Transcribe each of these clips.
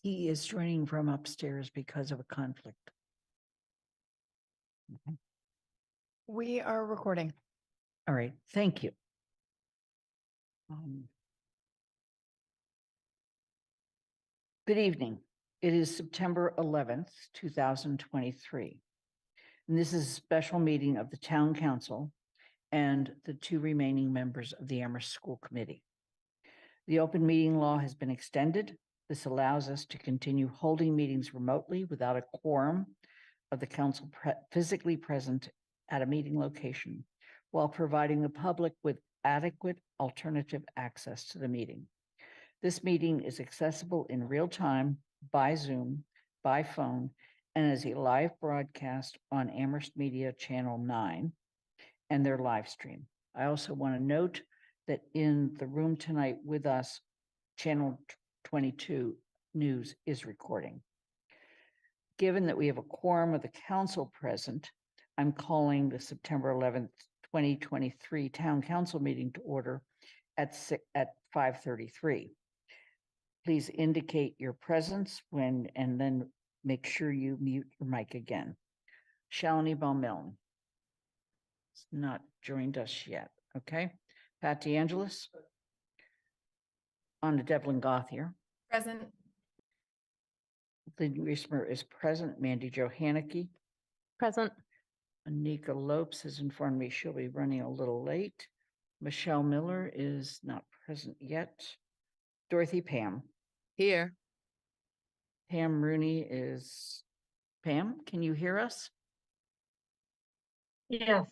He is joining from upstairs because of a conflict. We are recording. All right, thank you. Good evening. It is September 11th, 2023. And this is a special meeting of the Town Council and the two remaining members of the Amherst School Committee. The open meeting law has been extended. This allows us to continue holding meetings remotely without a quorum of the council physically present at a meeting location, while providing the public with adequate alternative access to the meeting. This meeting is accessible in real time by Zoom, by phone, and as a live broadcast on Amherst Media Channel 9 and their live stream. I also want to note that in the room tonight with us, Channel 22 News is recording. Given that we have a quorum of the council present, I'm calling the September 11th, 2023 Town Council meeting to order at 5:33. Please indicate your presence when, and then make sure you mute your mic again. Shalini Baumilne has not joined us yet. Okay. Pat DeAngelis. Anna Devlin Gothier. Present. Lynn Reesmer is present. Mandy Johanneke. Present. Anika Lopes has informed me she'll be running a little late. Michelle Miller is not present yet. Dorothy Pam. Here. Pam Rooney is, Pam, can you hear us? Yes.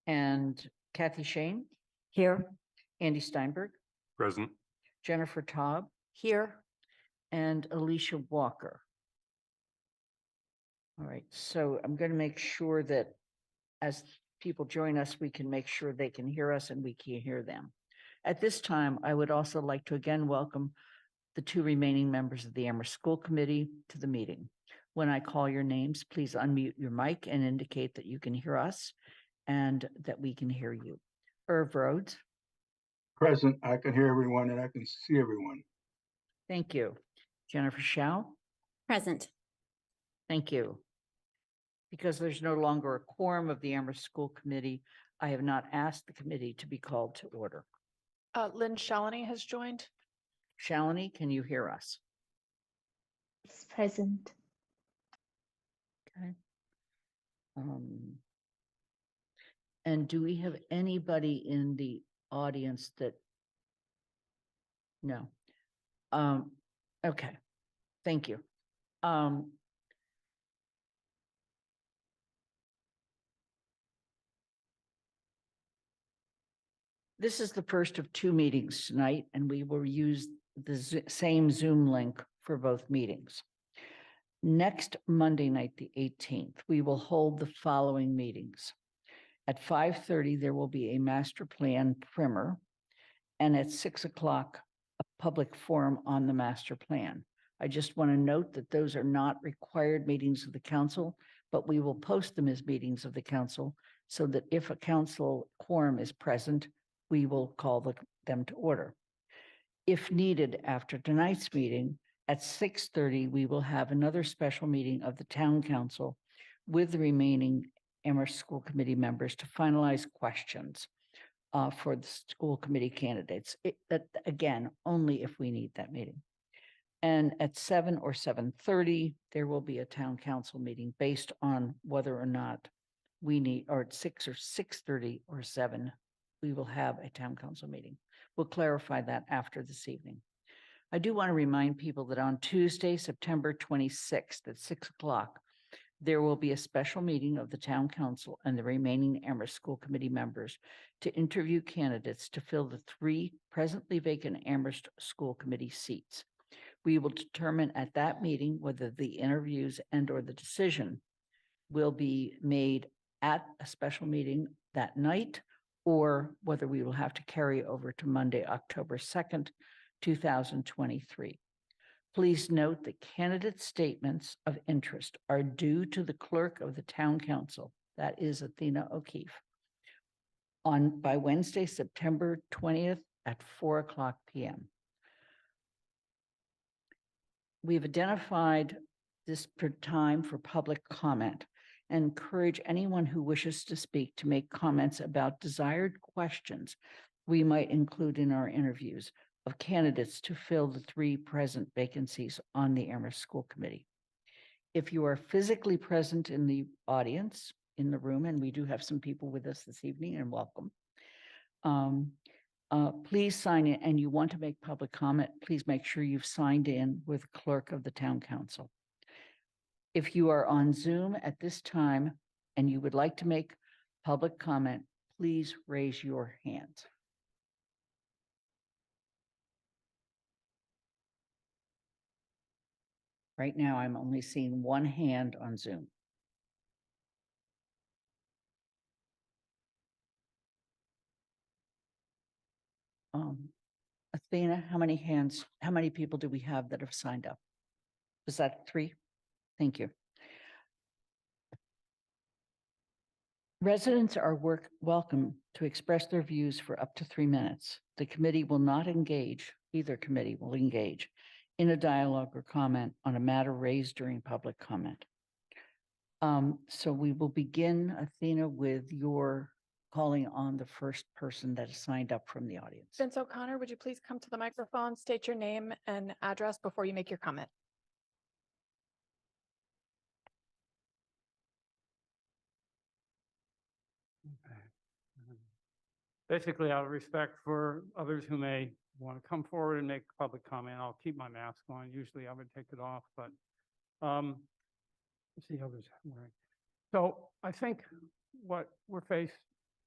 And Kathy Shane. Here. Andy Steinberg. Present. Jennifer Taub. Here. And Alicia Walker. All right, so I'm going to make sure that as people join us, we can make sure they can hear us and we can hear them. At this time, I would also like to again welcome the two remaining members of the Amherst School Committee to the meeting. When I call your names, please unmute your mic and indicate that you can hear us and that we can hear you. Irv Rhodes. Present. I can hear everyone and I can see everyone. Thank you. Jennifer Shao. Present. Thank you. Because there's no longer a quorum of the Amherst School Committee, I have not asked the committee to be called to order. Lynn Shalini has joined. Shalini, can you hear us? It's present. Okay. And do we have anybody in the audience that? No. Okay. Thank you. This is the first of two meetings tonight, and we will use the same Zoom link for both meetings. Next Monday night, the 18th, we will hold the following meetings. At 5:30, there will be a master plan primer, and at 6 o'clock, a public forum on the master plan. I just want to note that those are not required meetings of the council, but we will post them as meetings of the council so that if a council quorum is present, we will call them to order. If needed after tonight's meeting, at 6:30, we will have another special meeting of the Town Council with the remaining Amherst School Committee members to finalize questions for the school committee candidates. Again, only if we need that meeting. And at 7 or 7:30, there will be a Town Council meeting based on whether or not we need, or at 6 or 6:30 or 7, we will have a Town Council meeting. We'll clarify that after this evening. I do want to remind people that on Tuesday, September 26th at 6 o'clock, there will be a special meeting of the Town Council and the remaining Amherst School Committee members to interview candidates to fill the 3 presently vacant Amherst School Committee seats. We will determine at that meeting whether the interviews and or the decision will be made at a special meeting that night, or whether we will have to carry over to Monday, October 2nd, 2023. Please note that candidate statements of interest are due to the clerk of the Town Council, that is Athena O'Keefe, by Wednesday, September 20th at 4:00 p.m. We've identified this time for public comment and encourage anyone who wishes to speak to make comments about desired questions we might include in our interviews of candidates to fill the 3 present vacancies on the Amherst School Committee. If you are physically present in the audience, in the room, and we do have some people with us this evening, and welcome, please sign in, and you want to make public comment, please make sure you've signed in with the clerk of the town council. If you are on Zoom at this time and you would like to make public comment, please raise your hand. Right now, I'm only seeing 1 hand on Zoom. Athena, how many people do we have that have signed up? Was that 3? Thank you. Residents are welcome to express their views for up to 3 minutes. The committee will not engage, either committee will engage in a dialogue or comment on a matter raised during public comment. So we will begin, Athena, with your calling on the first person that is signed up from the audience. Vince O'Connor, would you please come to the microphone, state your name and address before you make your comment? Basically, out of respect for others who may want to come forward and make public comment, I'll keep my mask on. Usually I would take it off, but let's see how others are wearing. So I think what we're faced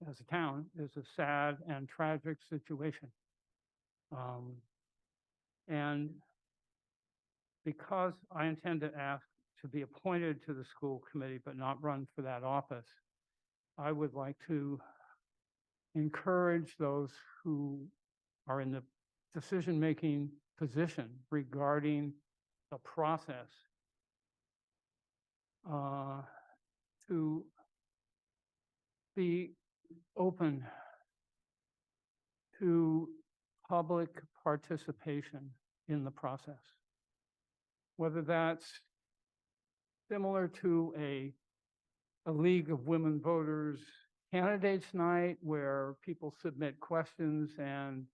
as a town is a sad and tragic situation. And because I intend to ask to be appointed to the school committee but not run for that office, I would like to encourage those who are in the decision-making position regarding the process to be open to public participation in the process. Whether that's similar to a League of Women Voters candidates night where people submit questions and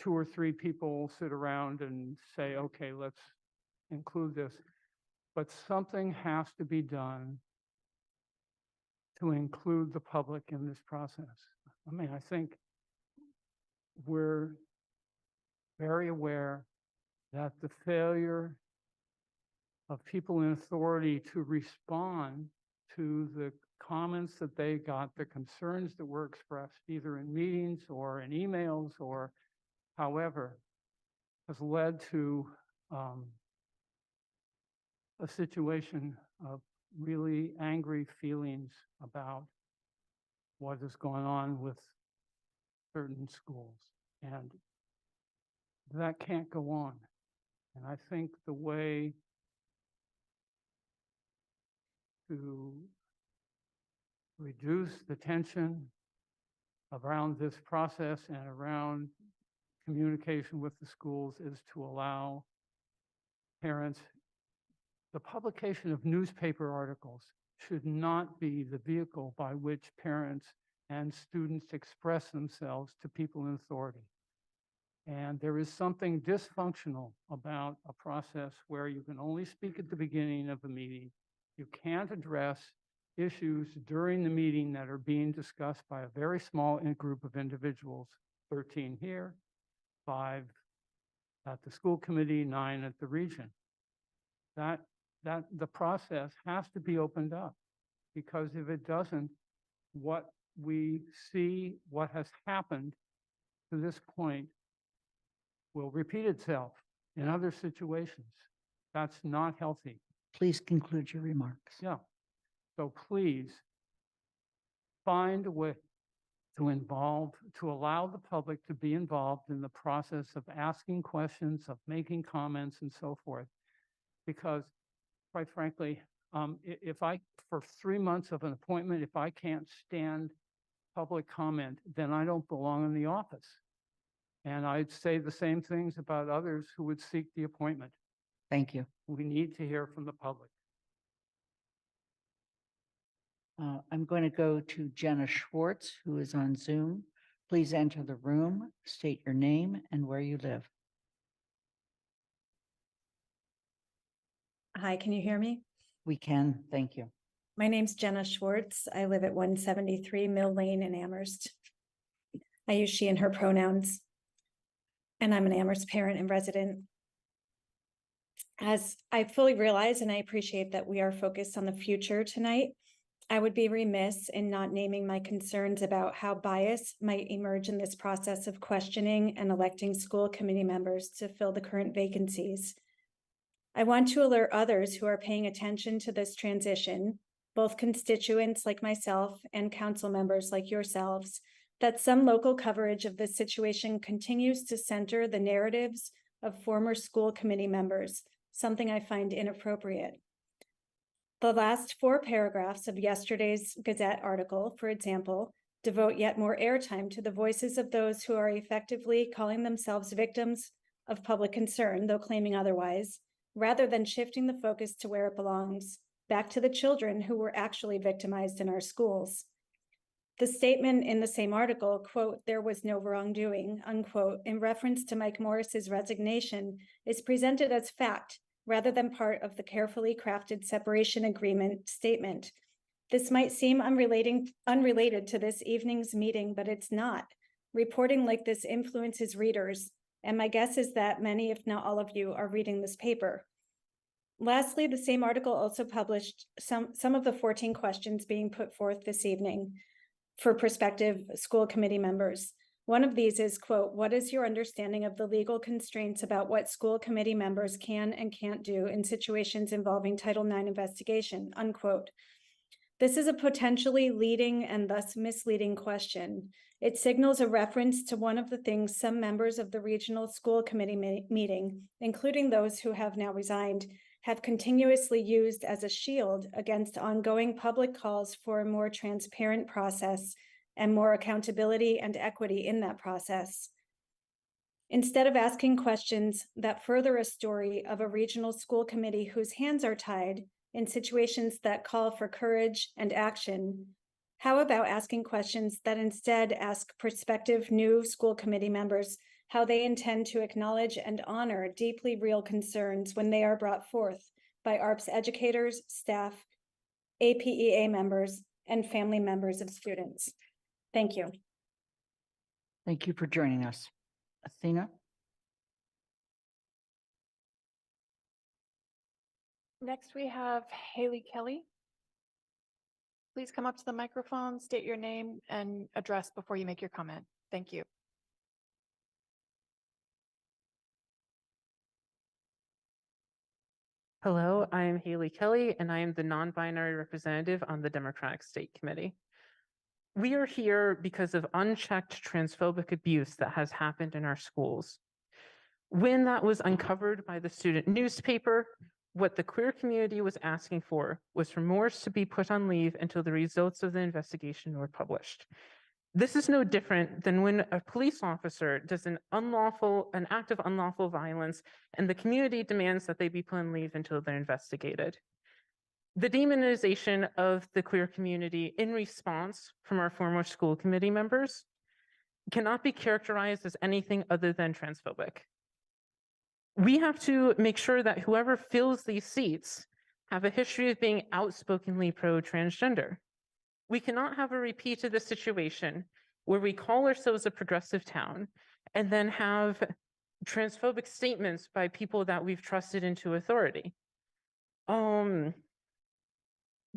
2 or 3 people sit around and say, okay, let's include this. But something has to be done to include the public in this process. I mean, I think we're very aware that the failure of people in authority to respond to the comments that they got, the concerns that were expressed either in meetings or in emails or however, has led to a situation of really angry feelings about what is going on with certain schools. And that can't go on. And I think the way to reduce the tension around this process and around communication with the schools is to allow parents. The publication of newspaper articles should not be the vehicle by which parents and students express themselves to people in authority. And there is something dysfunctional about a process where you can only speak at the beginning of a meeting. You can't address issues during the meeting that are being discussed by a very small group of individuals, 13 here, 5 at the school committee, 9 at the region. That the process has to be opened up, because if it doesn't, what we see, what has happened to this point will repeat itself in other situations. That's not healthy. Please conclude your remarks. Yeah. So please find a way to allow the public to be involved in the process of asking questions, of making comments and so forth. Because quite frankly, if for 3 months of an appointment, if I can't stand public comment, then I don't belong in the office. And I'd say the same things about others who would seek the appointment. Thank you. We need to hear from the public. I'm going to go to Jenna Schwartz, who is on Zoom. Please enter the room, state your name and where you live. Hi, can you hear me? We can, thank you. My name's Jenna Schwartz. I live at 173 Mill Lane in Amherst. I use she and her pronouns. And I'm an Amherst parent and resident. As I fully realize and I appreciate that we are focused on the future tonight, I would be remiss in not naming my concerns about how bias might emerge in this process of questioning and electing school committee members to fill the current vacancies. I want to alert others who are paying attention to this transition, both constituents like myself and council members like yourselves, that some local coverage of this situation continues to center the narratives of former school committee members, something I find inappropriate. The last 4 paragraphs of yesterday's Gazette article, for example, devote yet more airtime to the voices of those who are effectively calling themselves victims of public concern, though claiming otherwise, rather than shifting the focus to where it belongs, back to the children who were actually victimized in our schools. The statement in the same article, quote, "there was no wrongdoing," unquote, in reference to Mike Morris's resignation, is presented as fact rather than part of the carefully crafted separation agreement statement. This might seem unrelated to this evening's meeting, but it's not. Reporting like this influences readers, and my guess is that many, if not all of you, are reading this paper. Lastly, the same article also published some of the 14 questions being put forth this evening for prospective school committee members. One of these is, quote, "what is your understanding of the legal constraints about what school committee members can and can't do in situations involving Title IX investigation," unquote. This is a potentially leading and thus misleading question. It signals a reference to one of the things some members of the regional school committee meeting, including those who have now resigned, have continuously used as a shield against ongoing public calls for a more transparent process and more accountability and equity in that process. Instead of asking questions that further a story of a regional school committee whose hands are tied in situations that call for courage and action, how about asking questions that instead ask prospective new school committee members how they intend to acknowledge and honor deeply real concerns when they are brought forth by ARPS educators, staff, APEA members, and family members of students? Thank you. Thank you for joining us. Athena? Next, we have Haley Kelly. Please come up to the microphone, state your name and address before you make your comment. Thank you. Hello, I am Haley Kelly, and I am the non-binary representative on the Democratic State Committee. We are here because of unchecked transphobic abuse that has happened in our schools. When that was uncovered by the student newspaper, what the queer community was asking for was for Morris to be put on leave until the results of the investigation were published. This is no different than when a police officer does an act of unlawful violence and the community demands that they be put on leave until they're investigated. The demonization of the queer community in response from our former school committee members cannot be characterized as anything other than transphobic. We have to make sure that whoever fills these seats have a history of being outspokenly pro-transgender. We cannot have a repeat of this situation where we call ourselves a progressive town and then have transphobic statements by people that we've trusted into authority.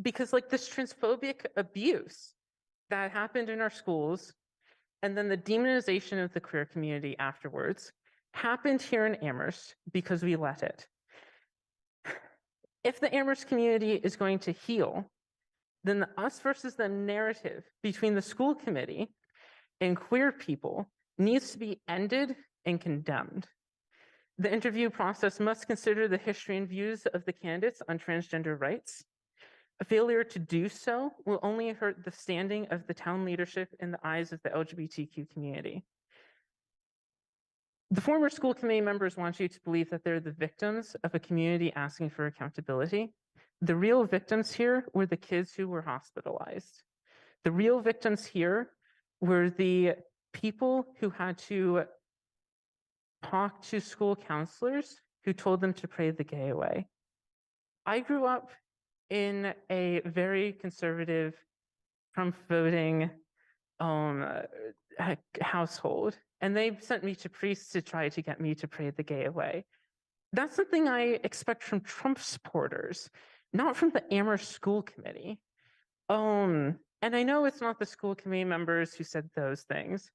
Because like this transphobic abuse that happened in our schools and then the demonization of the queer community afterwards happened here in Amherst because we let it. If the Amherst community is going to heal, then the us versus them narrative between the school committee and queer people needs to be ended and condemned. The interview process must consider the history and views of the candidates on transgender rights. A failure to do so will only hurt the standing of the town leadership in the eyes of the LGBTQ community. The former school committee members want you to believe that they're the victims of a community asking for accountability. The real victims here were the kids who were hospitalized. The real victims here were the people who had to talk to school counselors who told them to pray the gay away. I grew up in a very conservative, Trump voting household, and they sent me to priests to try to get me to pray the gay away. That's something I expect from Trump supporters, not from the Amherst School Committee. And I know it's not the school committee members who said those things,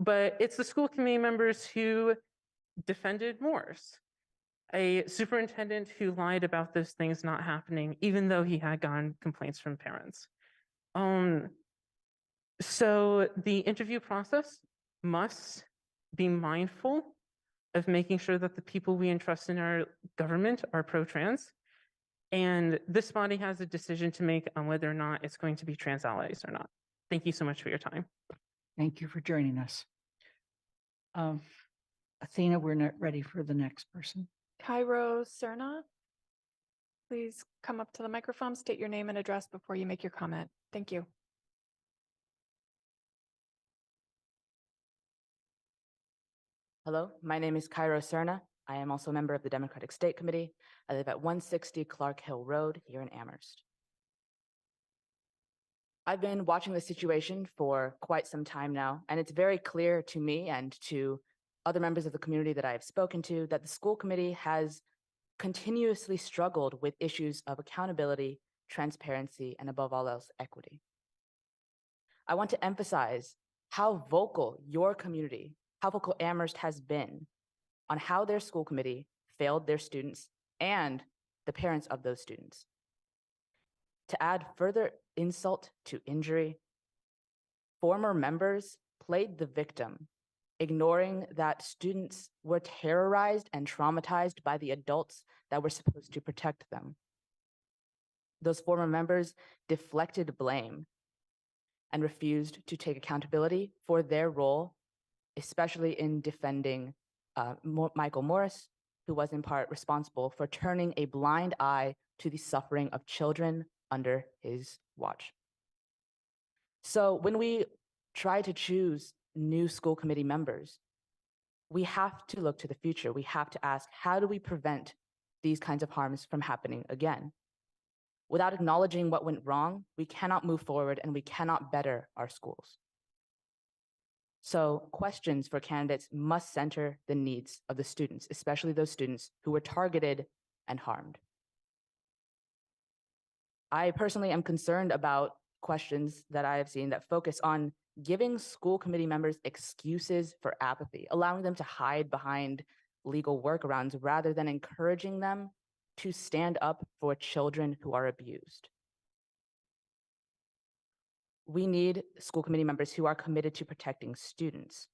but it's the school committee members who defended Morse, a superintendent who lied about those things not happening, even though he had gotten complaints from parents. So the interview process must be mindful of making sure that the people we entrust in our government are pro-trans. And this body has a decision to make on whether or not it's going to be trans allies or not. Thank you so much for your time. Thank you for joining us. Athena, we're not ready for the next person. Cairo Cerna, please come up to the microphone, state your name and address before you make your comment. Thank you. Hello, my name is Cairo Cerna. I am also a member of the Democratic State Committee. I live at 160 Clark Hill Road here in Amherst. I've been watching the situation for quite some time now, and it's very clear to me and to other members of the community that I have spoken to that the school committee has continuously struggled with issues of accountability, transparency, and above all else, equity. I want to emphasize how vocal your community, how vocal Amherst has been on how their school committee failed their students and the parents of those students. To add further insult to injury, former members played the victim, ignoring that students were terrorized and traumatized by the adults that were supposed to protect them. Those former members deflected blame and refused to take accountability for their role, especially in defending Michael Morris, who was in part responsible for turning a blind eye to the suffering of children under his watch. So when we try to choose new school committee members, we have to look to the future. We have to ask, how do we prevent these kinds of harms from happening again? Without acknowledging what went wrong, we cannot move forward and we cannot better our schools. So questions for candidates must center the needs of the students, especially those students who were targeted and harmed. I personally am concerned about questions that I have seen that focus on giving school committee members excuses for apathy, allowing them to hide behind legal workarounds rather than encouraging them to stand up for children who are abused. We need school committee members who are committed to protecting students.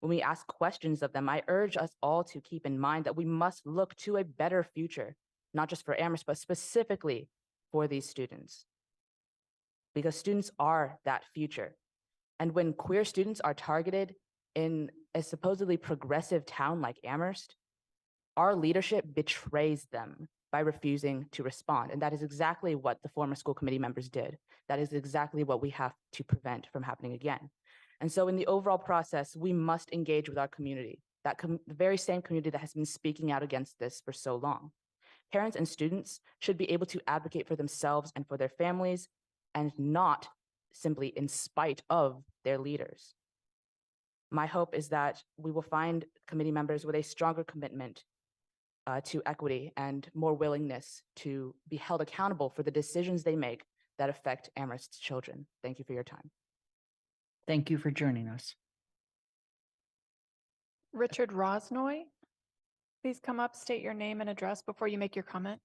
When we ask questions of them, I urge us all to keep in mind that we must look to a better future, not just for Amherst, but specifically for these students. Because students are that future. And when queer students are targeted in a supposedly progressive town like Amherst, our leadership betrays them by refusing to respond. And that is exactly what the former school committee members did. That is exactly what we have to prevent from happening again. And so in the overall process, we must engage with our community, the very same community that has been speaking out against this for so long. Parents and students should be able to advocate for themselves and for their families, and not simply in spite of their leaders. My hope is that we will find committee members with a stronger commitment to equity and more willingness to be held accountable for the decisions they make that affect Amherst's children. Thank you for your time. Thank you for joining us. Richard Rosnoy, please come up, state your name and address before you make your comment.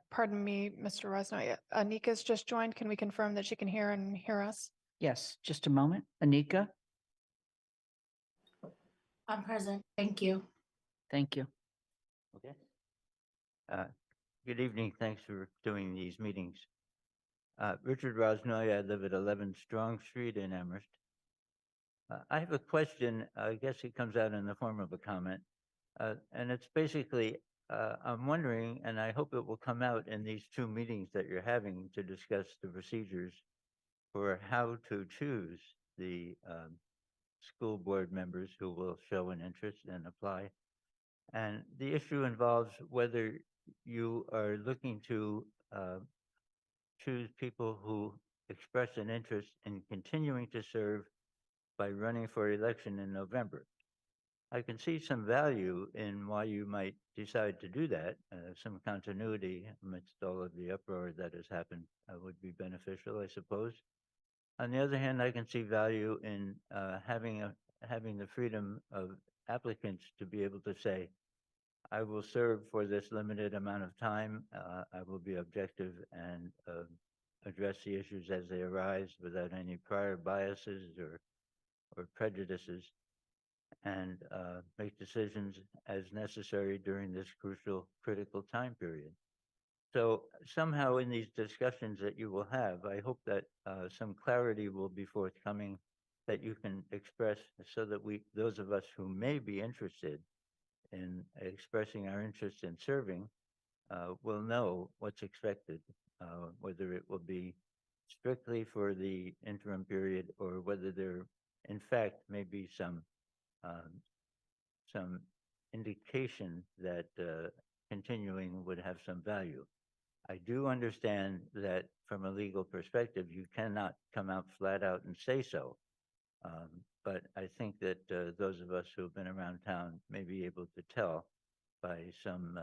Pardon me, Mr. Rosnoy. Anika's just joined. Can we confirm that she can hear and hear us? Yes, just a moment. Anika, I'm present. Thank you. thank you. Okay. Good evening. Thanks for doing these meetings. Richard Rosnoy, I live at 11 Strong Street in Amherst. I have a question, I guess it comes out in the form of a comment. And it's basically, I'm wondering, and I hope it will come out in these two meetings that you're having to discuss the procedures for how to choose the school board members who will show an interest and apply. And the issue involves whether you are looking to choose people who express an interest in continuing to serve by running for election in November. I can see some value in why you might decide to do that. Some continuity amidst all of the uproar that has happened would be beneficial, I suppose. On the other hand, I can see value in having the freedom of applicants to be able to say, I will serve for this limited amount of time. I will be objective and address the issues as they arise without any prior biases or prejudices, and make decisions as necessary during this crucial, critical time period. So somehow in these discussions that you will have, I hope that some clarity will be forthcoming that you can express so that those of us who may be interested in expressing our interest in serving will know what's expected, whether it will be strictly for the interim period or whether there, in fact, may be some indication that continuing would have some value. I do understand that from a legal perspective, you cannot come out flat out and say so. But I think that those of us who have been around town may be able to tell by some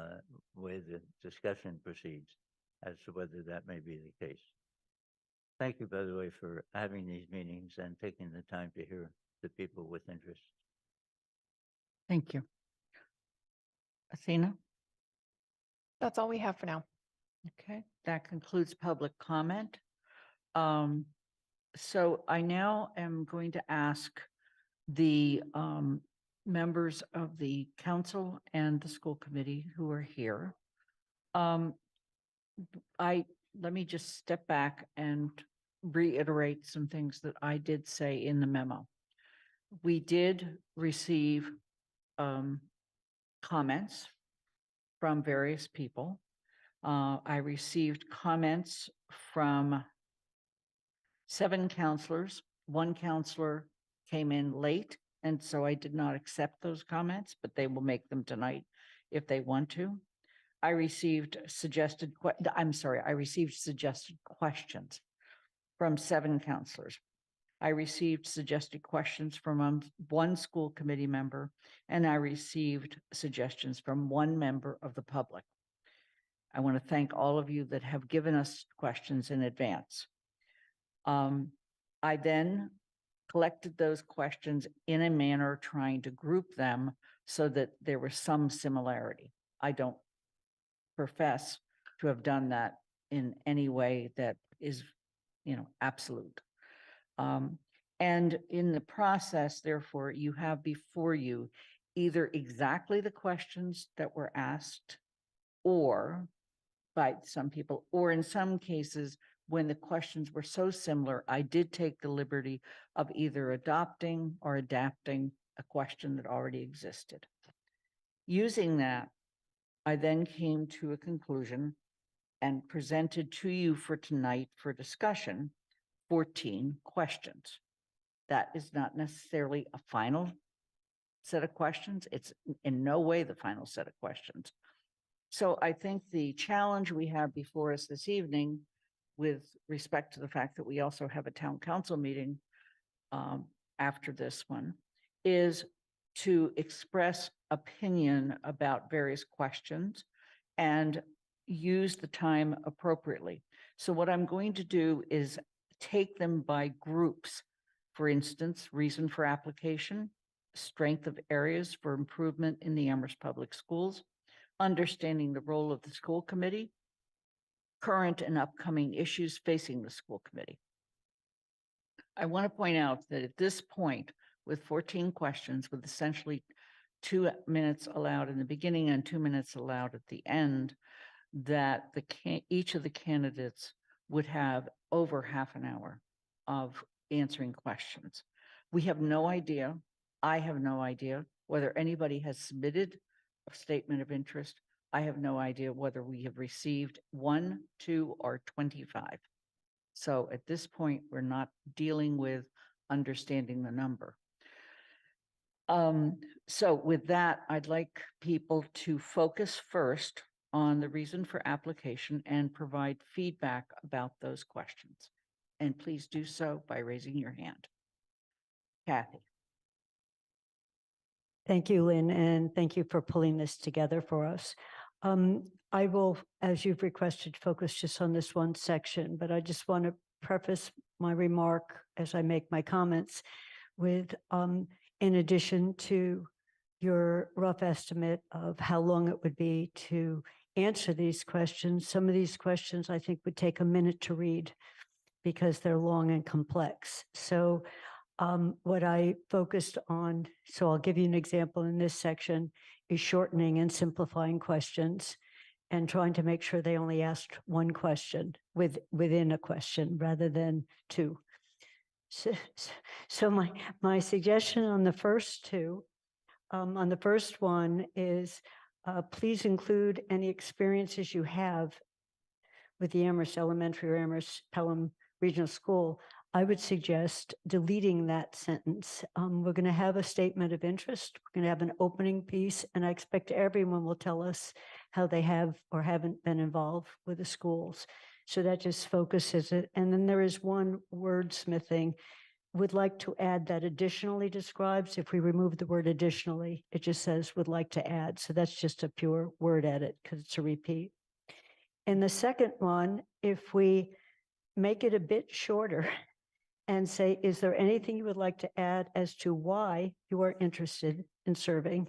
way the discussion proceeds as to whether that may be the case. Thank you, by the way, for having these meetings and taking the time to hear the people with interest. Thank you. Athena? That's all we have for now. Okay, that concludes public comment. So I now am going to ask the members of the council and the school committee who are here. Let me just step back and reiterate some things that I did say in the memo. We did receive comments from various people. I received comments from 7 counselors. 1 counselor came in late, and so I did not accept those comments, but they will make them tonight if they want to. I received suggested questions from 7 counselors. I received suggested questions from 1 school committee member, and I received suggestions from 1 member of the public. I want to thank all of you that have given us questions in advance. I then collected those questions in a manner trying to group them so that there was some similarity. I don't profess to have done that in any way that is, absolute. And in the process, therefore, you have before you either exactly the questions that were asked or by some people, or in some cases, when the questions were so similar, I did take the liberty of either adopting or adapting a question that already existed. Using that, I then came to a conclusion and presented to you for tonight for discussion 14 questions. That is not necessarily a final set of questions. It's in no way the final set of questions. So I think the challenge we have before us this evening, with respect to the fact that we also have a town council meeting after this one, is to express opinion about various questions and use the time appropriately. So what I'm going to do is take them by groups. For instance, reason for application, strength of areas for improvement in the Amherst Public Schools, understanding the role of the school committee, current and upcoming issues facing the school committee. I want to point out that at this point, with 14 questions, with essentially 2 minutes allowed in the beginning and 2 minutes allowed at the end, that each of the candidates would have over half an hour of answering questions. We have no idea, I have no idea whether anybody has submitted a statement of interest. I have no idea whether we have received 1, 2, or 25. So at this point, we're not dealing with understanding the number. So with that, I'd like people to focus first on the reason for application and provide feedback about those questions. And please do so by raising your hand. Kathy. Thank you, Lynn, and thank you for pulling this together for us. I will, as you've requested, focus just on this one section, but I just want to preface my remark as I make my comments with, in addition to your rough estimate of how long it would be to answer these questions, some of these questions I think would take a minute to read because they're long and complex. So what I focused on, so I'll give you an example in this section, is shortening and simplifying questions and trying to make sure they only asked one question within a question rather than two. So my suggestion on the first two, on the first one is please include any experiences you have with the Amherst Elementary or Amherst Pelham Regional School. I would suggest deleting that sentence. We're going to have a statement of interest. We're going to have an opening piece, and I expect everyone will tell us how they have or haven't been involved with the schools. So that just focuses it. And then there is one wordsmithing. Would like to add that additionally describes. If we remove the word additionally, it just says would like to add. So that's just a pure word edit because it's a repeat. And the second one, if we make it a bit shorter and say, is there anything you would like to add as to why you are interested in serving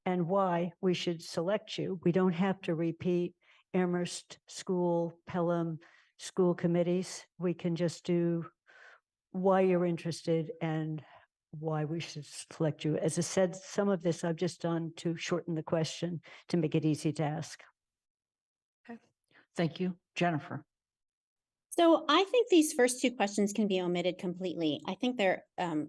and why we should select you? We don't have to repeat Amherst School, Pelham school committees. We can just do why you're interested and why we should select you. As I said, some of this I've just done to shorten the question to make it easy to ask. Okay. Thank you. Jennifer. So I think these first two questions can be omitted completely. I think they're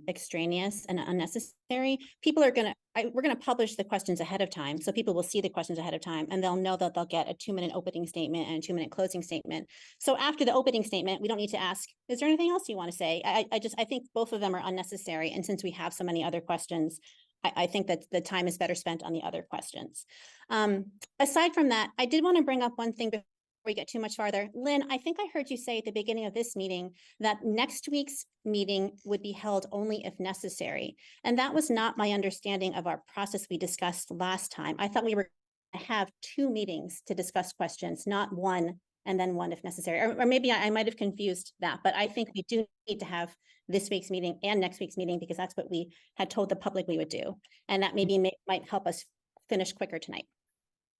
extraneous and unnecessary. People are we're going to publish the questions ahead of time. So people will see the questions ahead of time and they'll know that they'll get a 2-minute opening statement and a 2-minute closing statement. So after the opening statement, we don't need to ask, is there anything else you want to say? I think both of them are unnecessary. And since we have so many other questions, I think that the time is better spent on the other questions. Aside from that, I did want to bring up one thing before we get too much farther. Lynn, I think I heard you say at the beginning of this meeting that next week's meeting would be held only if necessary. And that was not my understanding of our process we discussed last time. I thought we were going to have 2 meetings to discuss questions, not one and then one if necessary. Or maybe I might have confused that, but I think we do need to have this week's meeting and next week's meeting because that's what we had told the public we would do. And that maybe might help us finish quicker tonight.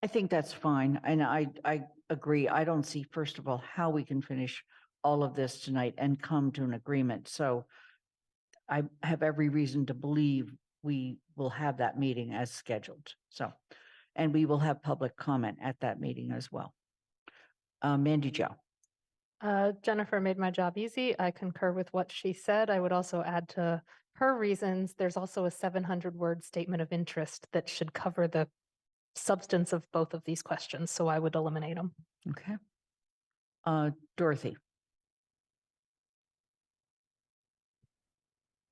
I think that's fine. And I agree. I don't see, first of all, how we can finish all of this tonight and come to an agreement. So I have every reason to believe we will have that meeting as scheduled. So, and we will have public comment at that meeting as well. Mandy Jo. Jennifer made my job easy. I concur with what she said. I would also add to her reasons. There's also a 700-word statement of interest that should cover the substance of both of these questions. So I would eliminate them. Okay. Dorothy.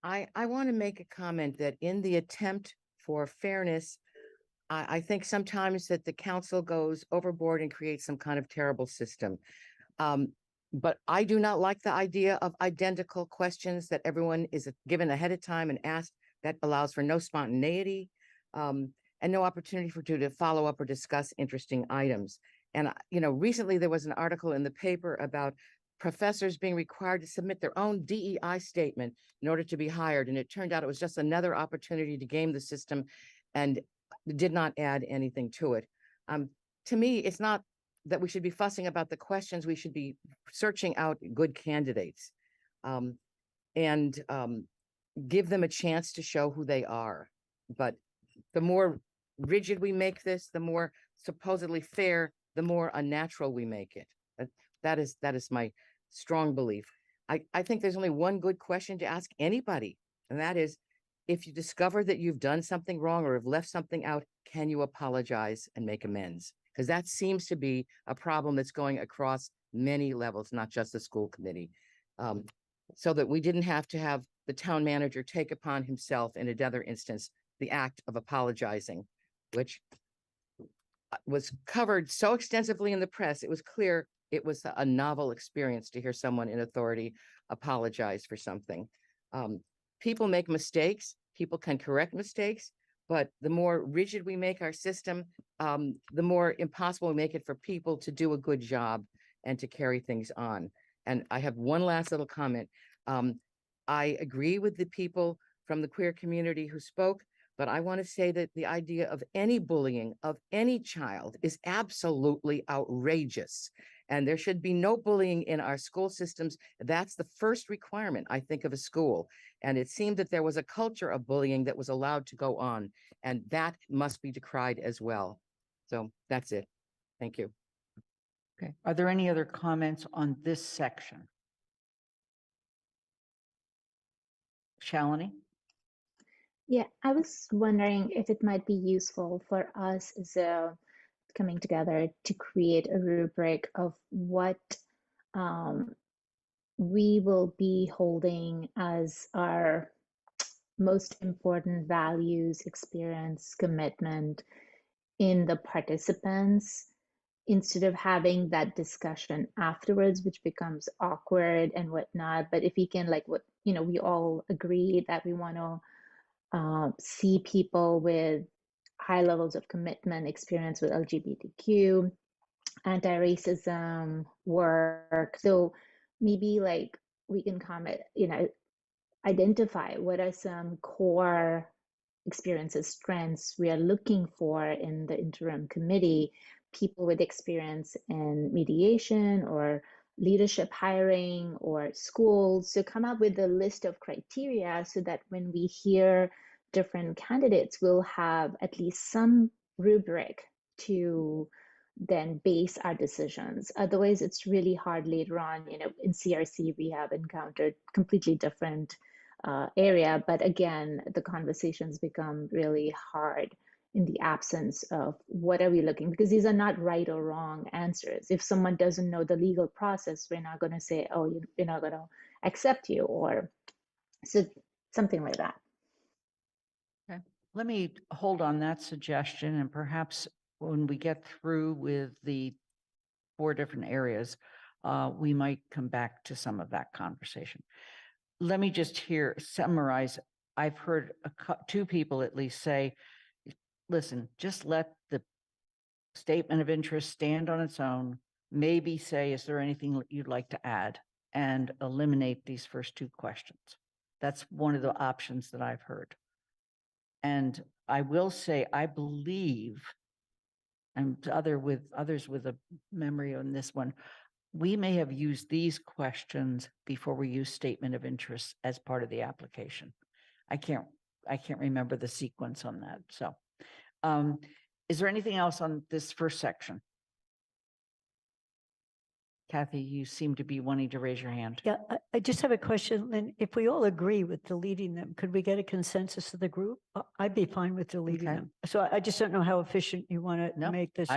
I want to make a comment that in the attempt for fairness, I think sometimes that the council goes overboard and creates some kind of terrible system. But I do not like the idea of identical questions that everyone is given ahead of time and asked. That allows for no spontaneity and no opportunity for you to follow up or discuss interesting items. And, recently there was an article in the paper about professors being required to submit their own DEI statement in order to be hired. And it turned out it was just another opportunity to game the system and did not add anything to it. To me, it's not that we should be fussing about the questions. We should be searching out good candidates and give them a chance to show who they are. But the more rigid we make this, the more supposedly fair, the more unnatural we make it. That is my strong belief. I think there's only one good question to ask anybody, and that is, if you discover that you've done something wrong or have left something out, can you apologize and make amends? Because that seems to be a problem that's going across many levels, not just the school committee. So that we didn't have to have the town manager take upon himself in another instance the act of apologizing, which was covered so extensively in the press, it was clear it was a novel experience to hear someone in authority apologize for something. People make mistakes, people can correct mistakes, but the more rigid we make our system, the more impossible we make it for people to do a good job and to carry things on. And I have one last little comment. I agree with the people from the queer community who spoke, but I want to say that the idea of any bullying of any child is absolutely outrageous. And there should be no bullying in our school systems. That's the first requirement, I think, of a school. And it seemed that there was a culture of bullying that was allowed to go on, and that must be decried as well. So that's it. Thank you. Okay. Are there any other comments on this section? Shalini? Yeah, I was wondering if it might be useful for us as a coming together to create a rubric of what we will be holding as our most important values, experience, commitment in the participants, instead of having that discussion afterwards, which becomes awkward and whatnot. But if we can, like, what, you know, we all agree that we want to see people with high levels of commitment, experience with LGBTQ, anti-racism work. So maybe like we can comment, you know, identify what are some core experiences, strengths we are looking for in the interim committee, people with experience in mediation or leadership hiring or schools. So come up with a list of criteria so that when we hear different candidates, we'll have at least some rubric to then base our decisions. Otherwise, it's really hard later on. You know, in CRC, we have encountered completely different area, but again, the conversations become really hard in the absence of what are we looking, because these are not right or wrong answers. If someone doesn't know the legal process, we're not going to say, oh, you're not going to accept you, or so something like that. Okay. Let me hold on that suggestion, and perhaps when we get through with the 4 different areas, we might come back to some of that conversation. Let me just summarize. I've heard 2 people at least say, listen, just let the statement of interest stand on its own. Maybe say, is there anything you'd like to add? And eliminate these first 2 questions. That's one of the options that I've heard. And I will say, I believe, and others with a memory on this one, we may have used these questions before we use statement of interest as part of the application. I can't remember the sequence on that. So, is there anything else on this first section? Kathy, you seem to be wanting to raise your hand. Yeah, I just have a question, Lynn. If we all agree with deleting them, could we get a consensus of the group? I'd be fine with deleting Okay. them. So I just don't know how efficient you want to No, make this.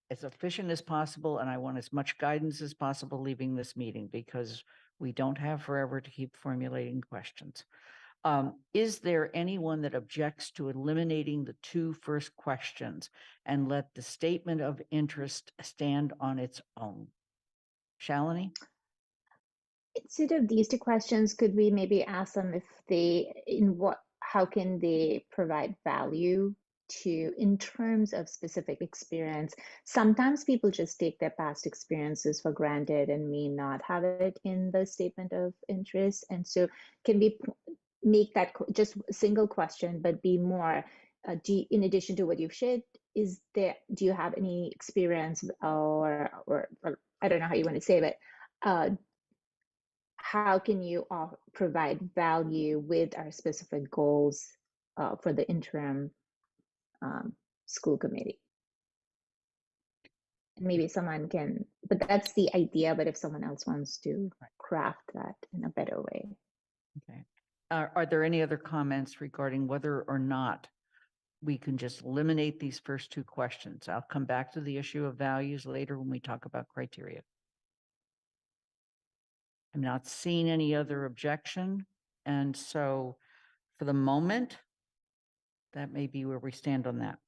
as efficient as possible, and I want as much guidance as possible leaving this meeting, because we don't have forever to keep formulating questions. Is there anyone that objects to eliminating the 2 first questions and let the statement of interest stand on its own? Shalini? Instead of these 2 questions, could we maybe ask them if how can they provide value to, in terms of specific experience? Sometimes people just take their past experiences for granted and may not have it in the statement of interest. And so can we make that just a single question, but be more, in addition to what you've shared, do you have any experience or I don't know how you want to say it, how can you provide value with our specific goals for the interim school committee? And maybe someone can, but that's the idea, but if someone else wants to Right. craft that in a better way. Okay. Are there any other comments regarding whether or not we can just eliminate these first two questions? I'll come back to the issue of values later when we talk about criteria. I'm not seeing any other objection. And so for the moment, that may be where we stand on that.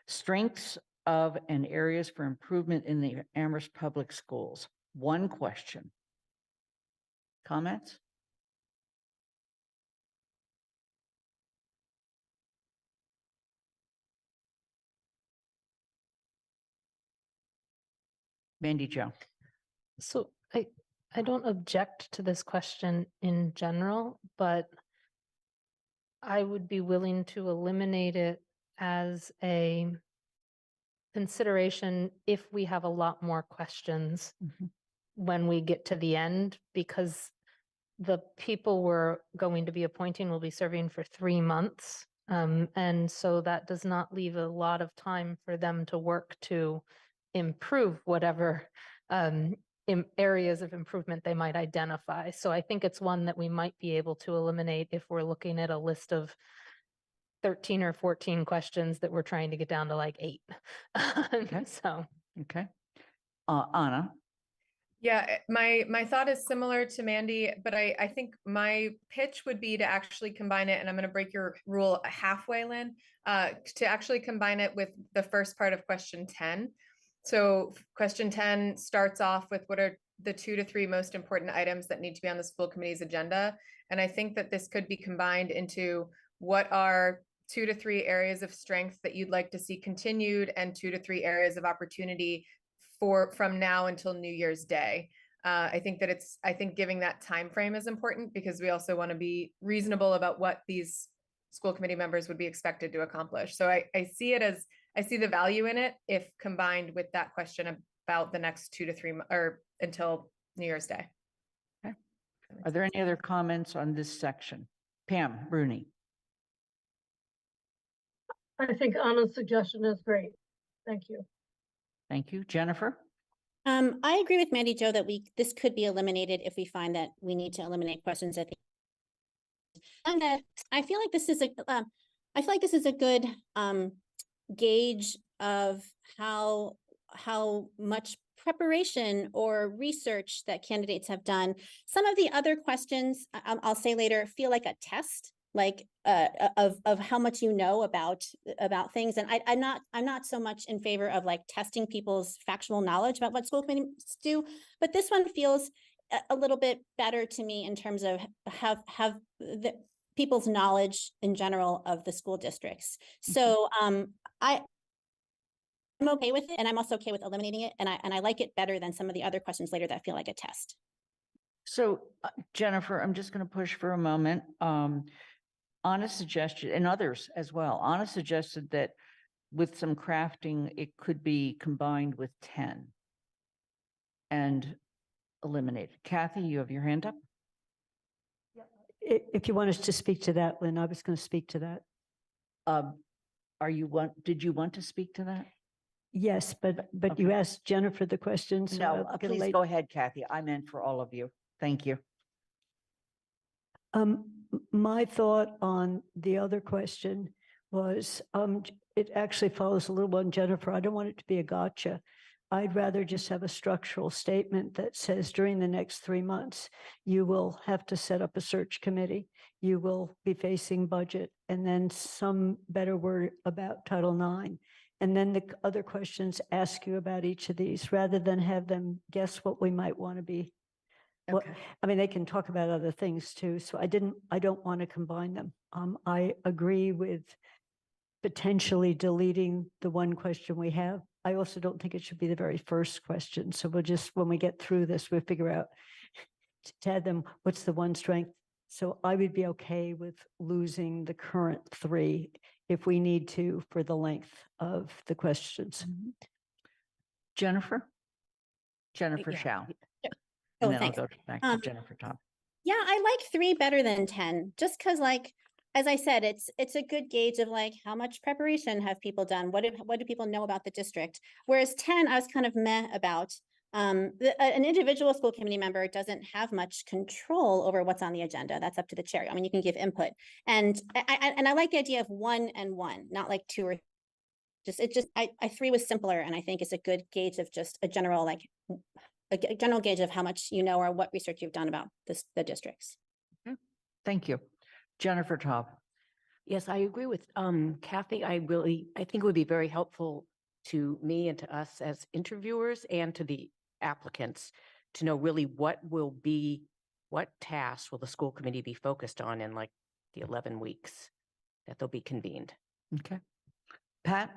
Strengths of and areas for improvement in the Amherst Public Schools. One question. Comments? Mandy Jo. So I don't object to this question in general, but I would be willing to eliminate it as a consideration if we have a lot more questions Mhm. when we get to the end, because the people we're going to be appointing will be serving for 3 months. And so that does not leave a lot of time for them to work to improve whatever areas of improvement they might identify. So I think it's one that we might be able to eliminate if we're looking at a list of 13 or 14 questions that we're trying to get down to like 8. So. Okay. Anna. Yeah, my thought is similar to Mandy, but I think my pitch would be to actually combine it, and I'm going to break your rule halfway, Lynn, to actually combine it with the first part of question 10. So question 10 starts off with what are the 2 to 3 most important items that need to be on the school committee's agenda. And I think that this could be combined into what are 2 to 3 areas of strength that you'd like to see continued, and 2 to 3 areas of opportunity from now until New Year's Day. I think giving that time frame is important, because we also want to be reasonable about what these school committee members would be expected to accomplish. So I see the value in it if combined with that question about the next 2 to 3 or until New Year's Day. Okay. Are there any other comments on this section? Pam Rooney. I think Anna's suggestion is great. Thank you. Thank you. Jennifer? I agree with Mandy Jo that this could be eliminated if we find that we need to eliminate questions at the end. And I feel like this is a good gauge of how much preparation or research that candidates have done. Some of the other questions, I'll say later, feel like a test, like of how much you know about things. And I'm not so much in favor of like testing people's factual knowledge about what school committees do, but this one feels a little bit better to me in terms of have the people's knowledge in general of the school districts. So I'm okay with it, and I'm also okay with eliminating it, and I like it better than some of the other questions later that feel like a test. So Jennifer, I'm just going to push for a moment. Anna suggested, and others as well, Anna suggested that with some crafting, it could be combined with 10 and eliminated. Kathy, you have your hand up? If you want us to speak to that, Lynn, I was going to speak to that. Did you want to speak to that? Yes, but you Okay. asked Jennifer the question. So No, I'll get a please late- go ahead, Kathy. I meant for all of you. Thank you. My thought on the other question was, it actually follows a little on Jennifer. I don't want it to be a gotcha. I'd rather just have a structural statement that says during the next 3 months, you will have to set up a search committee. You will be facing budget, and then some better word about Title IX. And then the other questions ask you about each of these, rather than have them guess what we might want to be. Okay. I mean, they can talk about other things too. So I don't want to combine them. I agree with potentially deleting the one question we have. I also don't think it should be the very first question. So we'll just, when we get through this, we'll figure out to add them, what's the one strength? So I would be okay with losing the current 3 if we need to for the length of the questions. Jennifer? Jennifer Yeah. Shao. Oh, And then I'll thanks. go back to Jennifer Top. Yeah, I like 3 better than 10, just because like as I said, it's a good gauge of like, how much preparation have people done? What do people know about the district? Whereas 10, I was kind of meh about. An individual school committee member doesn't have much control over what's on the agenda. That's up to the chair. I mean, you can give input. And I like the idea of 1 and 1, not like 2 or I 3 was simpler, and I think it's a good gauge of just a general, like a general gauge of how much you know or what research you've done about the districts. Thank you. Jennifer Taub. Yes, I agree with Kathy. I think it would be very helpful to me and to us as interviewers and to the applicants to know really what tasks will the school committee be focused on in like the 11 weeks that they'll be convened. Okay. Pat?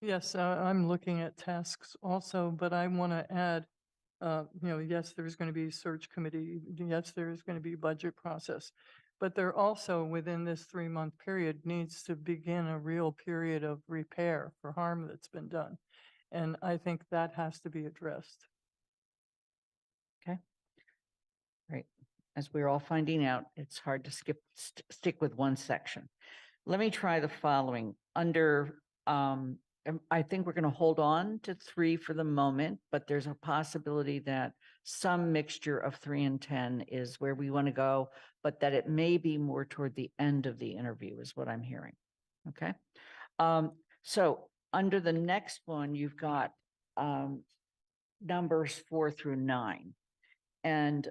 Yes, I'm looking at tasks also, but I want to add, yes, there's going to be search committee. Yes, there's going to be budget process, but there also within this 3-month period needs to begin a real period of repair for harm that's been done. And I think that has to be addressed. Okay. Great. As we're all finding out, it's hard to stick with one section. Let me try the following. Under, I think we're going to hold on to 3 for the moment, but there's a possibility that some mixture of 3 and 10 is where we want to go, but that it may be more toward the end of the interview is what I'm hearing. Okay. So under the next one, you've got numbers 4 through 9. And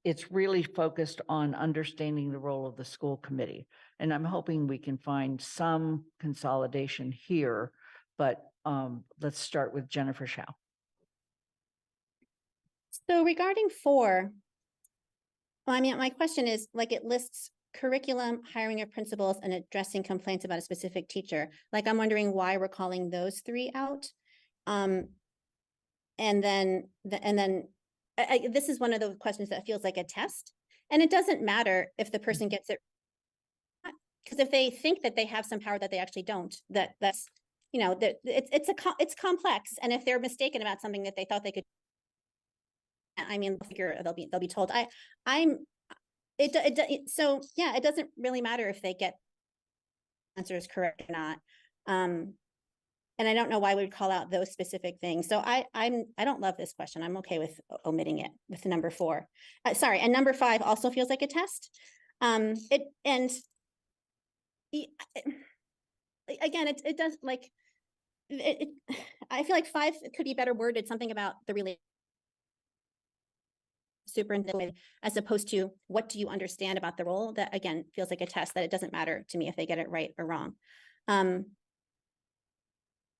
it's really focused on understanding the role of the school committee. And I'm hoping we can find some consolidation here, but let's start with Jennifer Shao. So regarding 4, well, I mean, my question is, like, it lists curriculum, hiring of principals, and addressing complaints about a specific teacher. Like, I'm wondering why we're calling those 3 out. And then this is one of those questions that feels like a test. And it doesn't matter if the person gets it, because if they think that they have some power that they actually don't, that's, that it's complex. And if they're mistaken about something that they thought they could, I mean, they'll be told. So yeah, it doesn't really matter if they get answers correct or not. And I don't know why we would call out those specific things. So I don't love this question. I'm okay with omitting it with the number 4. Sorry, and number 5 also feels like a test. Again, it does like I feel like 5 could be better worded, something about the really superintendent, as opposed to what do you understand about the role. That again feels like a test that it doesn't matter to me if they get it right or wrong.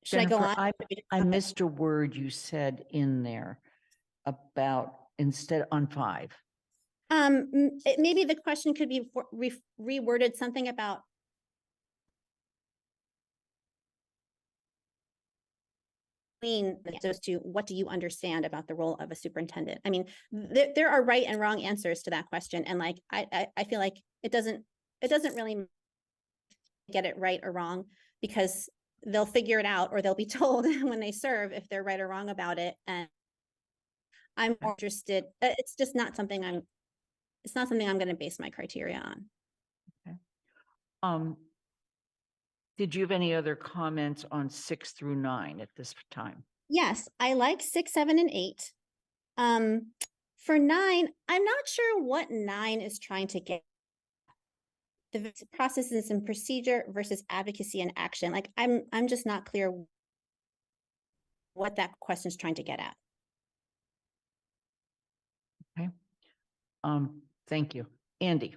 Should Jennifer, I go on? I missed a word you said in there about instead on 5. Maybe the question could be reworded something about as to what do you understand about the role of a superintendent? I mean, there are right and wrong answers to that question. And like, I feel like it doesn't really get it right or wrong, because they'll figure it out or they'll be told when they serve if they're right or wrong about it. And I'm more interested, it's just not something I'm going to base my criteria on. Okay. Did you have any other comments on 6 through 9 at this time? Yes, I like 6, 7, and 8. For 9, I'm not sure what 9 is trying to get. The processes and procedure versus advocacy and action. Like, I'm just not clear what that question is trying to get at. Okay. Thank you. Andy.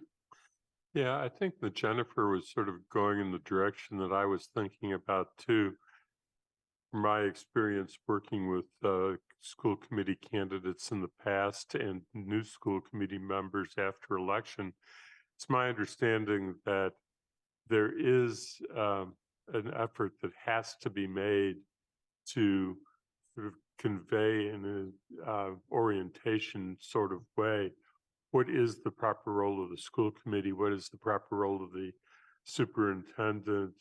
Yeah, I think that Jennifer was sort of going in the direction that I was thinking about too. From my experience working with school committee candidates in the past and new school committee members after election, it's my understanding that there is an effort that has to be made to sort of convey in an orientation sort of way what is the proper role of the school committee, what is the proper role of the superintendent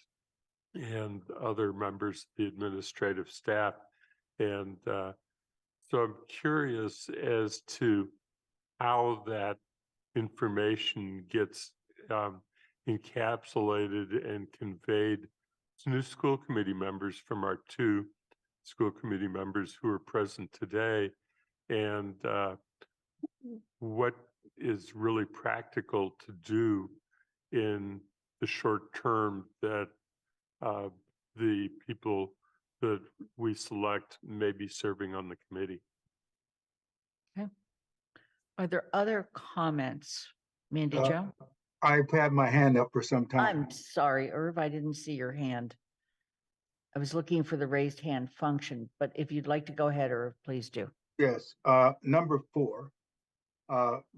and other members of the administrative staff. And so I'm curious as to how that information gets encapsulated and conveyed to new school committee members from our 2 school committee members who are present today, and what is really practical to do in the short term that the people that we select may be serving on the committee. Okay. Are there other comments? Mandy Uh, Jo? I've had my hand up for some time. I'm sorry, Irv, I didn't see your hand. I was looking for the raised hand function, but if you'd like to go ahead, Irv, please do. Yes, number 4.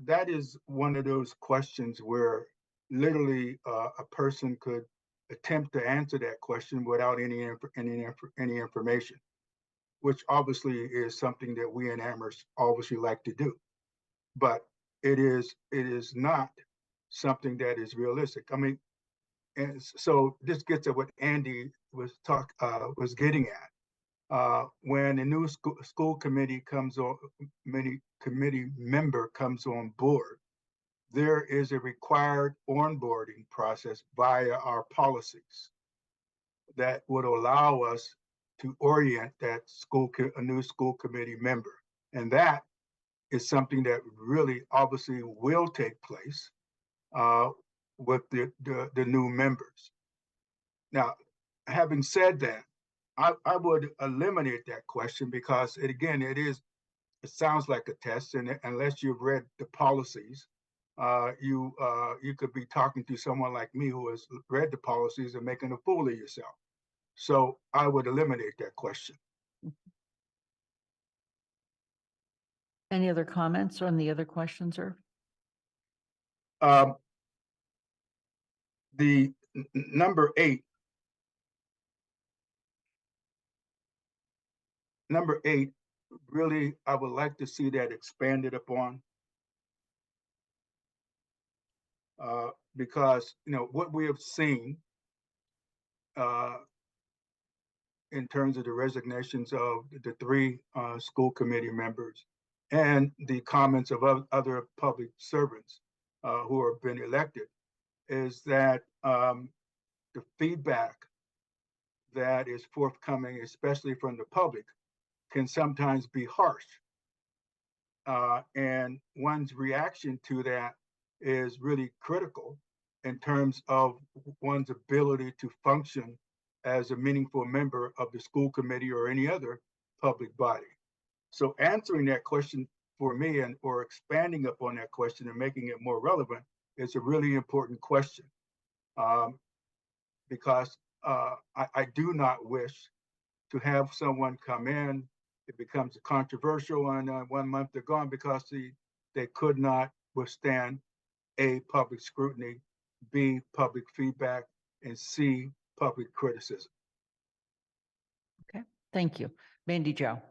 That is one of those questions where literally a person could attempt to answer that question without any information, which obviously is something that we in Amherst obviously like to do. But it is not something that is realistic. I mean, and so this gets at what Andy was getting at. When a new school committee comes on, committee member comes on board, there is a required onboarding process via our policies that would allow us to orient that a new school committee member. And that is something that really obviously will take place with the new members. Now, having said that, I would eliminate that question because it sounds like a test, and unless you've read the policies, you could be talking to someone like me who has read the policies and making a fool of yourself. So I would eliminate that question. Any other comments on the other questions, Irv? The number 8. Number 8, really, I would like to see that expanded upon. Because, what we have seen in terms of the resignations of the 3 school committee members and the comments of other public servants who have been elected, is that the feedback that is forthcoming, especially from the public, can sometimes be harsh. And one's reaction to that is really critical in terms of one's ability to function as a meaningful member of the school committee or any other public body. So answering that question for me or expanding upon that question and making it more relevant is a really important question. Because I do not wish to have someone come in, it becomes controversial, and 1 month they're gone because they could not withstand A, public scrutiny, B, public feedback, and C, public criticism. Okay, thank you. Mandy Jo?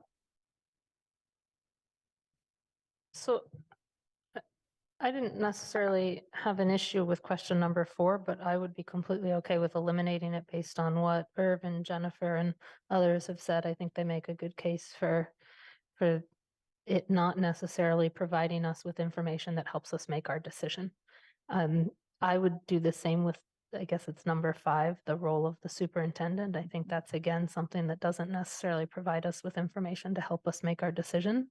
So I didn't necessarily have an issue with question number 4, but I would be completely okay with eliminating it based on what Irv and Jennifer and others have said. I think they make a good case for it not necessarily providing us with information that helps us make our decision. I would do the same with, I guess it's number 5, the role of the superintendent. I think that's again something that doesn't necessarily provide us with information to help us make our decision.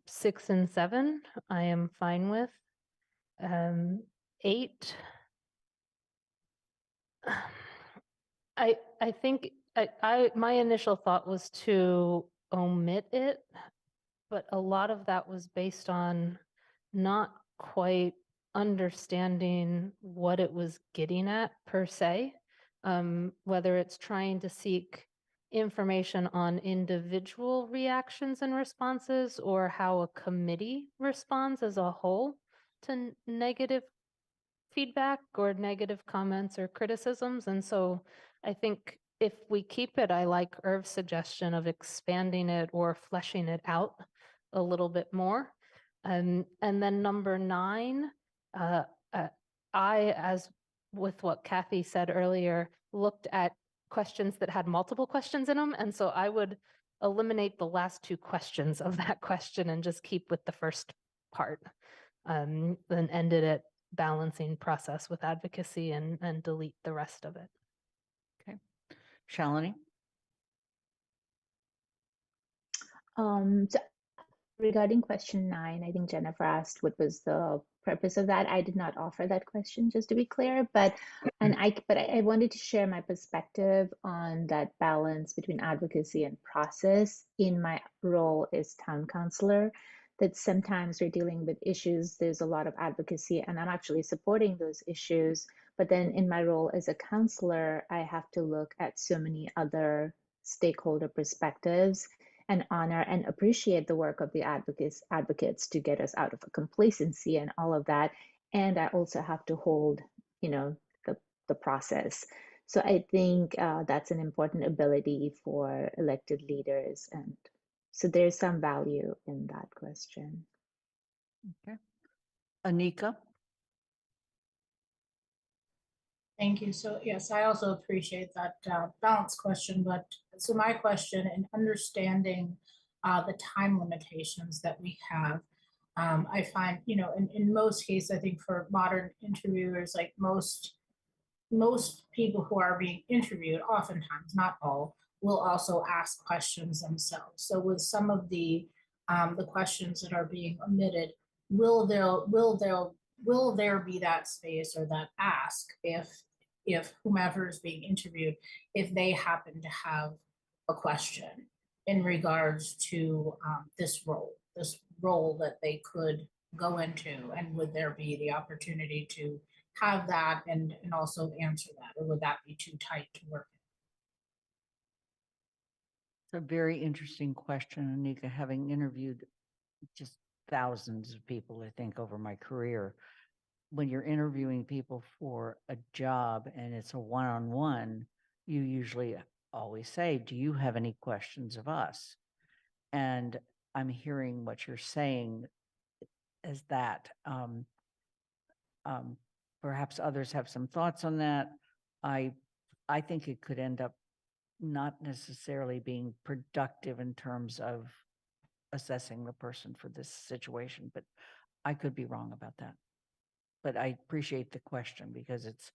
6 and 7, I am fine with. 8, I think my initial thought was to omit it, but a lot of that was based on not quite understanding what it was getting at per se, whether it's trying to seek information on individual reactions and responses or how a committee responds as a whole to negative feedback or negative comments or criticisms. And so I think if we keep it, I like Irv's suggestion of expanding it or fleshing it out a little bit more. And then number 9, I, as with what Kathy said earlier, looked at questions that had multiple questions in them. And so I would eliminate the last 2 questions of that question and just keep with the first part. Then ended it balancing process with advocacy and delete the rest of it. Okay. Shalini? So regarding question 9, I think Jennifer asked what was the purpose of that. I did not offer that question, just to be clear, but I wanted to share my perspective on that balance between advocacy and process in my role as town councilor. That sometimes we're dealing with issues, there's a lot of advocacy, and I'm actually supporting those issues. But then in my role as a counselor, I have to look at so many other stakeholder perspectives and honor and appreciate the work of the advocates to get us out of a complacency and all of that. And I also have to hold, the process. So I think that's an important ability for elected leaders. And so there's some value in that question. Okay. Anika? Thank you. So yes, I also appreciate that balance question, but so my question in understanding the time limitations that we have, I find, in most cases, I think for modern interviewers, like most people who are being interviewed, oftentimes, not all, will also ask questions themselves. So with some of the questions that are being omitted, will there be that space or that ask if whomever is being interviewed, if they happen to have a question in regards to this role that they could go into, and would there be the opportunity to have that and also answer that, or would that be too tight to work It's a very interesting question, Anika, having interviewed just thousands of people, I think, over my career. When you're interviewing people for a job and it's a one-on-one, you usually always say, do you have any questions of us? And I'm hearing what you're saying as that. Perhaps others have some thoughts on that. I think it could end up not necessarily being productive in terms of assessing the person for this situation, but I could be wrong about that. But I appreciate the question because it's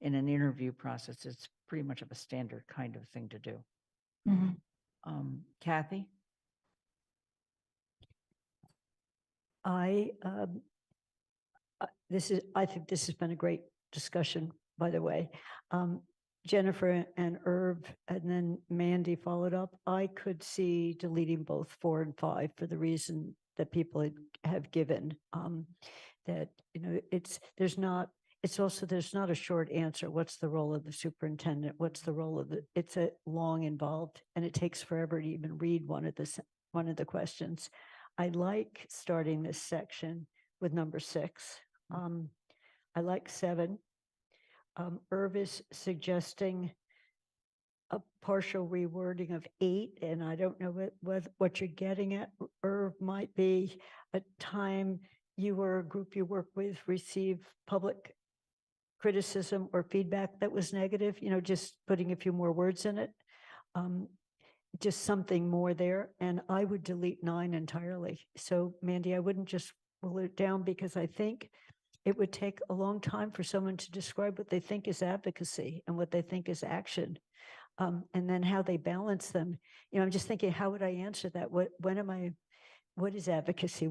in an interview process, it's pretty much of a standard kind of thing to do. Kathy? I think this has been a great discussion, by the way. Jennifer and Irv, and then Mandy followed up. I could see deleting both 4 and 5 for the reason that people have given. That, there's not a short answer. What's the role of the superintendent? What's the role of it's a long involved, and it takes forever to even read one of the questions. I like starting this section with number 6. I like 7. Irv is suggesting a partial rewording of 8, and I don't know what you're getting at. Irv might be a time you or a group you work with receive public criticism or feedback that was negative, just putting a few more words in it. Just something more there. And I would delete 9 entirely. So Mandy, I wouldn't just roll it down, because I think it would take a long time for someone to describe what they think is advocacy and what they think is action. And then how they balance them. I'm just thinking, how would I answer that? What is advocacy?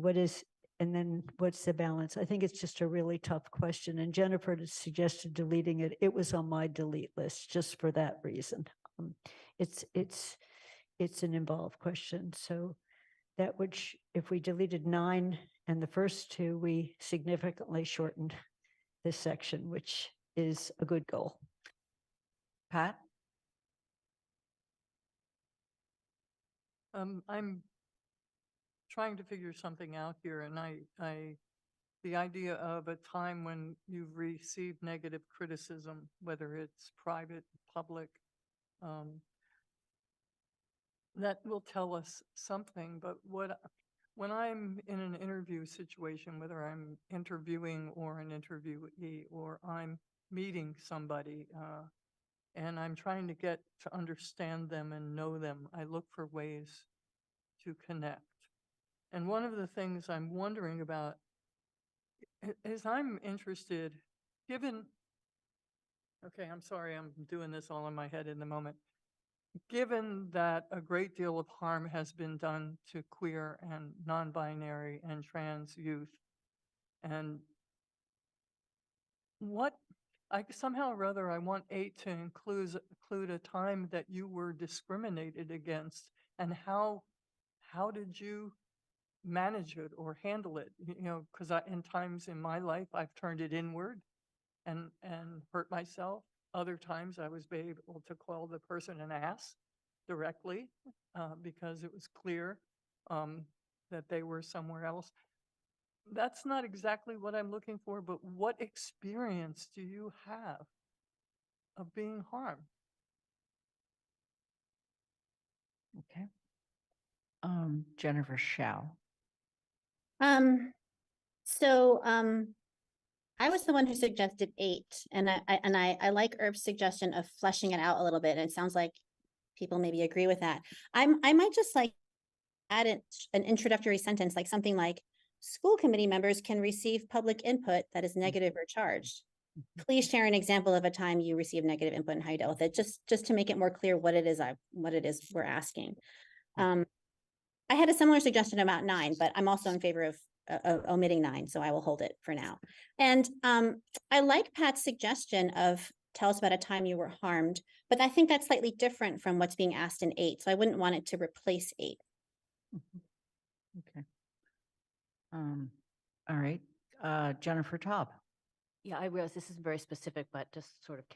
And then what's the balance? I think it's just a really tough question. And Jennifer suggested deleting it. It was on my delete list just for that reason. It's an involved question. So that would, if we deleted 9 and the first 2, we significantly shortened this section, which is a good goal. Pat? I'm trying to figure something out here, and the idea of a time when you've received negative criticism, whether it's private, public, that will tell us something. But when I'm in an interview situation, whether I'm interviewing or an interviewee, or I'm meeting somebody, and I'm trying to get to understand them and know them, I look for ways to connect. And one of the things I'm wondering about is I'm interested, given, okay, I'm sorry, I'm doing this all in my head in the moment. Given that a great deal of harm has been done to queer and non-binary and trans youth, and what I somehow or other I want 8 to include a time that you were discriminated against, and how did you manage it or handle it? You know, because in times in my life I've turned it inward and hurt myself. Other times I was able to call the person an ass directly because it was clear that they were somewhere else. That's not exactly what I'm looking for, but what experience do you have of being harmed? Okay. Jennifer Shao. I was the one who suggested 8, and I like Irv's suggestion of fleshing it out a little bit. And it sounds like people maybe agree with that. I might just like add an introductory sentence, like something like, school committee members can receive public input that is negative or charged. Please share an example of a time you received negative input and how you dealt with it, just to make it more clear what it is we're asking. I had a similar suggestion about 9, but I'm also in favor of omitting 9, so I will hold it for now. And I like Pat's suggestion of tell us about a time you were harmed, but I think that's slightly different from what's being asked in 8, so I wouldn't want it to replace 8. Okay. All right, Jennifer Taub. Yeah, I realize this is very specific, but just sort of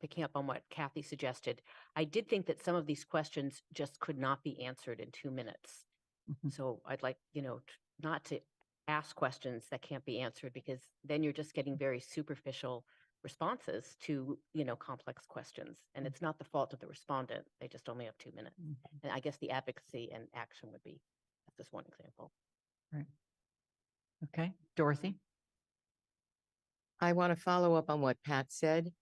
picking up on what Kathy suggested, I did think that some of these questions just could not be answered in 2 minutes. So I'd like, not to ask questions that can't be answered, because then you're just getting very superficial responses to, complex questions. And it's not the fault of the respondent. They just only have 2 minutes. And I guess the advocacy and action would be just one example. Right. Okay, Dorothy. I want to follow up on what Pat said.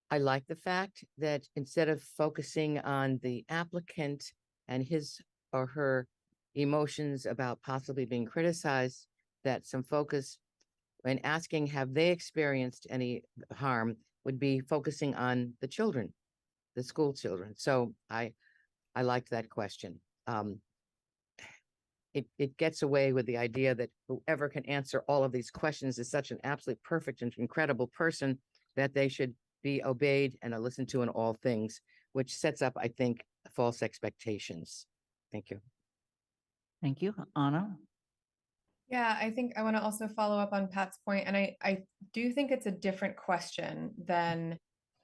I like the fact that instead of focusing on the applicant and his or her emotions about possibly being criticized, that some focus when asking, have they experienced any harm, would be focusing on the children, the school children. So I liked that question. It gets away with the idea that whoever can answer all of these questions is such an absolutely perfect and incredible person that they should be obeyed and listened to in all things, which sets up, I think, false expectations. Thank you. Thank you. Anna? Yeah, I think I want to also follow up on Pat's point, and I do think it's a different question than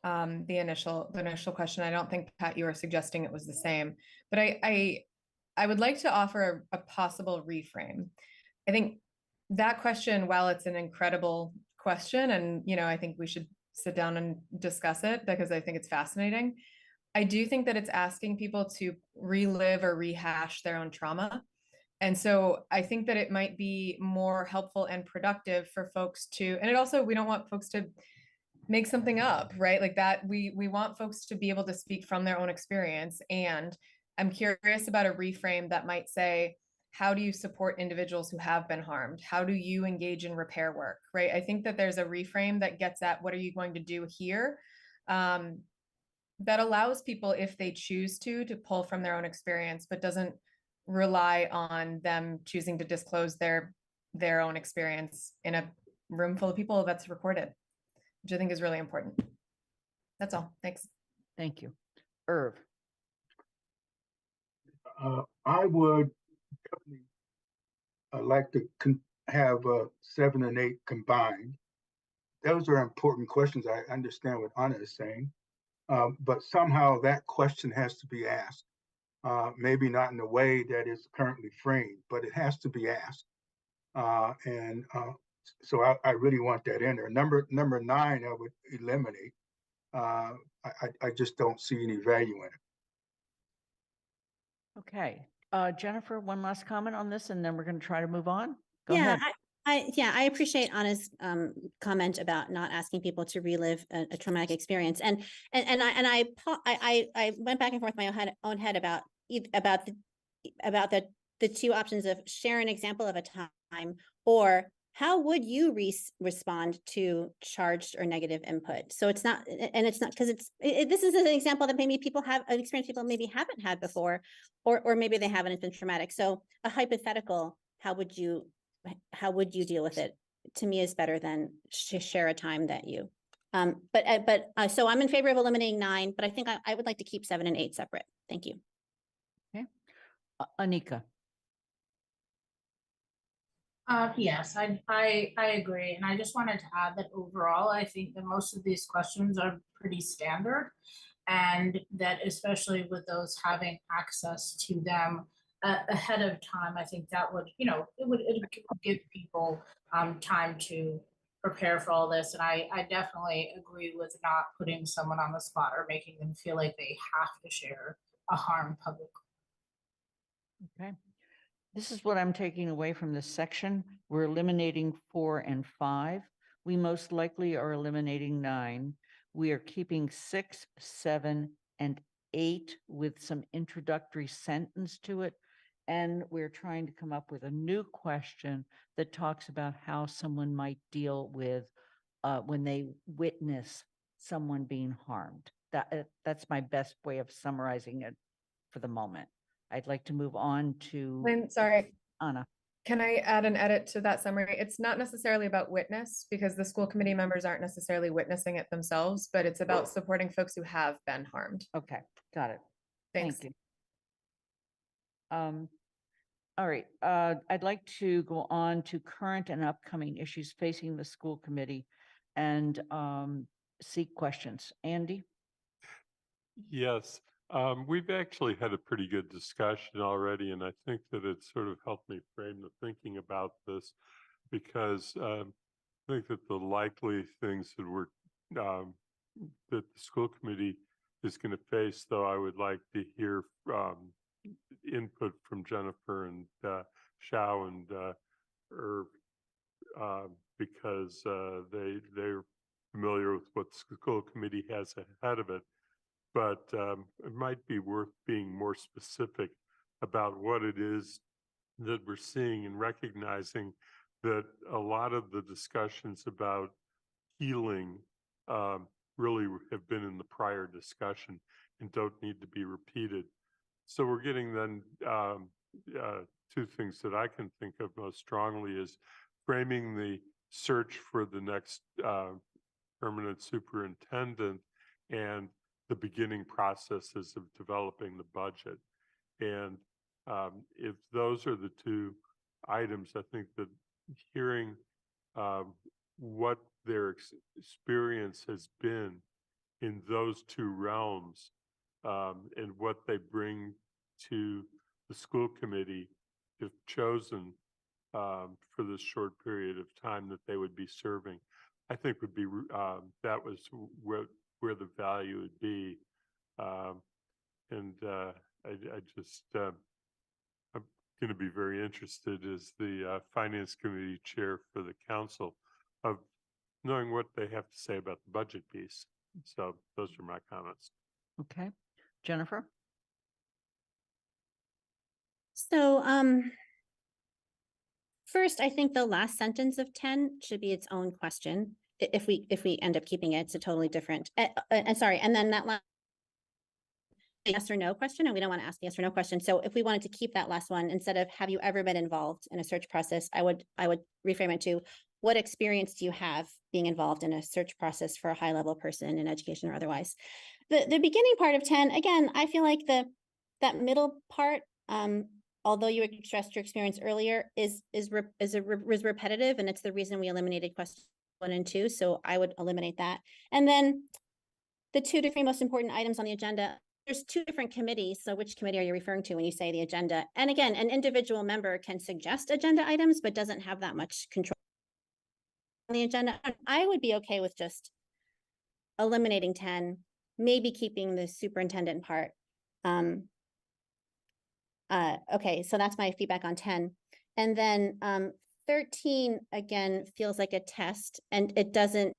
the initial question. I don't think, Pat, you were suggesting it was the same, but I would like to offer a possible reframe. I think that question, while it's an incredible question, and I think we should sit down and discuss it because I think it's fascinating, I do think that it's asking people to relive or rehash their own trauma. And so I think that it might be more helpful and productive for folks to, and it also, we don't want folks to make something up, right? Like that, we want folks to be able to speak from their own experience. And I'm curious about a reframe that might say, how do you support individuals who have been harmed? How do you engage in repair work, right? I think that there's a reframe that gets at what are you going to do here? That allows people, if they choose to pull from their own experience, but doesn't rely on them choosing to disclose their own experience in a room full of people that's recorded, which I think is really important. That's all. Thanks. Thank you. Irv. I would definitely like to have 7 and 8 combined. Those are important questions. I understand what Anna is saying, but somehow that question has to be asked. Maybe not in the way that is currently framed, but it has to be asked. So I really want that in there. Number 9, I would eliminate. I just don't see any value in it. Okay, Jennifer, one last comment on this, and then we're going to try to move on. Go Yeah, ahead. I appreciate Anna's comment about not asking people to relive a traumatic experience, and I went back and forth in my own head about the the two options of share an example of a time, or how would you respond to charged or negative input? So it's not, and it's not because this is an example that maybe people have an experience people maybe haven't had before, or maybe they haven't, it's been traumatic. So a hypothetical, how would you deal with it? To me is better than share a time that you, so I'm in favor of eliminating 9, but I think I would like to keep 7 and 8 separate. Thank you. Okay. Anika. Yes, I agree. And I just wanted to add that overall, I think that most of these questions are pretty standard, and that especially with those having access to them ahead of time, I think that would, it would give people time to prepare for all this. And I definitely agree with not putting someone on the spot or making them feel like they have to share a harm publicly. Okay. This is what I'm taking away from this section. We're eliminating 4 and 5. We most likely are eliminating 9. We are keeping 6, 7, and 8 with some introductory sentence to it. And we're trying to come up with a new question that talks about how someone might deal with when they witness someone being harmed. That's my best way of summarizing it for the moment. I'd like to move on to Lynn, sorry. Anna. Can I add an edit to that summary? It's not necessarily about witness, because the school committee members aren't necessarily witnessing it themselves, but it's about supporting folks who have been harmed. Okay, got it. Thanks. Thank you. All right, I'd like to go on to current and upcoming issues facing the school committee and seek questions. Andy? Yes, we've actually had a pretty good discussion already, and I think that it sort of helped me frame the thinking about this, because I think that the likely things that that the school committee is going to face, though I would like to hear input from Jennifer and Xiao and Irv, because they're familiar with what the school committee has ahead of it. But it might be worth being more specific about what it is that we're seeing, and recognizing that a lot of the discussions about healing really have been in the prior discussion and don't need to be repeated. So we're getting then two things that I can think of most strongly is framing the search for the next permanent superintendent and the beginning processes of developing the budget. And if those are the two items, I think that hearing what their experience has been in those two realms and what they bring to the school committee, if chosen for this short period of time that they would be serving, I think would be that was where the value would be. I just, I'm going to be very interested as the finance committee chair for the council of knowing what they have to say about the budget piece. So those are my comments. Okay, Jennifer? So, first, I think the last sentence of 10 should be its own question. If we end up keeping it, it's a totally different, and sorry, and then that last yes or no question, and we don't want to ask yes or no question. So if we wanted to keep that last one, instead of have you ever been involved in a search process, I would reframe it to what experience do you have being involved in a search process for a high level person in education or otherwise. The beginning part of 10, again, I feel like that middle part, although you expressed your experience earlier, is repetitive, and it's the reason we eliminated questions 1 and 2. So I would eliminate that. And then the 2 to 3 most important items on the agenda. There's 2 different committees. So which committee are you referring to when you say the agenda? And again, an individual member can suggest agenda items, but doesn't have that much control on the agenda. I would be okay with just eliminating 10, maybe keeping the superintendent part. Okay, so that's my feedback on 10. And then 13, again, feels like a test, and it doesn't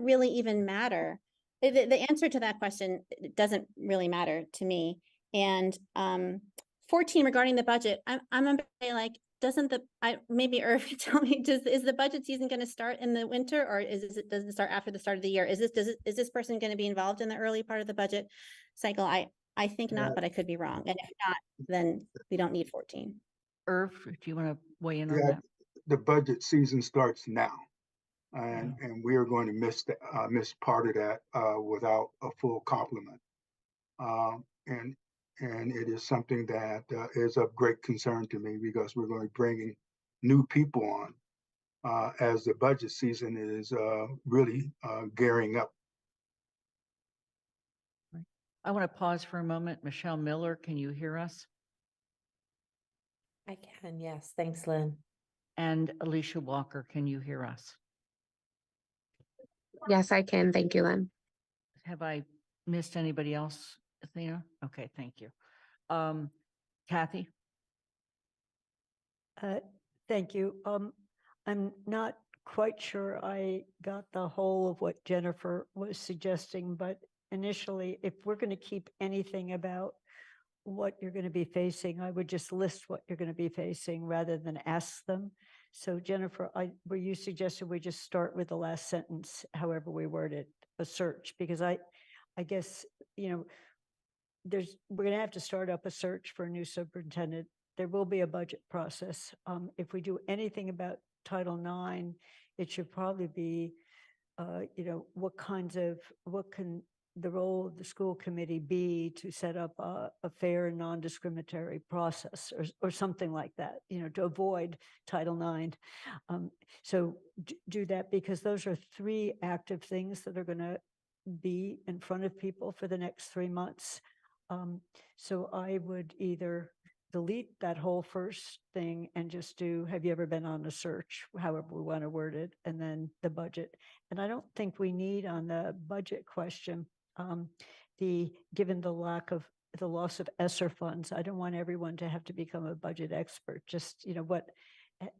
really even matter. The answer to that question doesn't really matter to me. And 14 regarding the budget, I'm gonna be like, doesn't maybe Irv could tell me, is the budget season gonna start in the winter, or does it start after the start of the year? Is this person gonna be involved in the early part of the budget cycle? I think not, but I could be wrong. And if not, then we don't need 14. Irv, do you want to weigh in on Yeah, that? the budget season starts now. And we are going to miss part of that without a full complement. And it is something that is of great concern to me because we're going to be bringing new people on as the budget season is really gearing up. I want to pause for a moment. Michelle Miller, can you hear us? I can, yes. Thanks, Lynn. And Alicia Walker, can you hear us? Yes, I can. Thank you, Lynn. Have I missed anybody else, Athena? Okay, thank you. Kathy? Thank you. I'm not quite sure I got the whole of what Jennifer was suggesting, but initially, if we're going to keep anything about what you're going to be facing, I would just list what you're going to be facing rather than ask them. So Jennifer, were you suggesting we just start with the last sentence, however we word it, a search? Because I guess, you know, we're going to have to start up a search for a new superintendent. There will be a budget process. If we do anything about Title IX, it should probably be, you know, what can the role of the school committee be to set up a fair and non-discriminatory process or something like that, you know, to avoid Title IX. So do that, because those are 3 active things that are going to be in front of people for the next 3 months. So I would either delete that whole first thing and just do, have you ever been on a search, however we want to word it, and then the budget. And I don't think we need on the budget question, given the loss of ESSER funds, I don't want everyone to have to become a budget expert, just, you know,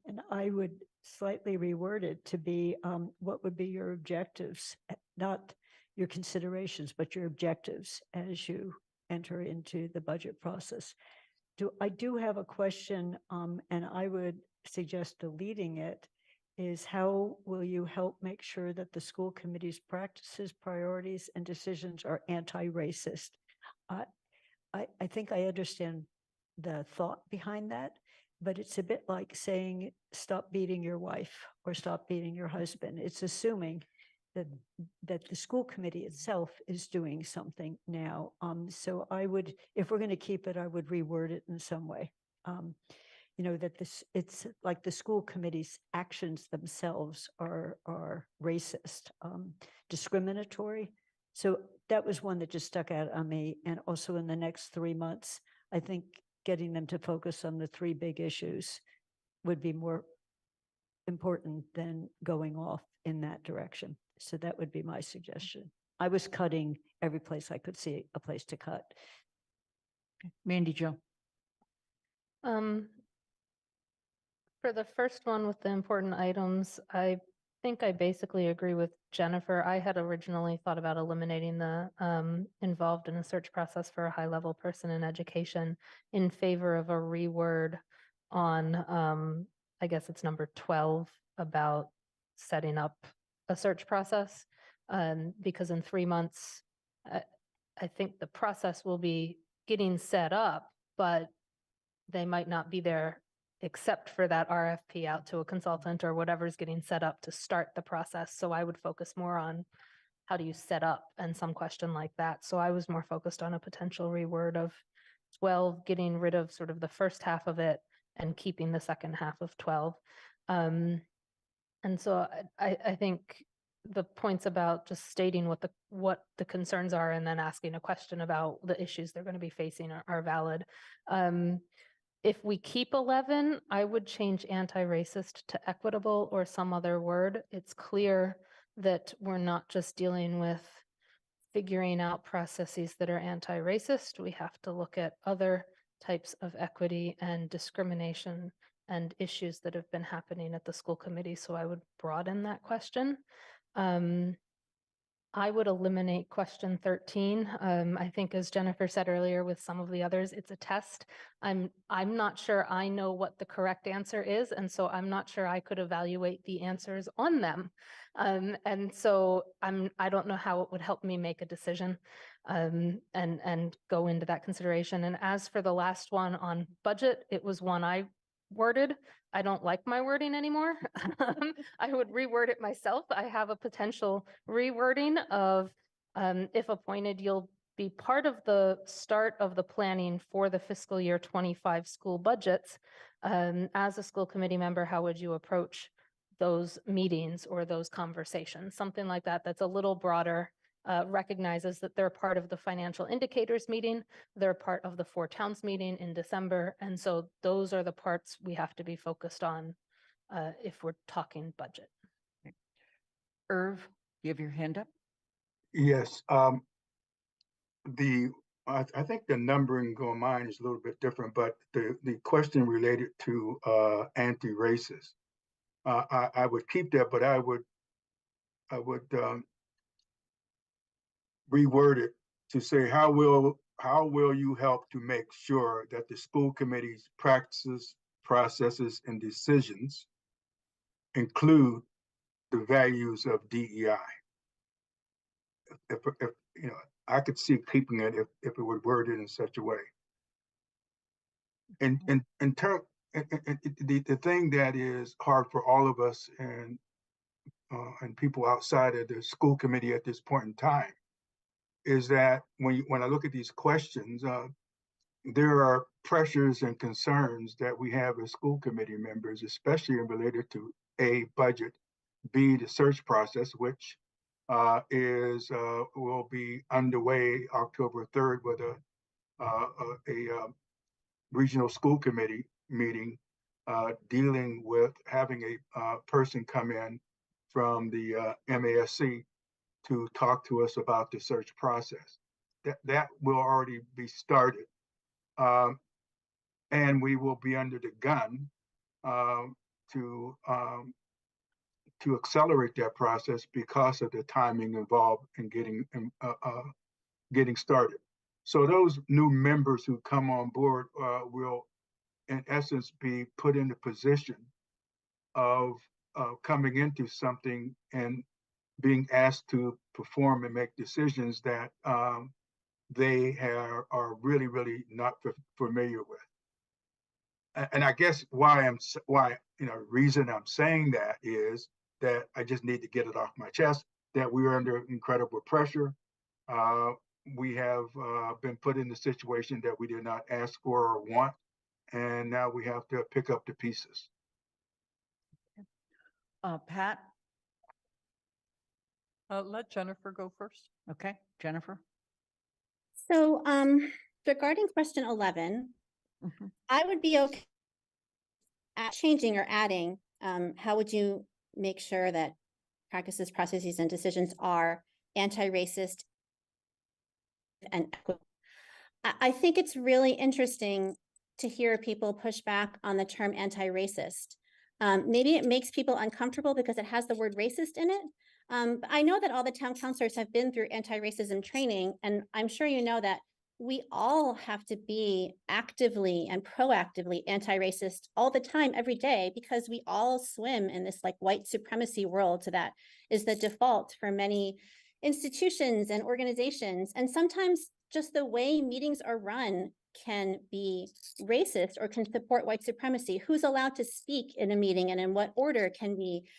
and I would slightly reword it to be, what would be your objectives, not your considerations, but your objectives as you enter into the budget process. I do have a question, and I would suggest deleting it, is how will you help make sure that the school committee's practices, priorities, and decisions are anti-racist? I think I understand the thought behind that, but it's a bit like saying, stop beating your wife or stop beating your husband. It's assuming that the school committee itself is doing something now. So I would, if we're going to keep it, I would reword it in some way. You know, that it's like the school committee's actions themselves are racist, discriminatory. So that was one that just stuck out on me. And also in the next 3 months, I think getting them to focus on the 3 big issues would be more important than going off in that direction. So that would be my suggestion. I was cutting every place I could see a place to cut. Mandy Jo. For the first one with the important items, I think I basically agree with Jennifer. I had originally thought about eliminating the involved in a search process for a high-level person in education in favor of a reword on, I guess it's number 12, about setting up a search process. Because in 3 months, I think the process will be getting set up, but they might not be there except for that RFP out to a consultant or whatever's getting set up to start the process. So I would focus more on how do you set up and some question like that. So I was more focused on a potential reword of 12, getting rid of sort of the first half of it and keeping the second half of 12. And so I think the points about just stating what the concerns are and then asking a question about the issues they're going to be facing are valid. If we keep 11, I would change anti-racist to equitable or some other word. It's clear that we're not just dealing with figuring out processes that are anti-racist. We have to look at other types of equity and discrimination and issues that have been happening at the school committee. So I would broaden that question. I would eliminate question 13. I think as Jennifer said earlier with some of the others, it's a test. I'm not sure I know what the correct answer is, and so I'm not sure I could evaluate the answers on them. And so I don't know how it would help me make a decision and go into that consideration. And as for the last one on budget, it was one I worded. I don't like my wording anymore. I would reword it myself. I have a potential rewording of if appointed, you'll be part of the start of the planning for the fiscal year 25 school budgets. As a school committee member, how would you approach those meetings or those conversations? Something like that that's a little broader, recognizes that they're part of the financial indicators meeting, they're part of the Four Towns meeting in December. And so those are the parts we have to be focused on if we're talking budget. Irv, you have your hand up? Yes, I think the numbering on mine is a little bit different, but the question related to anti-racist, I would keep that, but I would reword it to say, how will you help to make sure that the school committee's practices, processes, and decisions include the values of DEI? If you know, I could see keeping it if it would word it in such a way. And in term, the thing that is hard for all of us and people outside of the school committee at this point in time is that when I look at these questions, there are pressures and concerns that we have as school committee members, especially related to A, budget, B, the search process, which will be underway October 3rd with a regional school committee meeting dealing with having a person come in from the MASC to talk to us about the search process. That will already be started. And we will be under the gun to accelerate that process because of the timing involved in getting started. So those new members who come on board will, in essence, be put in the position of coming into something and being asked to perform and make decisions that they are really, really not familiar with. And I guess reason I'm saying that is that I just need to get it off my chest that we are under incredible pressure. We have been put in the situation that we did not ask for or want, and now we have to pick up the pieces. Pat? Let Jennifer go first. Okay, Jennifer? So regarding question 11, I would be okay at changing or adding, how would you make sure that practices, processes, and decisions are anti-racist and equitable? I think it's really interesting to hear people push back on the term anti-racist. Maybe it makes people uncomfortable because it has the word racist in it. But I know that all the town councilors have been through anti-racism training, and I'm sure you know that we all have to be actively and proactively anti-racist all the time, every day, because we all swim in this like white supremacy world that is the default for many institutions and organizations. And sometimes just the way meetings are run can be racist or can support white supremacy. Who's allowed to speak in a meeting and in what order can be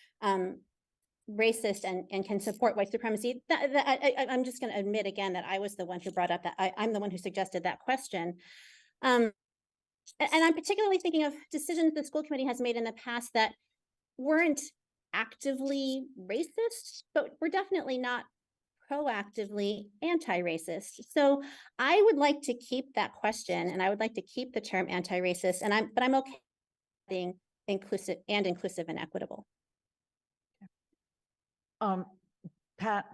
racist and can support white supremacy? I'm just going to admit again that I was the one who brought up that. I'm the one who suggested that question. And I'm particularly thinking of decisions the school committee has made in the past that weren't actively racist, but were definitely not proactively anti-racist. So I would like to keep that question, and I would like to keep the term anti-racist, but I'm okay being inclusive and equitable. Pat?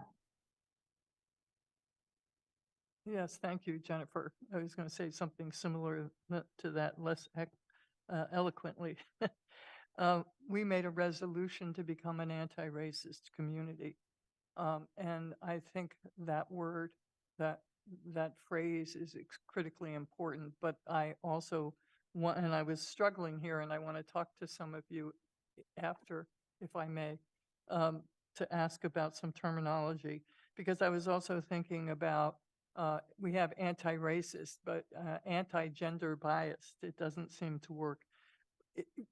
Yes, thank you, Jennifer. I was going to say something similar to that, less eloquently. We made a resolution to become an anti-racist community. And I think that word, that phrase is critically important, but I also want, and I was struggling here, and I want to talk to some of you after, if I may, to ask about some terminology, because I was also thinking about, we have anti-racist, but anti-gender biased, it doesn't seem to work.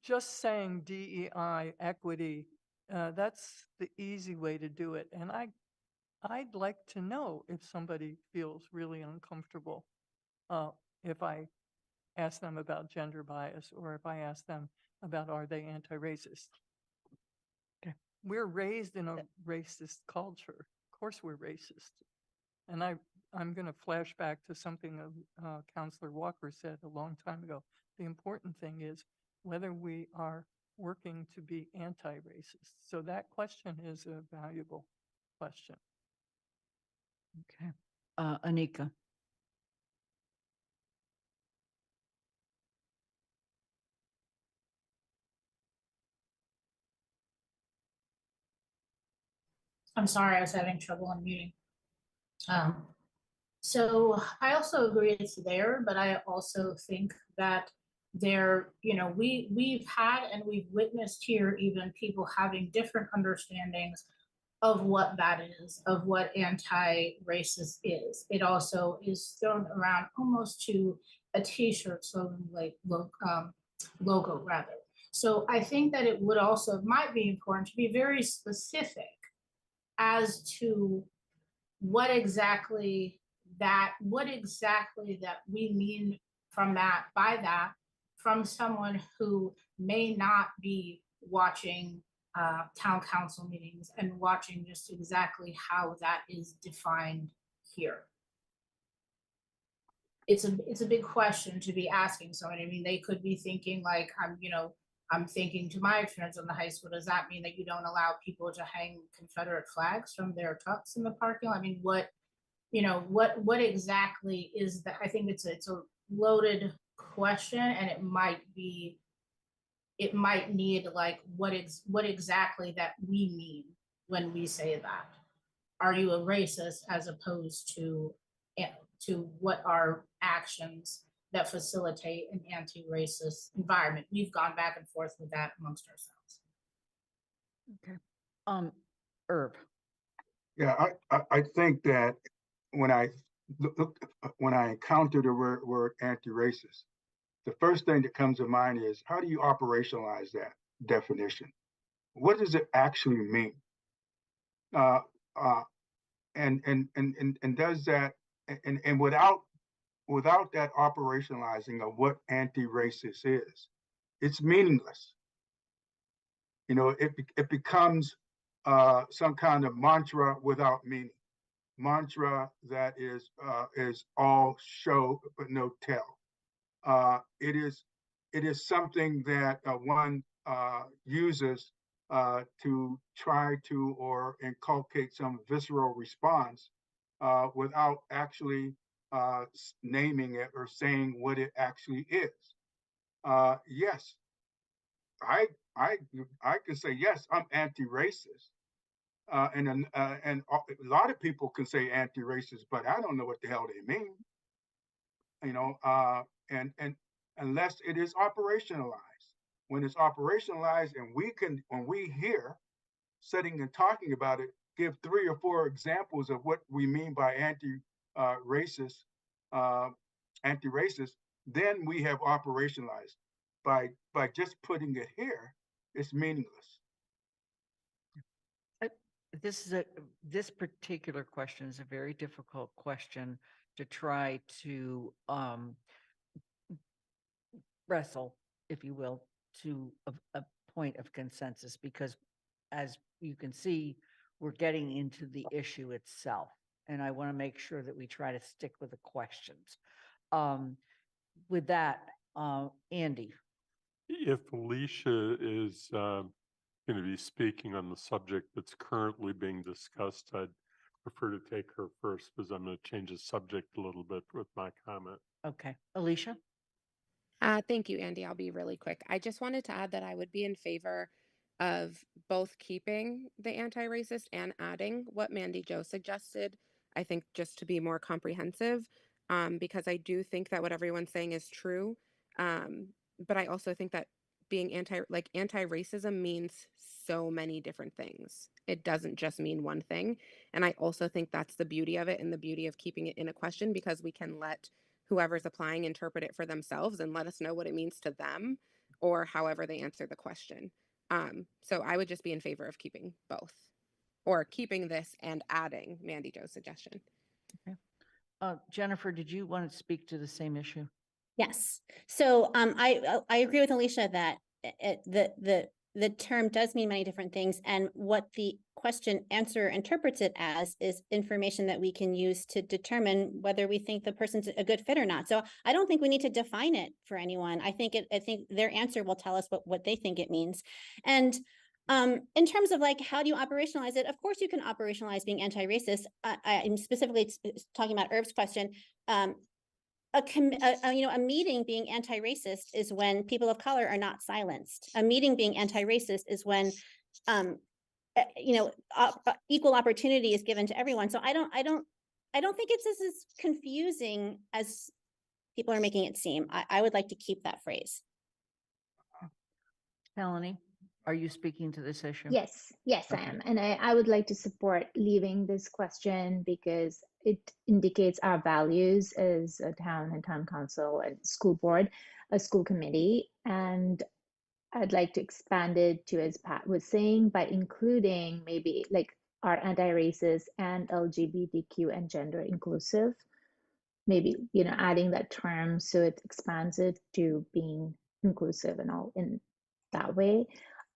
Just saying DEI, equity, that's the easy way to do it. And I'd like to know if somebody feels really uncomfortable if I ask them about gender bias, or if I ask them about, are they anti-racist? Okay. We're raised in a racist culture. Of course we're racist. And I'm going to flash back to something Counselor Walker said a long time ago. The important thing is whether we are working to be anti-racist. So that question is a valuable question. Okay. Anika. I'm sorry, I was having trouble unmuting. So I also agree it's there, but I also think that there, we've had and we've witnessed here even people having different understandings of what that is, of what anti-racist is. It also is thrown around almost to a t-shirt slogan like logo rather. So I think that it would also might be important to be very specific as to what exactly that we mean from that, by that, from someone who may not be watching town council meetings and watching just exactly how that is defined here. It's a big question to be asking someone. I mean, they could be thinking like, I'm thinking to my experience on the high school, does that mean that you don't allow people to hang Confederate flags from their trucks in the parking lot? I mean, what exactly is that? I think it's a loaded question, and it might need like what exactly that we mean when we say that. Are you a racist, as opposed to what are actions that facilitate an anti-racist environment? We've gone back and forth with that amongst ourselves. Okay. Herb. Yeah, I think that when I encounter the word anti-racist, the first thing that comes to mind is, how do you operationalize that definition? What does it actually mean? And does that, and without that operationalizing of what anti-racist is, it's meaningless. It becomes some kind of mantra without meaning. Mantra that is all show but no tell. It is something that one uses to try to or inculcate some visceral response without actually naming it or saying what it actually is. Yes, I can say yes, I'm anti-racist. And a lot of people can say anti-racist, but I don't know what the hell they mean. And unless it is operationalized. When it's operationalized, and when we hear sitting and talking about it, give 3 or 4 examples of what we mean by anti-racist, then we have operationalized. By just putting it here, it's meaningless. This particular question is a very difficult question to try to wrestle, if you will, to a point of consensus, because as you can see, we're getting into the issue itself. And I want to make sure that we try to stick with the questions. With that, Andy. If Alicia is going to be speaking on the subject that's currently being discussed, I'd prefer to take her first, because I'm going to change the subject a little bit with my comment. Okay. Alicia? Thank you, Andy. I'll be really quick. I just wanted to add that I would be in favor of both keeping the anti-racist and adding what Mandy Jo suggested, I think just to be more comprehensive, because I do think that what everyone's saying is true. But I also think that being anti-racism means so many different things. It doesn't just mean one thing. And I also think that's the beauty of it and the beauty of keeping it in a question, because we can let whoever's applying interpret it for themselves and let us know what it means to them or however they answer the question. So I would just be in favor of keeping both, or keeping this and adding Mandy Jo's suggestion. Okay. Jennifer, did you want to speak to the same issue? Yes. So I agree with Alicia that the term does mean many different things, and what the question answer interprets it as is information that we can use to determine whether we think the person's a good fit or not. So I don't think we need to define it for anyone. I think their answer will tell us what they think it means. And in terms of like, how do you operationalize it? Of course, you can operationalize being anti-racist. I'm specifically talking about Irv's question. A meeting being anti-racist is when people of color are not silenced. A meeting being anti-racist is when, equal opportunity is given to everyone. So I don't think it's as confusing as people are making it seem. I would like to keep that phrase. Melanie, are you speaking to this issue? Yes, I am. And I would like to support leaving this question because it indicates our values as a town and town council and school board, a school committee. And I'd like to expand it to, as Pat was saying, by including maybe like our anti-racist and LGBTQ and gender inclusive, maybe, adding that term so it expands it to being inclusive and all in that way.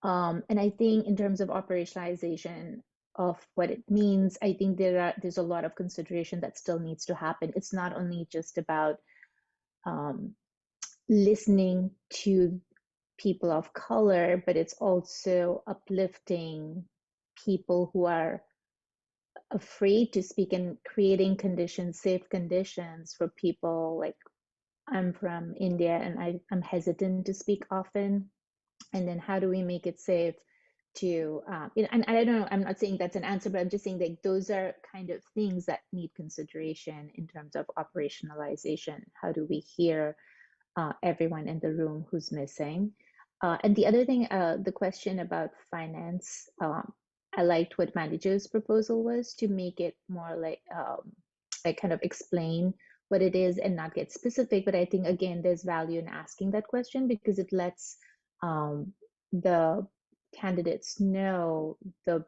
And I think in terms of operationalization of what it means, I think there's a lot of consideration that still needs to happen. It's not only just about listening to people of color, but it's also uplifting people who are afraid to speak and creating conditions, safe conditions for people. Like, I'm from India and I'm hesitant to speak often. And then how do we make it safe to, and I don't know, I'm not saying that's an answer, but I'm just saying that those are kind of things that need consideration in terms of operationalization. How do we hear everyone in the room who's missing? And the other thing, the question about finance, I liked what Mandy Jo's proposal was to make it more like kind of explain what it is and not get specific. But I think, again, there's value in asking that question because it lets the candidates know the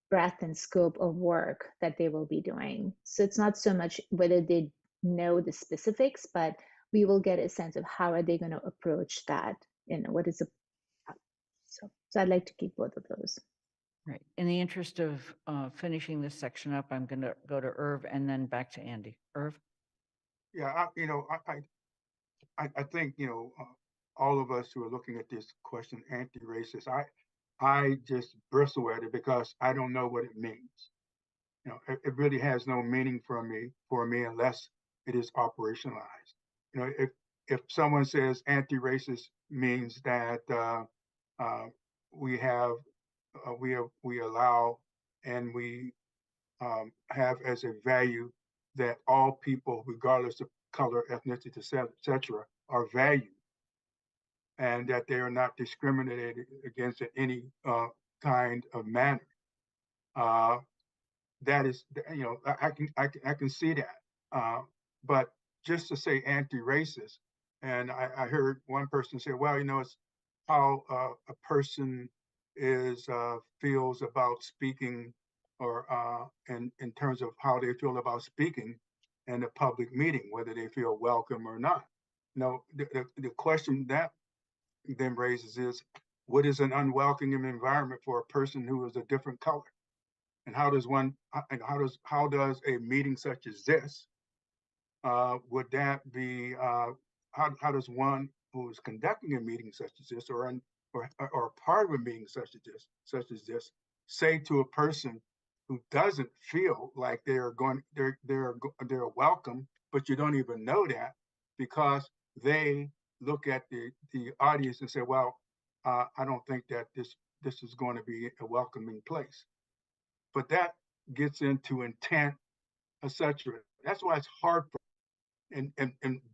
breadth and scope of work that they will be doing. So it's not so much whether they know the specifics, but we will get a sense of how are they going to approach that, what is so I'd like to keep both of those. Right. In the interest of finishing this section up, I'm going to go to Irv and then back to Andy. Irv? Yeah, I think, all of us who are looking at this question, anti-racist, I just bristle at it because I don't know what it means. It really has no meaning for me unless it is operationalized. If someone says anti-racist means that we allow and we have as a value that all people, regardless of color, ethnicity, etc., are valued, and that they are not discriminated against in any kind of manner. That is, I can see that. But just to say anti-racist, and I heard one person say, well, it's how a person feels about speaking, or in terms of how they feel about speaking in a public meeting, whether they feel welcome or not. The question that then raises is, what is an unwelcoming environment for a person who is a different color? And how does a meeting such as this, would that be, how does one who is conducting a meeting such as this, or part of a meeting such as this, say to a person who doesn't feel like they're welcome, but you don't even know that because they look at the audience and say, well, I don't think that this this is going to be a welcoming place. But that gets into intent, etc. That's why it's hard for, and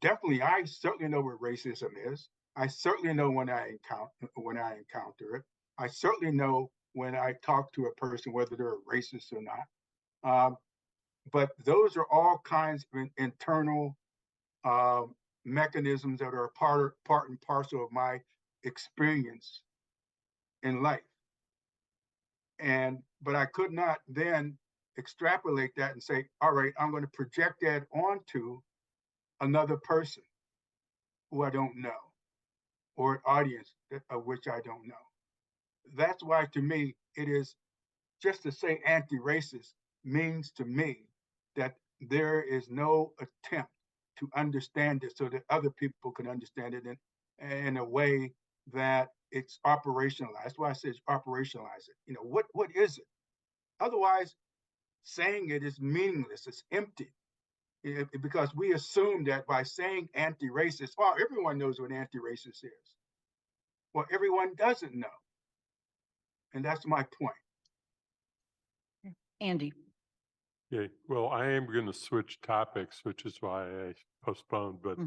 definitely, I certainly know what racism is. I certainly know when I encounter it. I certainly know when I talk to a person whether they're a racist or not. But those are all kinds of internal mechanisms that are part and parcel of my experience in life. But I could not then extrapolate that and say, all right, I'm going to project that onto another person who I don't know, or an audience of which I don't know. That's why, to me, it is just to say anti-racist means to me that there is no attempt to understand it so that other people can understand it in a way that it's operationalized. That's why I say operationalize it. You know, what is it? Otherwise, saying it is meaningless. It's empty. Because we assume that by saying anti-racist, well, everyone knows what anti-racist is. Well, everyone doesn't know. And that's my point. Andy. Yeah, well, I am going to switch topics, which is why I postponed, but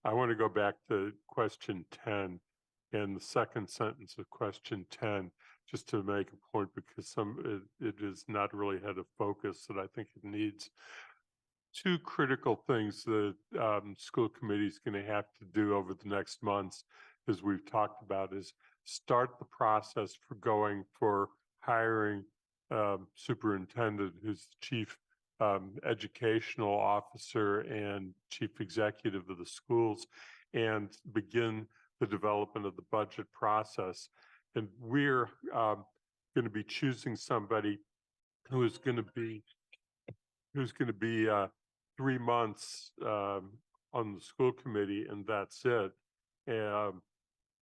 I want to go back to question 10 and the second sentence of question 10, just to make a point, because it is not really had a focus that I think it needs. Two critical things that school committee is going to have to do over the next months, as we've talked about, is start the process for hiring superintendent, who's the chief educational officer and chief executive of the schools, and begin the development of the budget process. And we're going to be choosing somebody who is going to be 3 months on the school committee, and that's it.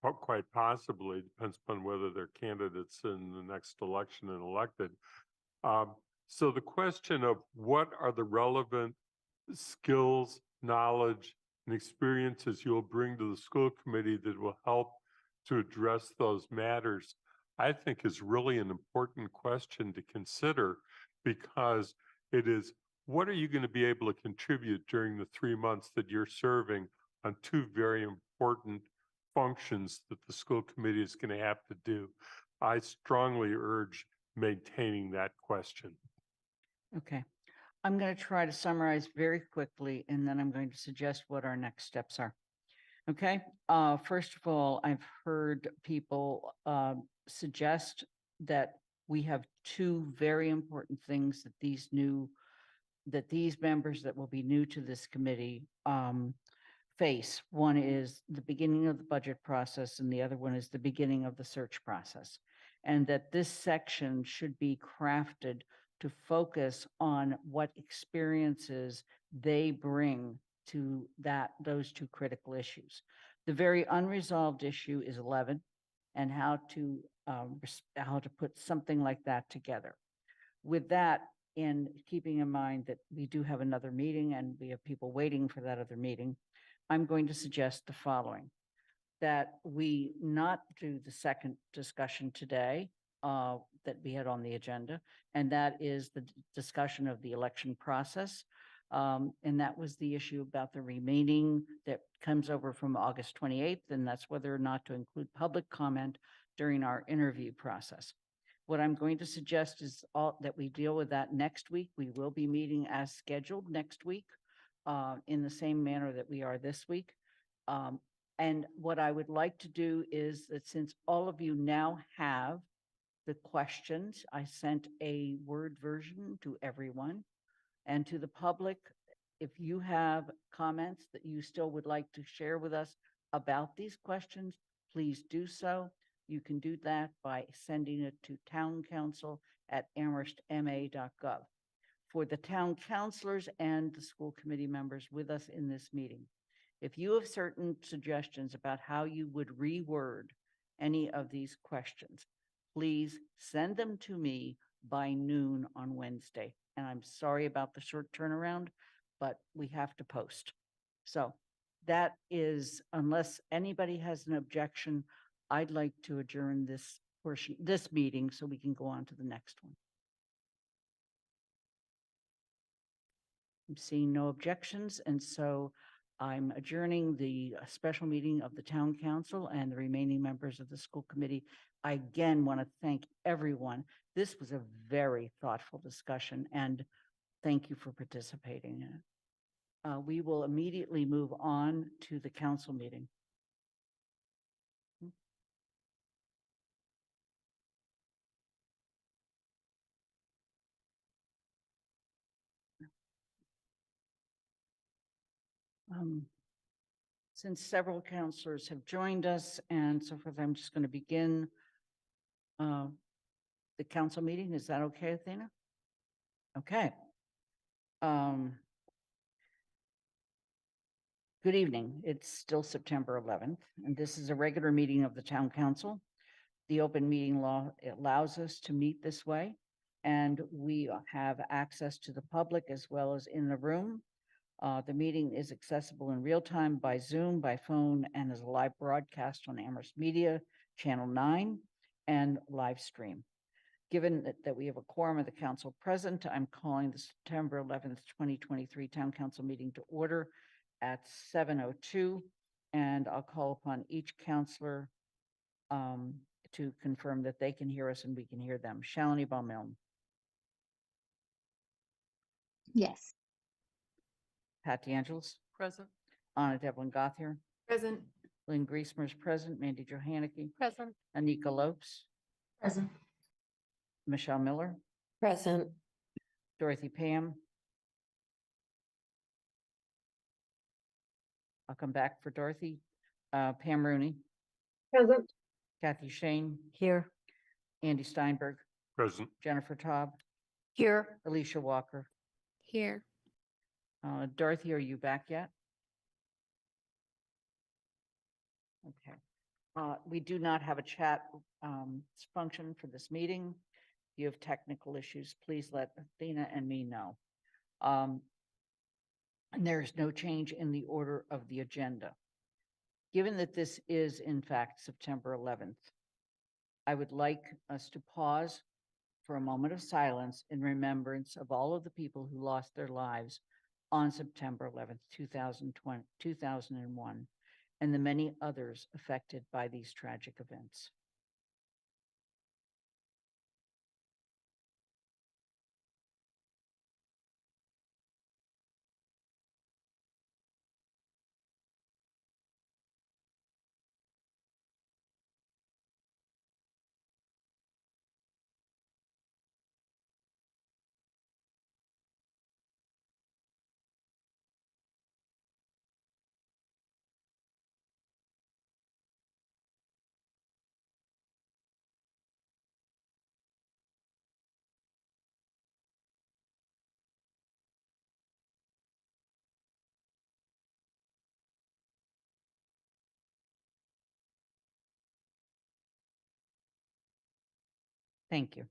Quite possibly, depends upon whether they're candidates in the next election and elected. So the question of what are the relevant skills, knowledge, and experiences you'll bring to the school committee that will help to address those matters, I think is really an important question to consider, because it is, what are you going to be able to contribute during the 3 months that you're serving on two very important functions that the school committee is going to have to do? I strongly urge maintaining that question. Okay. I'm going to try to summarize very quickly, and then I'm going to suggest what our next steps are. Okay. First of all, I've heard people suggest that we have two very important things that these members that will be new to this committee face. One is the beginning of the budget process, and the other one is the beginning of the search process. And that this section should be crafted to focus on what experiences they bring to those two critical issues. The very unresolved issue is 11, and how to put something like that together. With that, in keeping in mind that we do have another meeting and we have people waiting for that other meeting, I'm going to suggest the following: that we not do the second discussion today that we had on the agenda, and that is the discussion of the election process. And that was the issue about the remaining that comes over from August 28th, and that's whether or not to include public comment during our interview process. What I'm going to suggest is that we deal with that next week. We will be meeting as scheduled next week in the same manner that we are this week. And what I would like to do is that, since all of you now have the questions, I sent a Word version to everyone and to the public. If you have comments that you still would like to share with us about these questions, please do so. You can do that by sending it to towncouncil@amherstma.gov. For the town councilors and the school committee members with us in this meeting, if you have certain suggestions about how you would reword any of these questions, please send them to me by noon on Wednesday. And I'm sorry about the short turnaround, but we have to post. So that is, unless anybody has an objection, I'd like to adjourn this portion, this meeting, so we can go on to the next one. I'm seeing no objections, and so I'm adjourning the special meeting of the town council and the remaining members of the school committee. I again want to thank everyone. This was a very thoughtful discussion, and thank you for participating in it. We will immediately move on to the council meeting. Since several counselors have joined us and so forth, I'm just going to begin the council meeting. Is that okay, Athena? Okay. Good evening. It's still September 11th, and this is a regular meeting of the town council. The open meeting law allows us to meet this way, and we have access to the public as well as in the room. The meeting is accessible in real time by Zoom, by phone, and as a live broadcast on Amherst Media, Channel 9, and live stream. Given that we have a quorum of the council present, I'm calling the September 11th, 2023 Town Council meeting to order at 7:02, and I'll call upon each counselor to confirm that they can hear us and we can hear them. Shalini Baumilne. Yes. Pat DeAngelis. Present. Anna Devlin Gothier. Present. Lynn Griesmer is present. Mandy Johanicky. Present. Anika Lopes. Present. Michelle Miller. Present. Dorothy Pam. I'll come back for Dorothy. Pam Rooney. Present. Kathy Shane. Here. Andy Steinberg. Present. Jennifer Taub. Here. Alicia Walker. Here. Dorothy, are you back yet? Okay. We do not have a chat function for this meeting. If you have technical issues, please let Athena and me know. And there is no change in the order of the agenda. Given that this is in fact September 11th, I would like us to pause for a moment of silence in remembrance of all of the people who lost their lives on September 11th, 2001, and the many others affected by these tragic events. Thank you.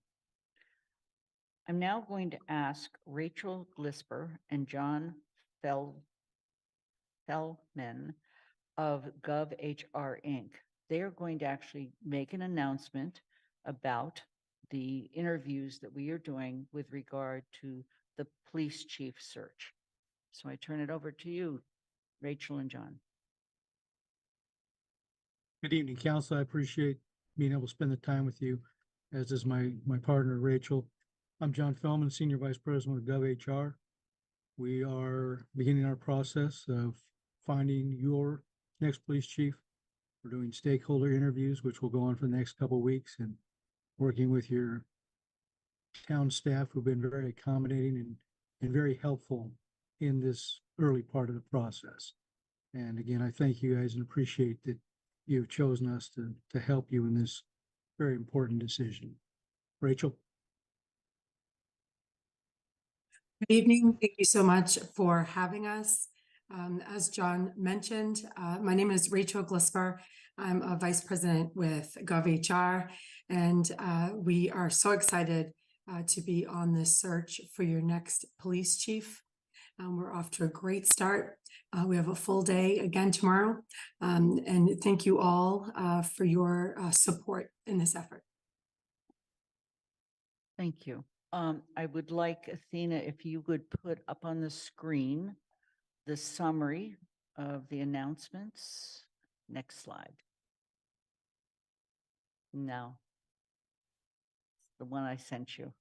I'm now going to ask Rachel Glisper and John Feldman of GovHR Inc. They are going to actually make an announcement about the interviews that we are doing with regard to the police chief search. So I turn it over to you, Rachel and John. Good evening, Council. I appreciate being able to spend the time with you, as does my partner, Rachel. I'm John Feldman, Senior Vice President of GovHR. We are beginning our process of finding your next police chief. We're doing stakeholder interviews, which will go on for the next couple of weeks, and working with your town staff who've been very accommodating and very helpful in this early part of the process. And again, I thank you guys and appreciate that you've chosen us to help you in this very important decision. Rachel? Good evening. Thank you so much for having us. As John mentioned, my name is Rachel Glisper. I'm a vice president with GovHR, and we are so excited to be on this search for your next police chief. We're off to a great start. We have a full day again tomorrow, and thank you all for your support in this effort. Thank you. I would like Athena, if you would put up on the screen the summary of the announcements. Next slide. No. The one I sent you.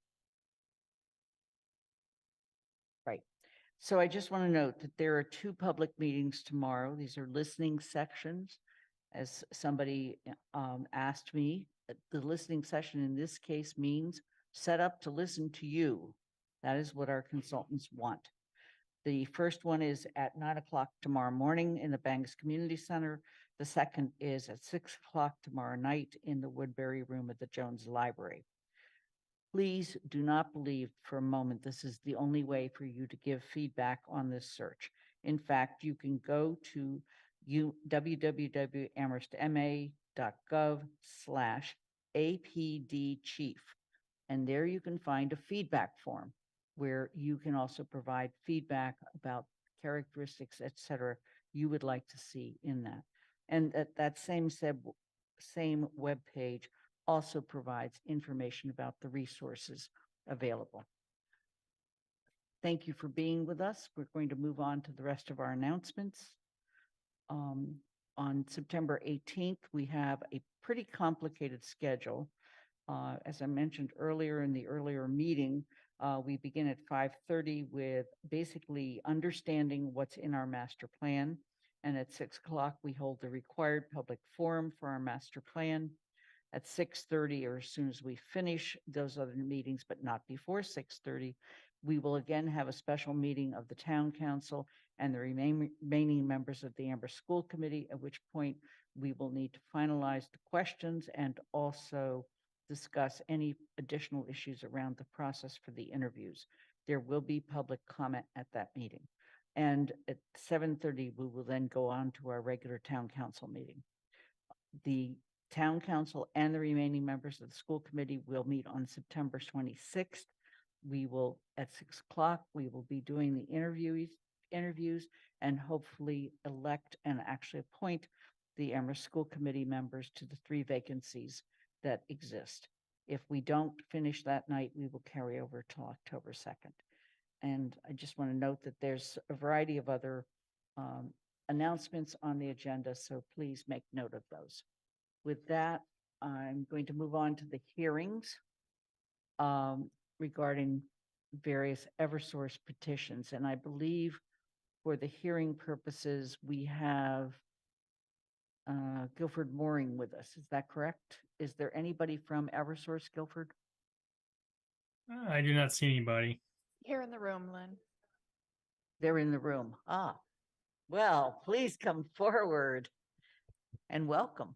Right. So I just want to note that there are 2 public meetings tomorrow. These are listening sections. As somebody asked me, the listening session in this case means set up to listen to you. That is what our consultants want. The first one is at 9 o'clock tomorrow morning in the Bangs Community Center. The second is at 6 o'clock tomorrow night in the Woodbury Room at the Jones Library. Please do not believe for a moment this is the only way for you to give feedback on this search. In fact, you can go to www.amherstma.gov/apdchief, and there you can find a feedback form where you can also provide feedback about characteristics, et cetera, you would like to see in that. And that same web page also provides information about the resources available. Thank you for being with us. We're going to move on to the rest of our announcements. On September 18th, we have a pretty complicated schedule. As I mentioned earlier in the earlier meeting, we begin at 5:30 with basically understanding what's in our master plan. And at 6 o'clock, we hold the required public forum for our master plan. At 6:30, or as soon as we finish those other meetings, but not before 6:30, we will again have a special meeting of the town council and the remaining members of the Amherst School Committee, at which point we will need to finalize the questions and also discuss any additional issues around the process for the interviews. There will be public comment at that meeting. And at 7:30, we will then go on to our regular town council meeting. The town council and the remaining members of the school committee will meet on September 26th. We will, at 6 o'clock, we will be doing the interviews and hopefully elect and actually appoint the Amherst School Committee members to the 3 vacancies that exist. If we don't finish that night, we will carry over to October 2nd. And I just want to note that there's a variety of other announcements on the agenda, so please make note of those. With that, I'm going to move on to the hearings regarding various Eversource petitions. And I believe for the hearing purposes, we have Guilford Mooring with us. Is that correct? Is there anybody from Eversource, Guilford? I do not see anybody. Here in the room, Lynn. They're in the room. Ah, well, please come forward and welcome.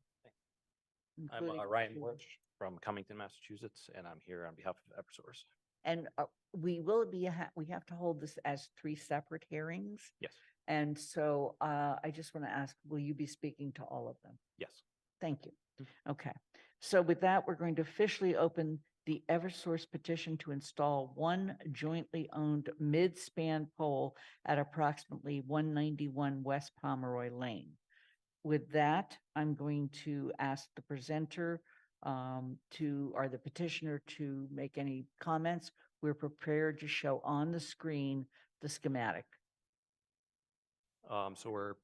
I'm including- Ryan Bush from Cummington, Massachusetts, and I'm here on behalf of Eversource. And we will be, we have to hold this as 3 separate hearings. Yes. And so I just want to ask, will you be speaking to all of them? Yes. Thank you. Okay. So with that, we're going to officially open the Eversource petition to install 1 jointly owned mid-span pole at approximately 191 West Pomeroy Lane. With that, I'm going to ask the presenter or the petitioner to make any comments. We're prepared to show on the screen the schematic. So we're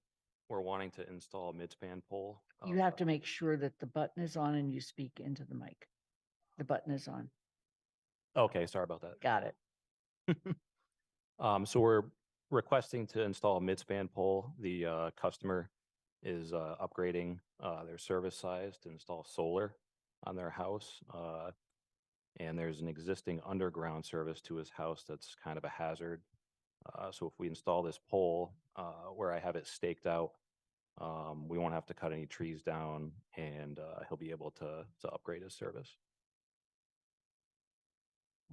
wanting to install a mid-span pole. You have to make sure that the button is on and you speak into the mic. The button is on. Okay, sorry about that. Got it. So we're requesting to install a mid-span pole. The customer is upgrading their service size to install solar on their house. And there's an existing underground service to his house that's kind of a hazard. So if we install this pole where I have it staked out, we won't have to cut any trees down, and he'll be able to upgrade his service.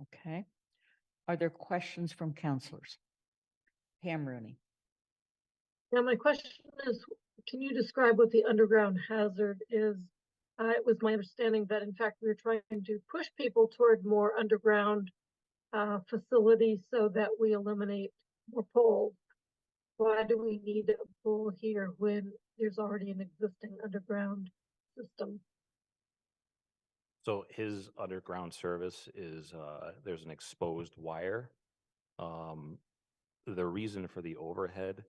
Okay. Are there questions from counselors? Pam Rooney. Now, my question is, can you describe what the underground hazard is? It was my understanding that in fact, we were trying to push people toward more underground facilities so that we eliminate more poles. Why do we need a pole here when there's already an existing underground system? So his underground service is, there's an exposed wire. The reason for the overhead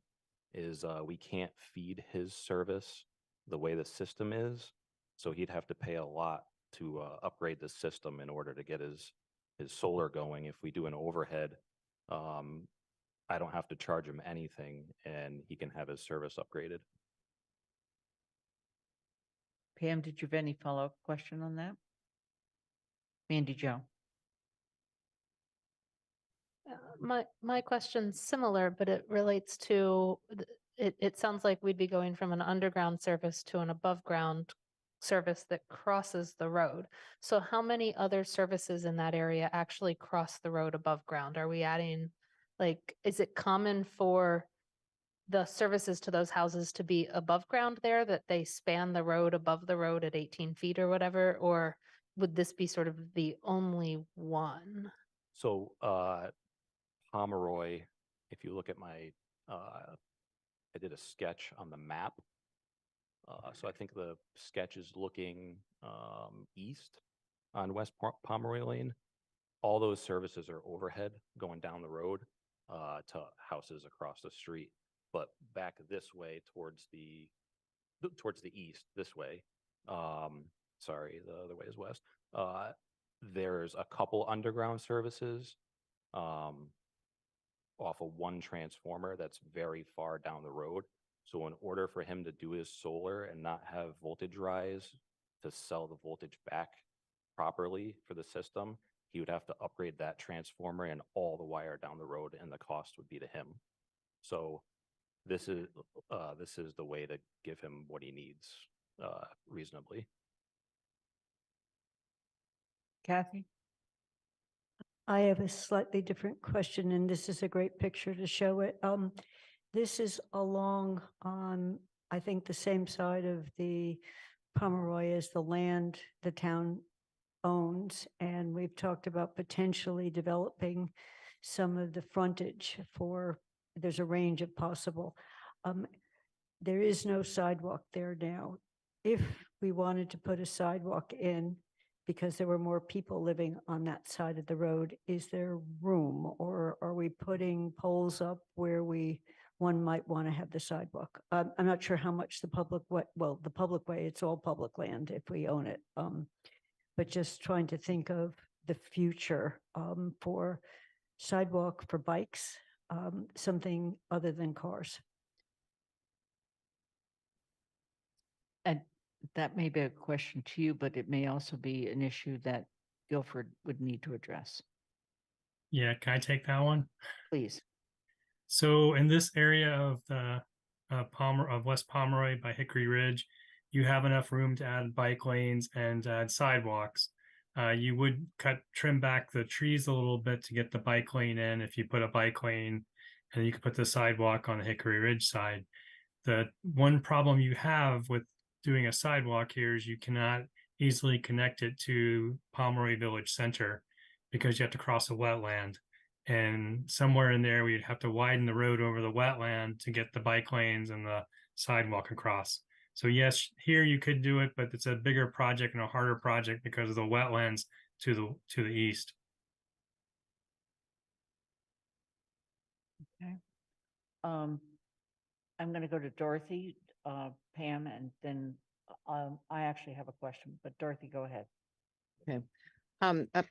is we can't feed his service the way the system is. So he'd have to pay a lot to upgrade the system in order to get his solar going. If we do an overhead, I don't have to charge him anything and he can have his service upgraded. Pam, did you have any follow-up question on that? Mandy Jo. My question's similar, but it relates to, it sounds like we'd be going from an underground service to an above ground service that crosses the road. So how many other services in that area actually cross the road above ground? Are we adding, like, is it common for the services to those houses to be above ground there, that they span the road above the road at 18 feet or whatever? Or would this be sort of the only one? So Pomeroy, if you look at my, I did a sketch on the map. So I think the sketch is looking east on West Pomeroy Lane. All those services are overhead going down the road to houses across the street. But back this way towards the east, this way, sorry, the other way is west. There's a couple underground services off of one transformer that's very far down the road. So in order for him to do his solar and not have voltage rise to sell the voltage back properly for the system, he would have to upgrade that transformer and all the wire down the road, and the cost would be to him. So this is the way to give him what he needs reasonably. Kathy? I have a slightly different question, and this is a great picture to show it. This is along on, I think, the same side of the Pomeroy as the land the town owns, and we've talked about potentially developing some of the frontage for, there's a range of possible. There is no sidewalk there now. If we wanted to put a sidewalk in, because there were more people living on that side of the road, is there room, or are we putting poles up where one might want to have the sidewalk? I'm not sure how much the public way, well, the public way, it's all public land if we own it. But just trying to think of the future for sidewalk for bikes, something other than cars. And that may be a question to you, but it may also be an issue that Guilford would need to address. Yeah, can I take that one? Please. So in this area of the West Pomeroy by Hickory Ridge, you have enough room to add bike lanes and add sidewalks. You would trim back the trees a little bit to get the bike lane in if you put a bike lane, and you could put the sidewalk on the Hickory Ridge side. The one problem you have with doing a sidewalk here is you cannot easily connect it to Pomeroy Village Center because you have to cross a wetland. And somewhere in there, we'd have to widen the road over the wetland to get the bike lanes and the sidewalk across. So yes, here you could do it, but it's a bigger project and a harder project because of the wetlands to the east. Okay. I'm going to go to Dorothy, Pam, and then I actually have a question, but Dorothy, go ahead. Okay.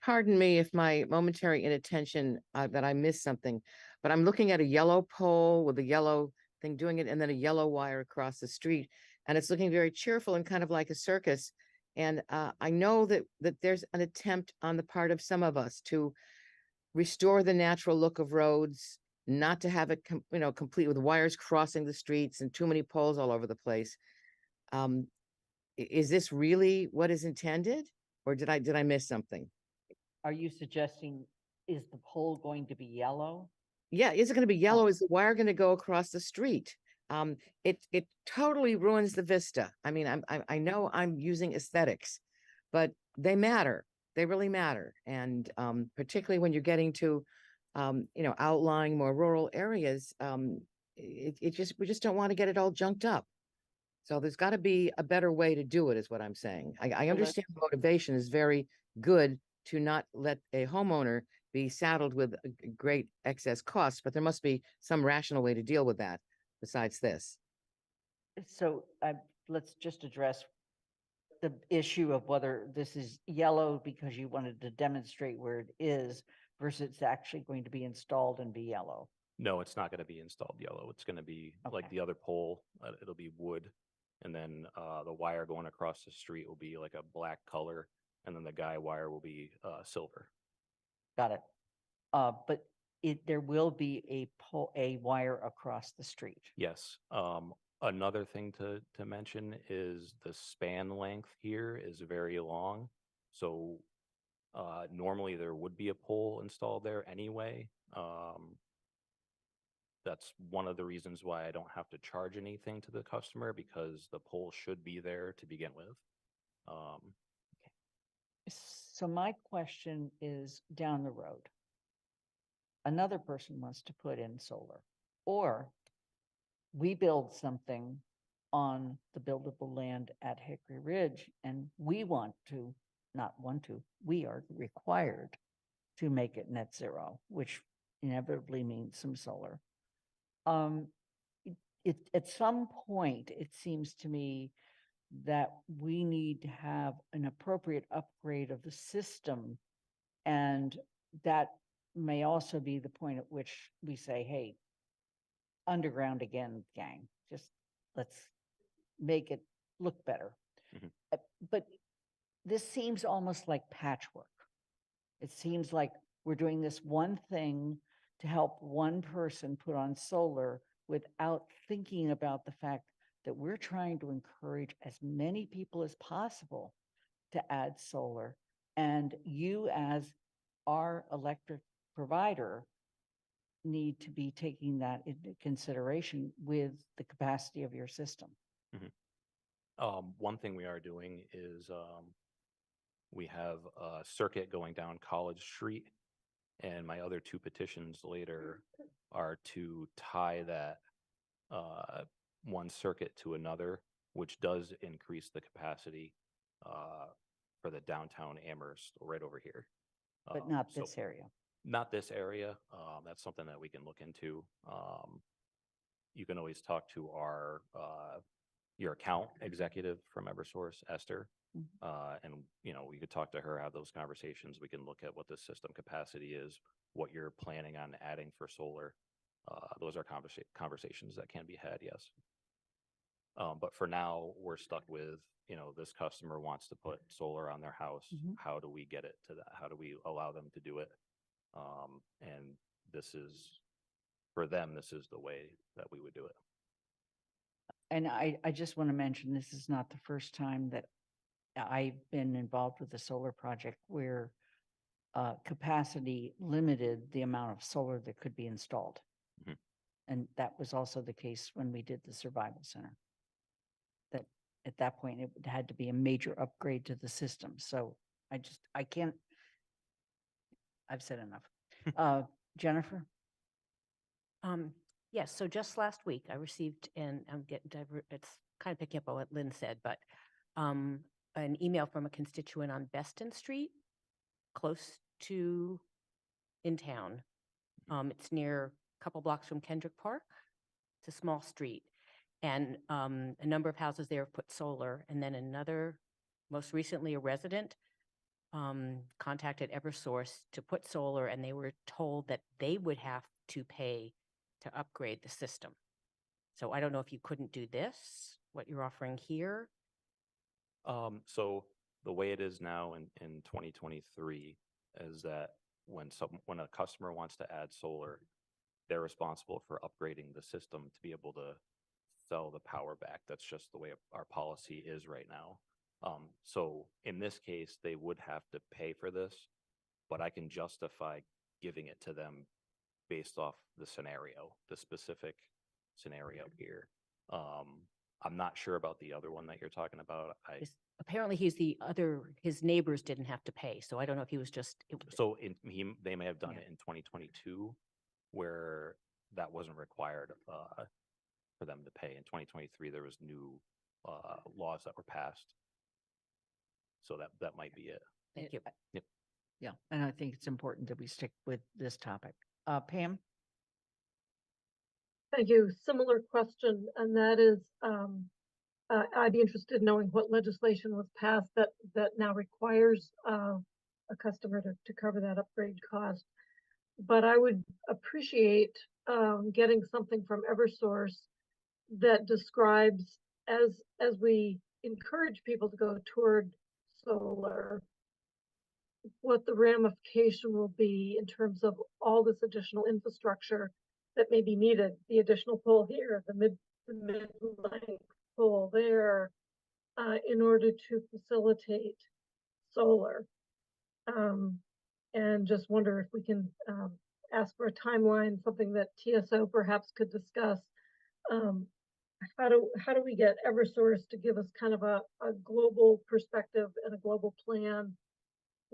Pardon me if my momentary inattention that I missed something, but I'm looking at a yellow pole with a yellow thing doing it and then a yellow wire across the street. And it's looking very cheerful and kind of like a circus. And I know that there's an attempt on the part of some of us to restore the natural look of roads, not to have it complete with wires crossing the streets and too many poles all over the place. Is this really what is intended? Or did I miss something? Are you suggesting, is the pole going to be yellow? Yeah, is it going to be yellow? Is the wire going to go across the street? It totally ruins the vista. I mean, I know I'm using aesthetics, but they matter. They really matter. And particularly when you're getting to, outlying more rural areas, we just don't want to get it all junked up. So there's got to be a better way to do it, is what I'm saying. I let's- understand motivation is very good to not let a homeowner be saddled with great excess costs, but there must be some rational way to deal with that besides this. So let's just address the issue of whether this is yellow because you wanted to demonstrate where it is versus it's actually going to be installed and be yellow. No, it's not going to be installed yellow. It's going to be like Okay. the other pole. It'll be wood. And then the wire going across the street will be like a black color. And then the guy wire will be silver. Got it. But there will be a wire across the street. Yes. Another thing to mention is the span length here is very long. So normally there would be a pole installed there anyway. That's one of the reasons why I don't have to charge anything to the customer, because the pole should be there to begin with. So my question is down the road. Another person wants to put in solar, or we build something on the buildable land at Hickory Ridge and we are required to make it net zero, which inevitably means some solar. At some point, it seems to me that we need to have an appropriate upgrade of the system. And that may also be the point at which we say, hey, underground again, gang, just let's make it look better. But this seems almost like patchwork. It seems like we're doing this one thing to help one person put on solar without thinking about the fact that we're trying to encourage as many people as possible to add solar. And you, as our electric provider, need to be taking that into consideration with the capacity of your system. One thing we are doing is we have a circuit going down College Street, and my other two petitions later are to tie that one circuit to another, which does increase the capacity for the downtown Amherst right over here. But not So this area. not this area. That's something that we can look into. You can always talk to your account executive from Eversource, Esther. And we could talk to her, have those conversations. We can look at what the system capacity is, what you're planning on adding for solar. Those are conversations that can be had, yes. But for now, we're stuck with, this customer wants to put solar on their house. How do we get it to that? How do we allow them to do it? And for them, this is the way that we would do it. And I just want to mention, this is not the first time that I've been involved with a solar project where capacity limited the amount of solar that could be installed. And that was also the case when we did the Survival Center. That at that point, it had to be a major upgrade to the system. So I've said enough. Jennifer? Yes, so just last week I received, and it's kind of picking up on what Lynn said, but an email from a constituent on Beston Street, close to in town. It's near a couple blocks from Kendrick Park. It's a small street. And a number of houses there have put solar. And then most recently a resident contacted Eversource to put solar, and they were told that they would have to pay to upgrade the system. So I don't know if you couldn't do this, what you're offering here. So the way it is now in 2023 is that when a customer wants to add solar, they're responsible for upgrading the system to be able to sell the power back. That's just the way our policy is right now. So in this case, they would have to pay for this, but I can justify giving it to them based off the specific scenario here. I'm not sure about the other one that you're talking about. Apparently his neighbors didn't have to pay. So I don't know if he was just. So they may have done it in 2022 where that wasn't required for them to pay. In 2023, there was new laws that were passed. So that might be it. Thank you. Yep. Yeah, and I think it's important that we stick with this topic. Pam? Thank you. Similar question, and that is, I'd be interested in knowing what legislation was passed that now requires a customer to cover that upgrade cost. But I would appreciate getting something from Eversource that describes, as we encourage people to go toward solar, what the ramification will be in terms of all this additional infrastructure that may be needed, the additional pole here, the mid-length pole there, in order to facilitate solar. And just wonder if we can ask for a timeline, something that TSO perhaps could discuss. How do we get Eversource to give us kind of a global perspective and a global plan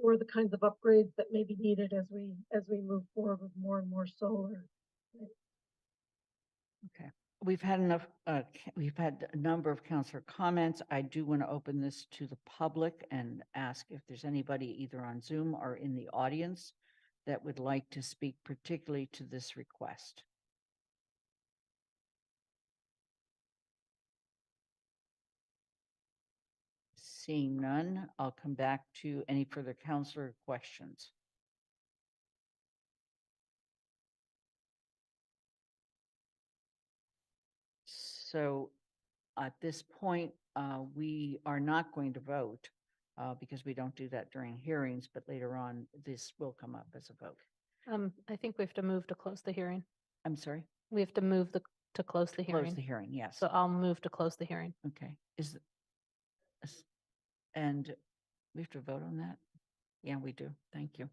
for the kinds of upgrades that may be needed as we move forward with more and more solar? Okay, we've had enough, we've had a number of counselor comments. I do want to open this to the public and ask if there's anybody either on Zoom or in the audience that would like to speak particularly to this request. Seeing none, I'll come back to any further counselor questions. So at this point, we are not going to vote because we don't do that during hearings, but later on, this will come up as a vote. I think we have to move to close the hearing. I'm sorry? We have to move to close the hearing. Close the hearing, yes. So I'll move to close the hearing. Okay, and we have to vote on that? Yeah, we do. Thank you.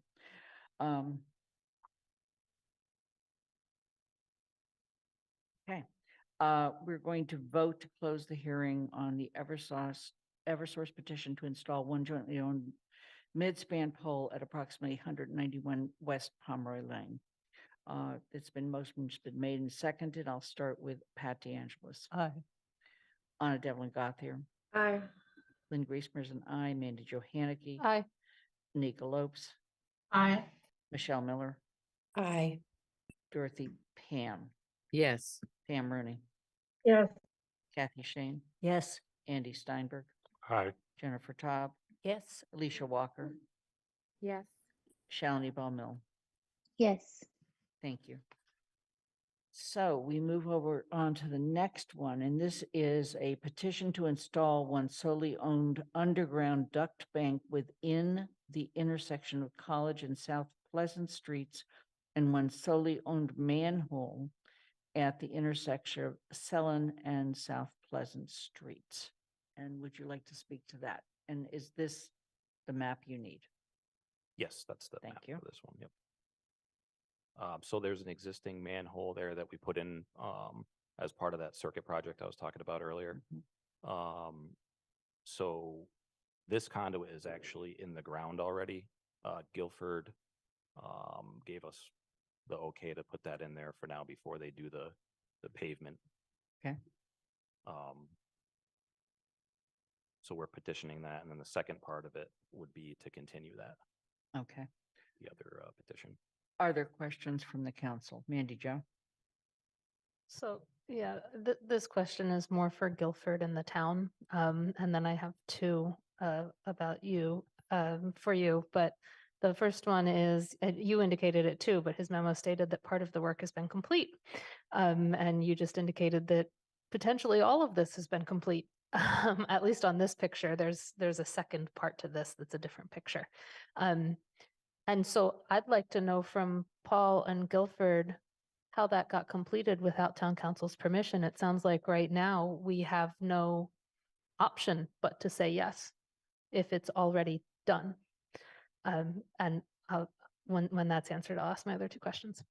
Okay, we're going to vote to close the hearing on the Eversource petition to install one jointly owned mid-span pole at approximately 191 West Pomeroy Lane. Motion's been made and seconded. I'll start with Pat DeAngelis. Aye. Anna Devlin Gothier. Aye. Lynn Griesmer's an aye. Mandy Johanicky. Aye. Nika Lopes. Aye. Michelle Miller. Aye. Dorothy Pam. Yes. Pam Rooney. Yes. Kathy Shane. Yes. Andy Steinberg. Aye. Jennifer Taub. Yes. Alicia Walker. Yes. Shalini Ball-Mill. Yes. Thank you. So we move over on to the next one, and this is a petition to install one solely owned underground duct bank within the intersection of College and South Pleasant Streets and one solely owned manhole at the intersection of Sellen and South Pleasant Streets. And would you like to speak to that? And is this the map you need? Yes, that's the Thank map you. for this one. Yep. So there's an existing manhole there that we put in as part of that circuit project I was talking about earlier. So this conduit is actually in the ground already. Guilford gave us the okay to put that in there for now before they do the pavement. Okay. So we're petitioning that, and then the second part of it would be to continue that, Okay. the other petition. Are there questions from the council? Mandy Jo? So, yeah, this question is more for Guilford and the town. And then I have two about you, for you. But the first one is, you indicated it too, but his memo stated that part of the work has been complete. And you just indicated that potentially all of this has been complete. At least on this picture, there's a second part to this that's a different picture. And so I'd like to know from Paul and Guilford how that got completed without town council's permission. It sounds like right now we have no option but to say yes if it's already done. And when that's answered, I'll ask my other two questions.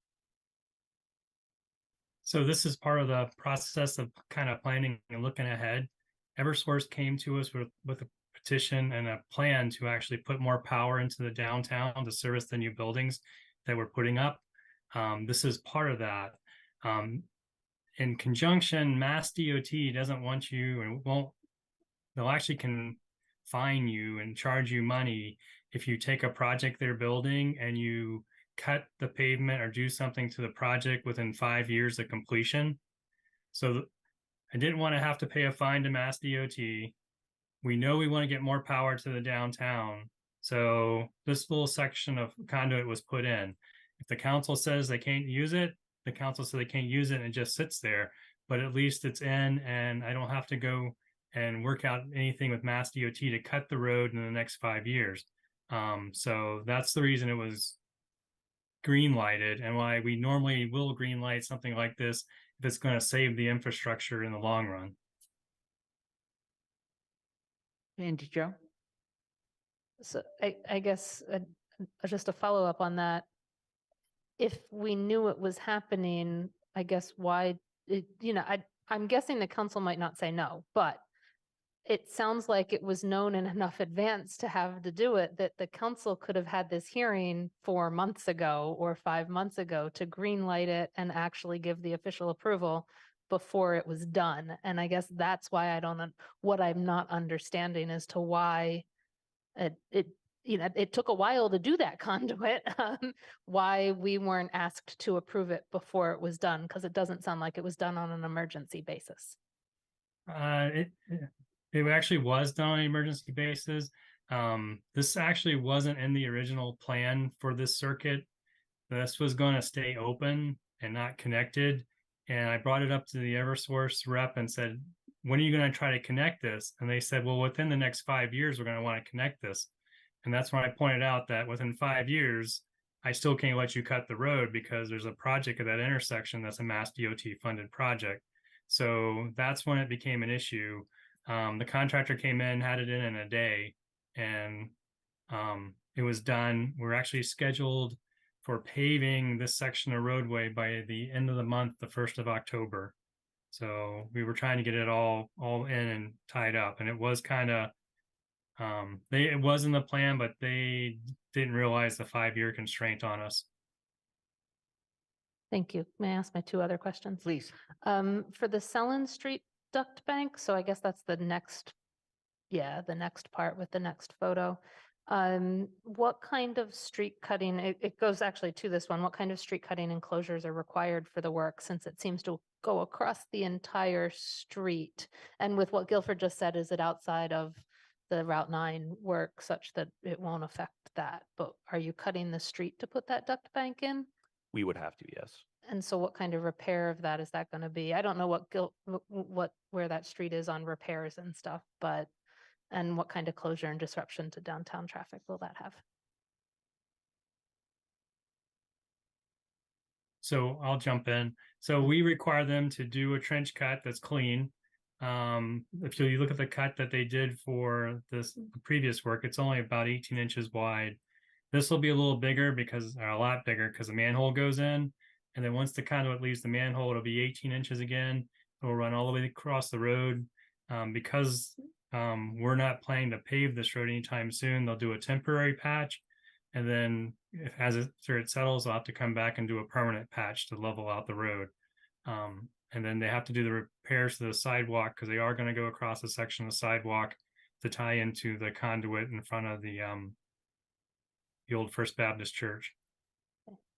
So this is part of the process of kind of planning and looking ahead. Eversource came to us with a petition and a plan to actually put more power into the downtown to service the new buildings that we're putting up. This is part of that. In conjunction, Mass DOT doesn't want you and won't they'll actually can fine you and charge you money if you take a project they're building and you cut the pavement or do something to the project within 5 years of completion. So I didn't want to have to pay a fine to Mass DOT. We know we want to get more power to the downtown. So this little section of conduit was put in. If the council says they can't use it, the council said they can't use it and it just sits there. But at least it's in, and I don't have to go and work out anything with Mass DOT to cut the road in the next 5 years. So that's the reason it was green lighted, and why we normally will green light something like this if it's going to save the infrastructure in the long run. Andy Joe? So I guess just a follow up on that. If we knew it was happening, I guess why, I'm guessing the council might not say no, but it sounds like it was known in enough advance to have to do it that the council could have had this hearing 4 months ago or 5 months ago to green light it and actually give the official approval before it was done. And I guess that's why what I'm not understanding as to why it took a while to do that conduit, why we weren't asked to approve it before it was done, because it doesn't sound like it was done on an emergency basis. It actually was done on an emergency basis. This actually wasn't in the original plan for this circuit. This was going to stay open and not connected. And I brought it up to the Eversource rep and said, when are you going to try to connect this? And they said, well, within the next 5 years, we're going to want to connect this. And that's when I pointed out that within 5 years, I still can't let you cut the road because there's a project at that intersection that's a Mass DOT funded project. So that's when it became an issue. The contractor came in, had it in a day, and it was done. We're actually scheduled for paving this section of roadway by the end of the month, the 1st of October. So we were trying to get it all in and tied up, and it was kind of it was in the plan, but they didn't realize the 5-year constraint on us. Thank you. May I ask my 2 other questions? Please. For the Sellen Street duct bank, so I guess that's the next part with the next photo. What kind of street cutting, it goes actually to this one, what kind of street cutting enclosures are required for the work, since it seems to go across the entire street? And with what Guilford just said, is it outside of the Route 9 work such that it won't affect that? But are you cutting the street to put that duct bank in? We would have to, yes. And so what kind of repair of that is that going to be? I don't know where that street is on repairs and stuff, and what kind of closure and disruption to downtown traffic will that have? So I'll jump in. So we require them to do a trench cut that's clean. If you look at the cut that they did for the previous work, it's only about 18 inches wide. This will be a little bigger or a lot bigger because the manhole goes in. And then once the conduit leaves the manhole, it'll be 18 inches again. It will run all the way across the road. Because we're not planning to pave this road anytime soon, they'll do a temporary patch. And then as it settles, they'll have to come back and do a permanent patch to level out the road. And then they have to do the repairs to the sidewalk because they are going to go across a section of the sidewalk to tie into the conduit in front of the old First Baptist Church.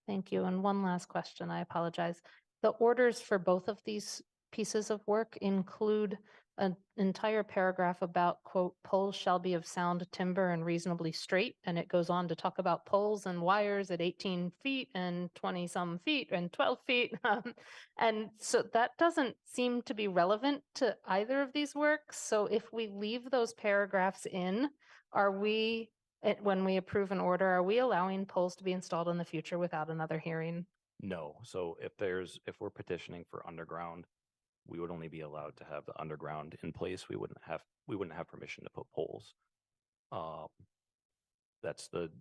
Thank you. And one last question, I apologize. The orders for both of these pieces of work include an entire paragraph about, quote, poles shall be of sound timber and reasonably straight. And it goes on to talk about poles and wires at 18 feet and 20 some feet and 12 feet. And so that doesn't seem to be relevant to either of these works. So if we leave those paragraphs in, when we approve an order, are we allowing poles to be installed in the future without another hearing? No. So if we're petitioning for underground, we would only be allowed to have the underground in place. We wouldn't have permission to put poles. That's the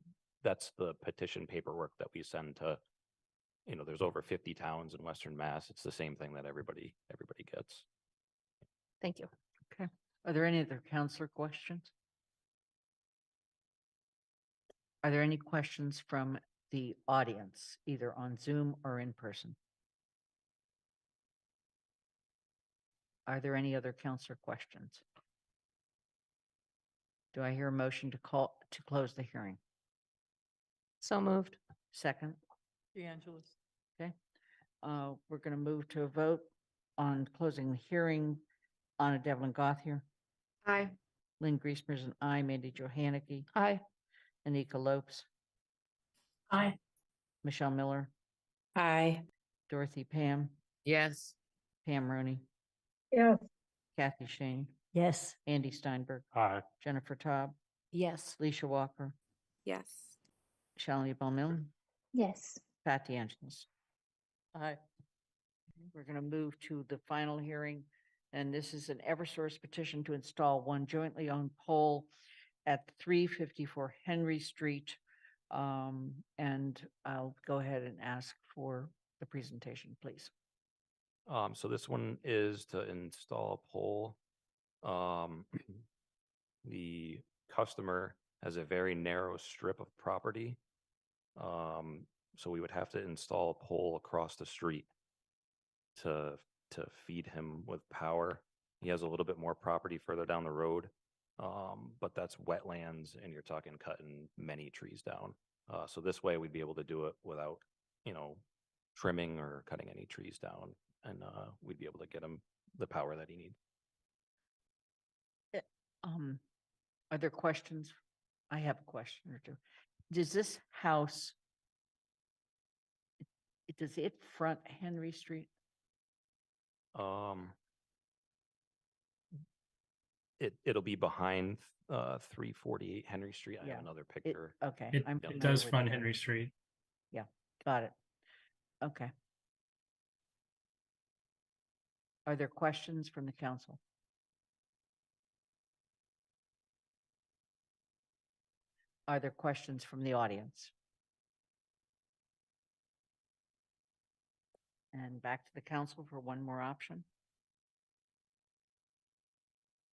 petition paperwork that we send to, there's over 50 towns in Western Mass. It's the same thing that everybody gets. Thank you. Okay. Are there any other counselor questions? Are there any questions from the audience, either on Zoom or in person? Are there any other counselor questions? Do I hear a motion to close the hearing? So moved. Second, DeAngelis. okay. We're going to move to a vote on closing the hearing. Anna Devlin Gothier, Aye. Lynn Griesmer's an aye, Mandy Johanicky, Aye. Anika Lopes, Aye. Michelle Miller, Aye. Dorothy Pam, Yes. Pam Rooney, Yes. Kathy Shane, Yes. Andy Steinberg, Aye. Jennifer Taub, Yes. Leisha Walker, Yes. Shalini Bowman, Yes. Pat DeAngelis. Aye. We're going to move to the final hearing, and this is an Eversource petition to install one jointly owned pole at 354 Henry Street. And I'll go ahead and ask for the presentation, please. So this one is to install a pole. The customer has a very narrow strip of property. So we would have to install a pole across the street to feed him with power. He has a little bit more property further down the road. But that's wetlands and you're talking cutting many trees down. So this way we'd be able to do it without, trimming or cutting any trees down. And we'd be able to get him the power that he needs. Are there questions? I have a question or two. Does this house, does it front Henry Street? It'll be behind 348 Henry Street. I Yeah, have another picture. Okay. It, I'm it familiar does with front it. Henry Street. Yeah, got it. Okay. Are there questions from the council? Are there questions from the audience? And back to the council for one more option.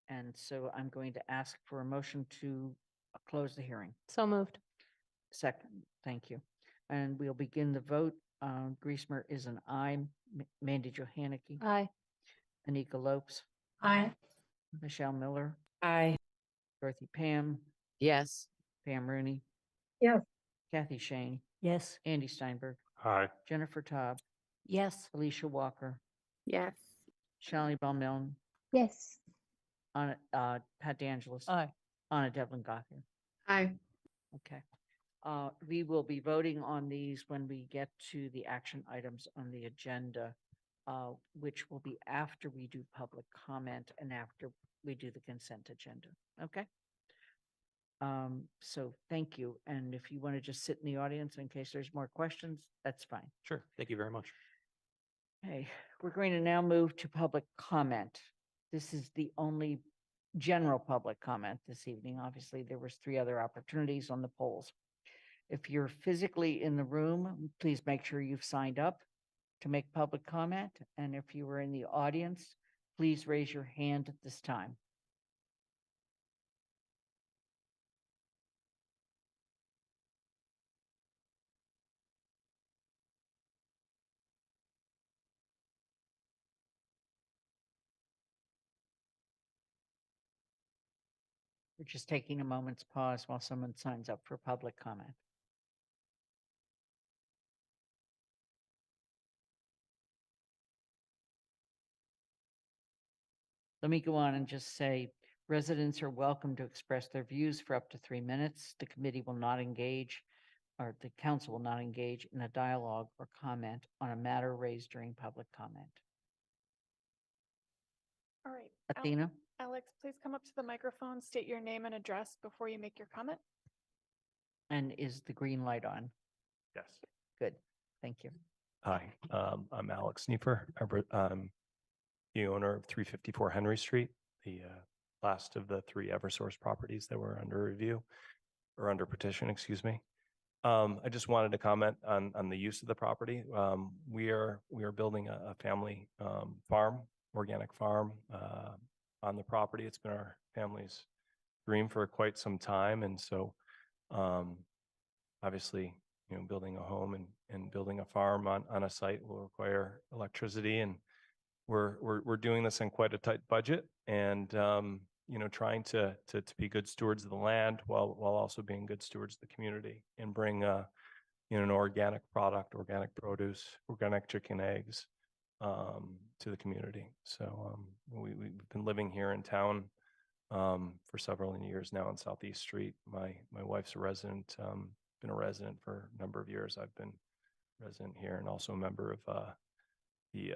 And so I'm going to ask for a motion to close the hearing. So moved. Second, thank you. And we'll begin the vote. Griesmer is an aye. Mandy Johanicky, Aye. Anika Lopes, Aye. Michelle Miller, Aye. Dorothy Pam, Yes. Pam Rooney, Yes. Kathy Shane, Yes. Andy Steinberg, Aye. Jennifer Taub, Yes. Alicia Walker, Yes. Shalini Bowman, Yes. Anna, Pat DeAngelis, Aye. Anna Devlin Gothier. Aye. Okay. We will be voting on these when we get to the action items on the agenda, which will be after we do public comment and after we do the consent agenda. Okay. So thank you. And if you want to just sit in the audience in case there's more questions, that's fine. Sure. Thank you very much. Okay, we're going to now move to public comment. This is the only general public comment this evening. Obviously, there was 3 other opportunities on the polls. If you're physically in the room, please make sure you've signed up to make public comment. And if you were in the audience, please raise your hand at this time. We're just taking a moment's pause while someone signs up for public comment. Let me go on and just say, residents are welcome to express their views for up to 3 minutes. The committee will not engage, or the council will not engage in a dialogue or comment on a matter raised during public comment. All right. Athena? Alex, please come up to the microphone, state your name and address before you make your comment. And is the green light on? Yes. Good, thank you. Hi, I'm Alex Neefer. I'm the owner of 354 Henry Street, the last of the 3 Eversource properties that were under review or under petition, excuse me. I just wanted to comment on the use of the property. We are building a family farm, organic farm on the property. It's been our family's dream for quite some time, and so obviously, building a home and building a farm on a site will require electricity, and we're doing this in quite a tight budget, and trying to be good stewards of the land while also being good stewards of the community and bring, an organic product, organic produce, organic chicken eggs to the community. So we've been living here in town for several years now on Southeast Street. My wife's a resident, been a resident for a number of years. I've been resident here and also a member of the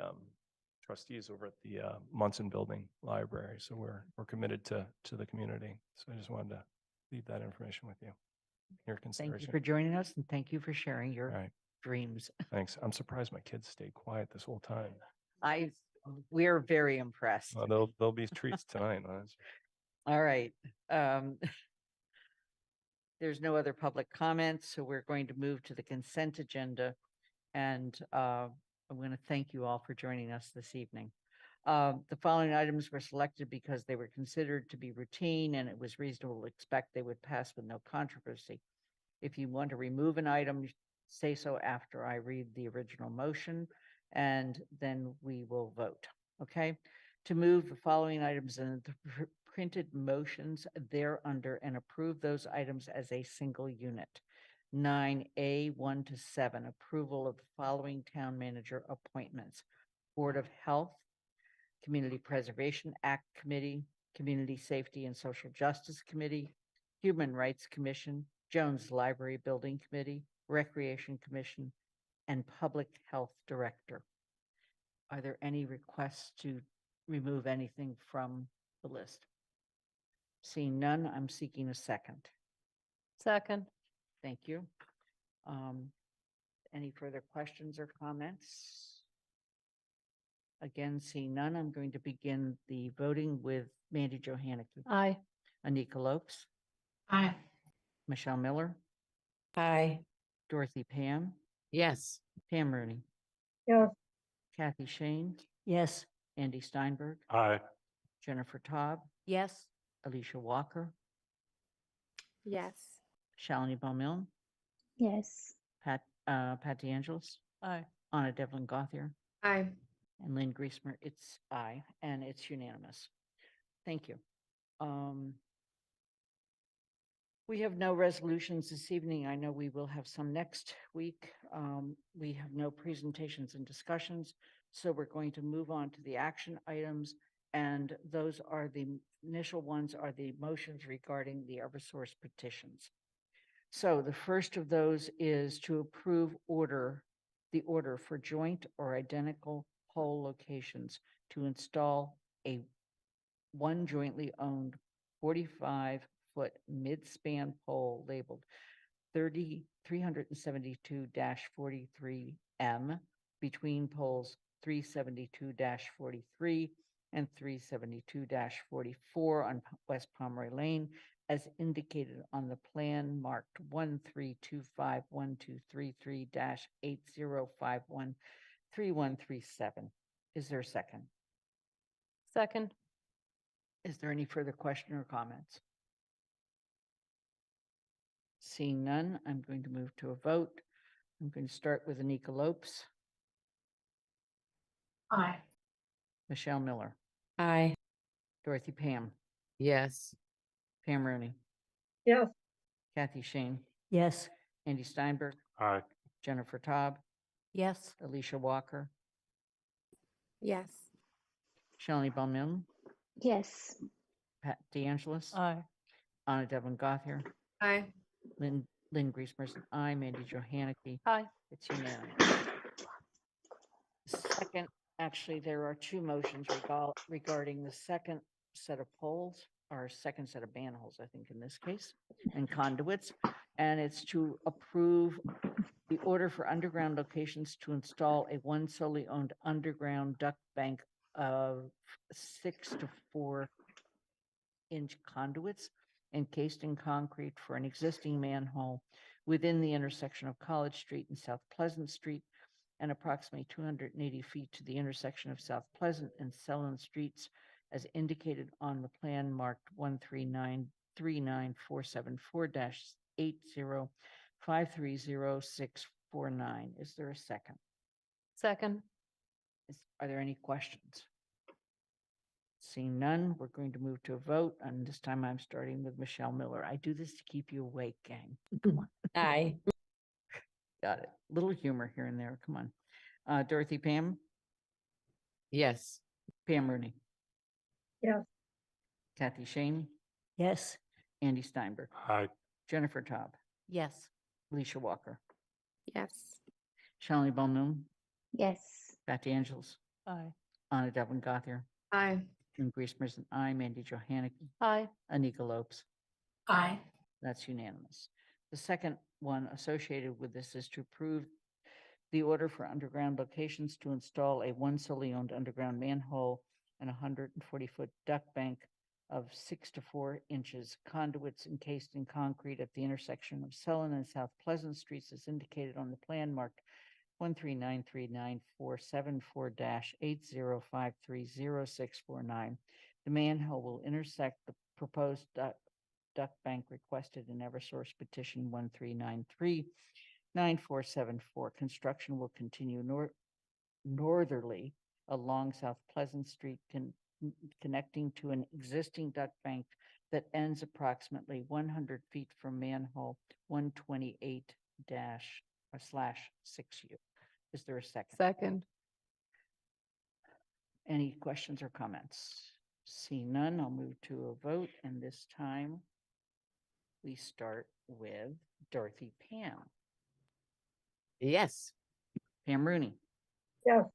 trustees over at the Munson Building Library. So we're committed to the community. So I just wanted to leave that information with you. Your Thank you consideration. for joining us and thank you for sharing your All right. dreams. Thanks. I'm surprised my kids stayed quiet this whole time. We're very impressed. Well, there'll be treats tonight. All right. There's no other public comments, so we're going to move to the consent agenda. And I'm going to thank you all for joining us this evening. The following items were selected because they were considered to be routine and it was reasonable to expect they would pass with no controversy. If you want to remove an item, say so after I read the original motion, and then we will vote. Okay? To move the following items in the printed motions thereunder and approve those items as a single unit. 9A 1 to 7, approval of the following town manager appointments: Board of Health, Community Preservation Act Committee, Community Safety and Social Justice Committee, Human Rights Commission, Jones Library Building Committee, Recreation Commission, and Public Health Director. Are there any requests to remove anything from the list? Seeing none, I'm seeking a second. Second. Thank you. Any further questions or comments? Again, seeing none, I'm going to begin the voting with Mandy Johanicky. Aye. Anika Lopes. Aye. Michelle Miller. Aye. Dorothy Pam. Yes. Pam Rooney. Yes. Kathy Shane. Yes. Andy Steinberg. Aye. Jennifer Taub. Yes. Alicia Walker. Yes. Shalini Baumil. Yes. Pat DeAngelis. Aye. Anna Devlin Gothier. Aye. And Lynn Griesmer. It's aye, and it's unanimous. Thank you. We have no resolutions this evening. I know we will have some next week. We have no presentations and discussions, so we're going to move on to the action items. And those are the initial ones are the motions regarding the Eversource petitions. So the first of those is to approve the order for joint or identical pole locations to install one jointly owned 45-foot mid-span pole labeled 372-43M between poles 372-43 and 372-44 on West Pomeroy Lane, as indicated on the plan marked 1325-123-8051-3137. Is there a second? Second. Is there any further question or comments? Seeing none, I'm going to move to a vote. I'm going to start with Anika Lopes. Aye. Michelle Miller. Aye. Dorothy Pam. Yes. Pam Rooney. Yes. Kathy Shane. Yes. Andy Steinberg. Aye. Jennifer Taub. Yes. Alicia Walker. Yes. Shalini Baumil. Yes. Pat DeAngelis. Aye. Anna Devlin Gothier. Aye. Lynn Griesmer's an aye. Mandy Johanicky. Aye. It's unanimous. Second, actually, there are two motions regarding the second set of poles, or second set of manholes, I think in this case, and conduits. And it's to approve the order for underground locations to install a one solely owned underground duct bank of 6 to 4 inch conduits encased in concrete for an existing manhole within the intersection of College Street and South Pleasant Street, and approximately 280 feet to the intersection of South Pleasant and Selland Streets, as indicated on the plan marked 139-39474-80530649. Is there a second? Second. Are there any questions? Seeing none, we're going to move to a vote, and this time I'm starting with Michelle Miller. I do this to keep you awake, gang. Come on. Aye. Got it. Little humor here and there. Come on. Dorothy Pam, Yes. Pam Rooney, Yes. Kathy Shane, Yes. Andy Steinberg, Aye. Jennifer Taub, Yes. Alicia Walker, Yes. Shalini Bal-Noon, Yes. Pat Angels, Aye. Anna Devlin Gothier, Aye. Lynn Griesmer's and I, Mandy Johanicky, Aye. Anika Lopes. Aye. That's unanimous. The second one associated with this is to approve the order for underground locations to install a one solely owned underground manhole and 140-foot duct bank of 6 to 4 inches conduits encased in concrete at the intersection of Sullen and South Pleasant Streets as indicated on the plan marked 139394744-80530649. The manhole will intersect the proposed duct bank requested in Eversource petition 13939474. Construction will continue northerly along South Pleasant Street, connecting to an existing duct bank that ends approximately 100 feet from manhole 128-/6U. Is there a second? Second. Any questions or comments? Seeing none, I'll move to a vote, and this time we start with Dorothy Pam. Yes. Pam Rooney, Yes.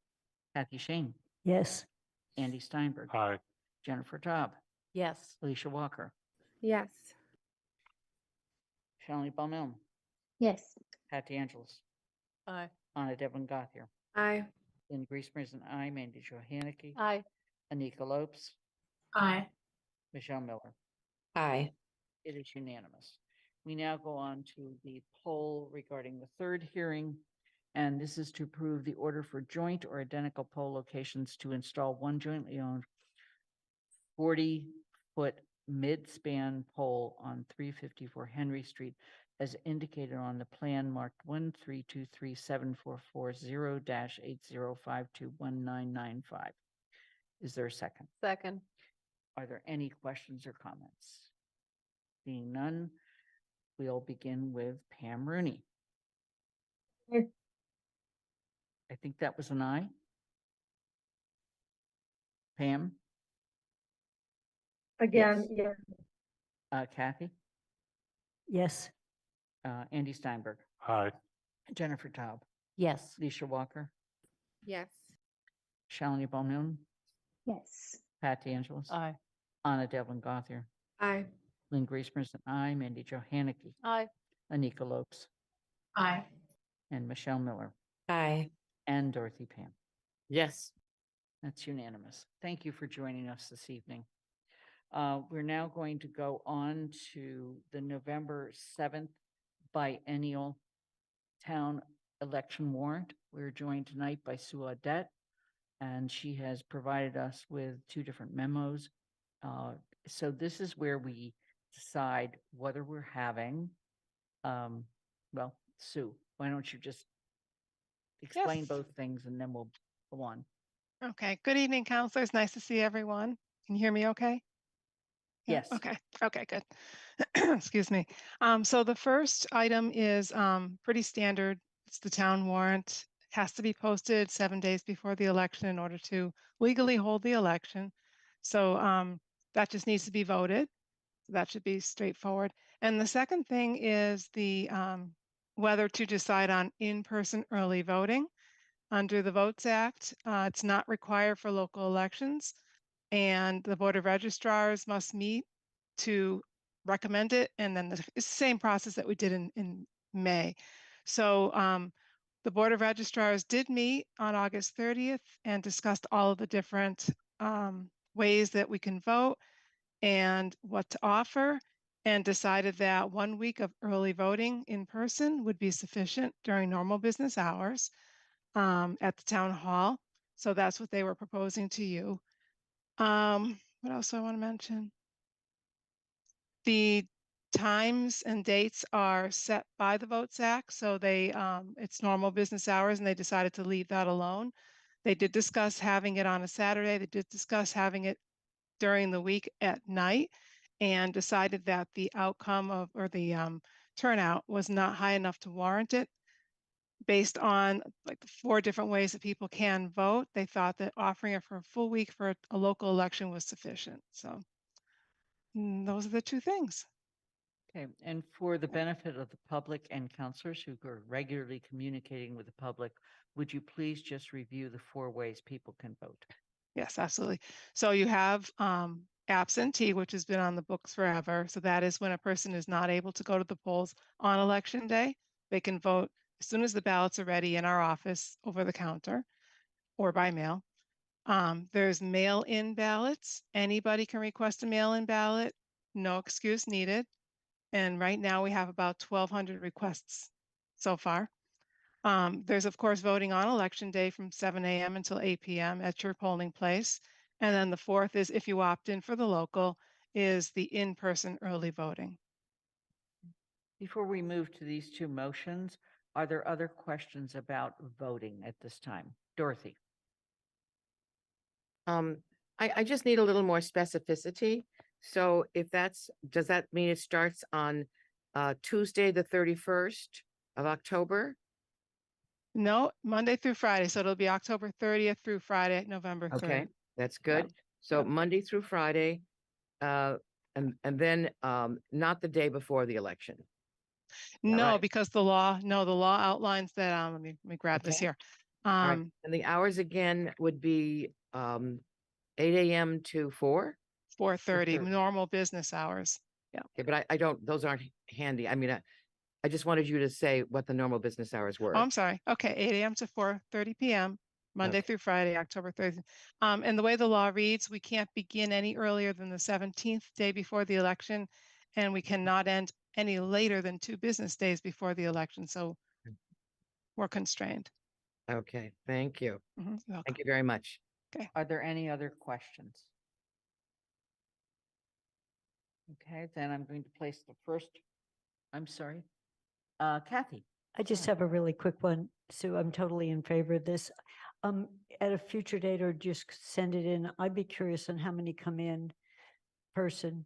Kathy Shane, Yes. Andy Steinberg, Aye. Jennifer Taub, Yes. Alicia Walker, Yes. Shalini Bal-Noon, Yes. Pat Angeles, Aye. Anna Devlin Gothier, Aye. Lynn Griesmer's and I, Mandy Johanicky, Aye. Anika Lopes, Aye. Michelle Miller. Aye. It is unanimous. We now go on to the poll regarding the third hearing, and this is to approve the order for joint or identical pole locations to install one jointly owned 40-foot mid-span pole on 354 Henry Street as indicated on the plan marked 132374440-80521995. Is there a second? Second. Are there any questions or comments? Being none, we'll begin with Pam Rooney. Aye. I think that was an aye. Pam, Again, yes. Kathy, Yes. Andy Steinberg, Aye. Jennifer Taub, Yes. Alicia Walker, Yes. Shalini Bal-Noon, Yes. Pat Angeles, Aye. Anna Devlin Gothier, Aye. Lynn Griesmer's and I, Mandy Johanicky, Aye. Anika Lopes, Aye. and Michelle Miller, Aye. and Dorothy Pam. Yes. That's unanimous. Thank you for joining us this evening. We're now going to go on to the November 7th biennial town election warrant. We're joined tonight by Sue Audette, and she has provided us with 2 different memos. So this is where we decide whether we're having, well, Sue, why don't you just explain Yes. both things and then we'll go on. Okay, good evening, counselors. Nice to see everyone. Can you hear me okay? Yeah, Yes. Okay, okay, good. Excuse me. So the first item is pretty standard. It's the town warrant. Has to be posted 7 days before the election in order to legally hold the election. So that just needs to be voted. That should be straightforward. And the second thing is the whether to decide on in-person early voting. Under the Votes Act, it's not required for local elections, and the Board of Registrars must meet to recommend it. And then it's the same process that we did in May. So the Board of Registrars did meet on August 30th and discussed all of the different ways that we can vote and what to offer, and decided that 1 week of early voting in person would be sufficient during normal business hours at the town hall. So that's what they were proposing to you. What else do I want to mention? The times and dates are set by the Votes Act. So they, it's normal business hours and they decided to leave that alone. They did discuss having it on a Saturday. They did discuss having it during the week at night and decided that the outcome of, or the turnout was not high enough to warrant it. Based on like the 4 different ways that people can vote, they thought that offering it for a full week for a local election was sufficient. So those are the 2 things. Okay, and for the benefit of the public and counselors who are regularly communicating with the public, would you please just review the 4 ways people can vote? Yes, absolutely. So you have absentee, which has been on the books forever. So that is when a person is not able to go to the polls on election day. They can vote as soon as the ballots are ready in our office over the counter or by mail. There's mail-in ballots. Anybody can request a mail-in ballot, no excuse needed. And right now we have about 1,200 requests so far. There's of course voting on election day from 7 a.m. until 8 p.m. at your polling place. And then the 4th is, if you opt in for the local, is the in-person early voting. Before we move to these 2 motions, are there other questions about voting at this time? Dorothy? I just need a little more specificity. So if does that mean it starts on Tuesday, the 31st of October? No, Monday through Friday. So it'll be October 30th through Friday, November 3rd. Okay, that's good. So Monday through Friday, and then not the day before the election. No, right? because the law outlines that, let me grab this Okay. here. All right. And the hours again would be 8 a.m. to 4? 4:30, normal business hours. Yeah. Okay, but I don't, those aren't handy. I mean, I just wanted you to say what the normal business hours were. Oh, I'm sorry. Okay, 8 a.m. to 4:30 p.m., Monday through Friday, October 30th. And the way the law reads, we can't begin any earlier than the 17th day before the election, and we cannot end any later than 2 business days before the election. So we're constrained. Okay, thank you. You're welcome. Thank you very much. Okay. Are there any other questions? Okay, then I'm going to place the first, I'm sorry, Kathy. I just have a really quick one, Sue. I'm totally in favor of this. At a future date or just send it in, I'd be curious on how many come in person.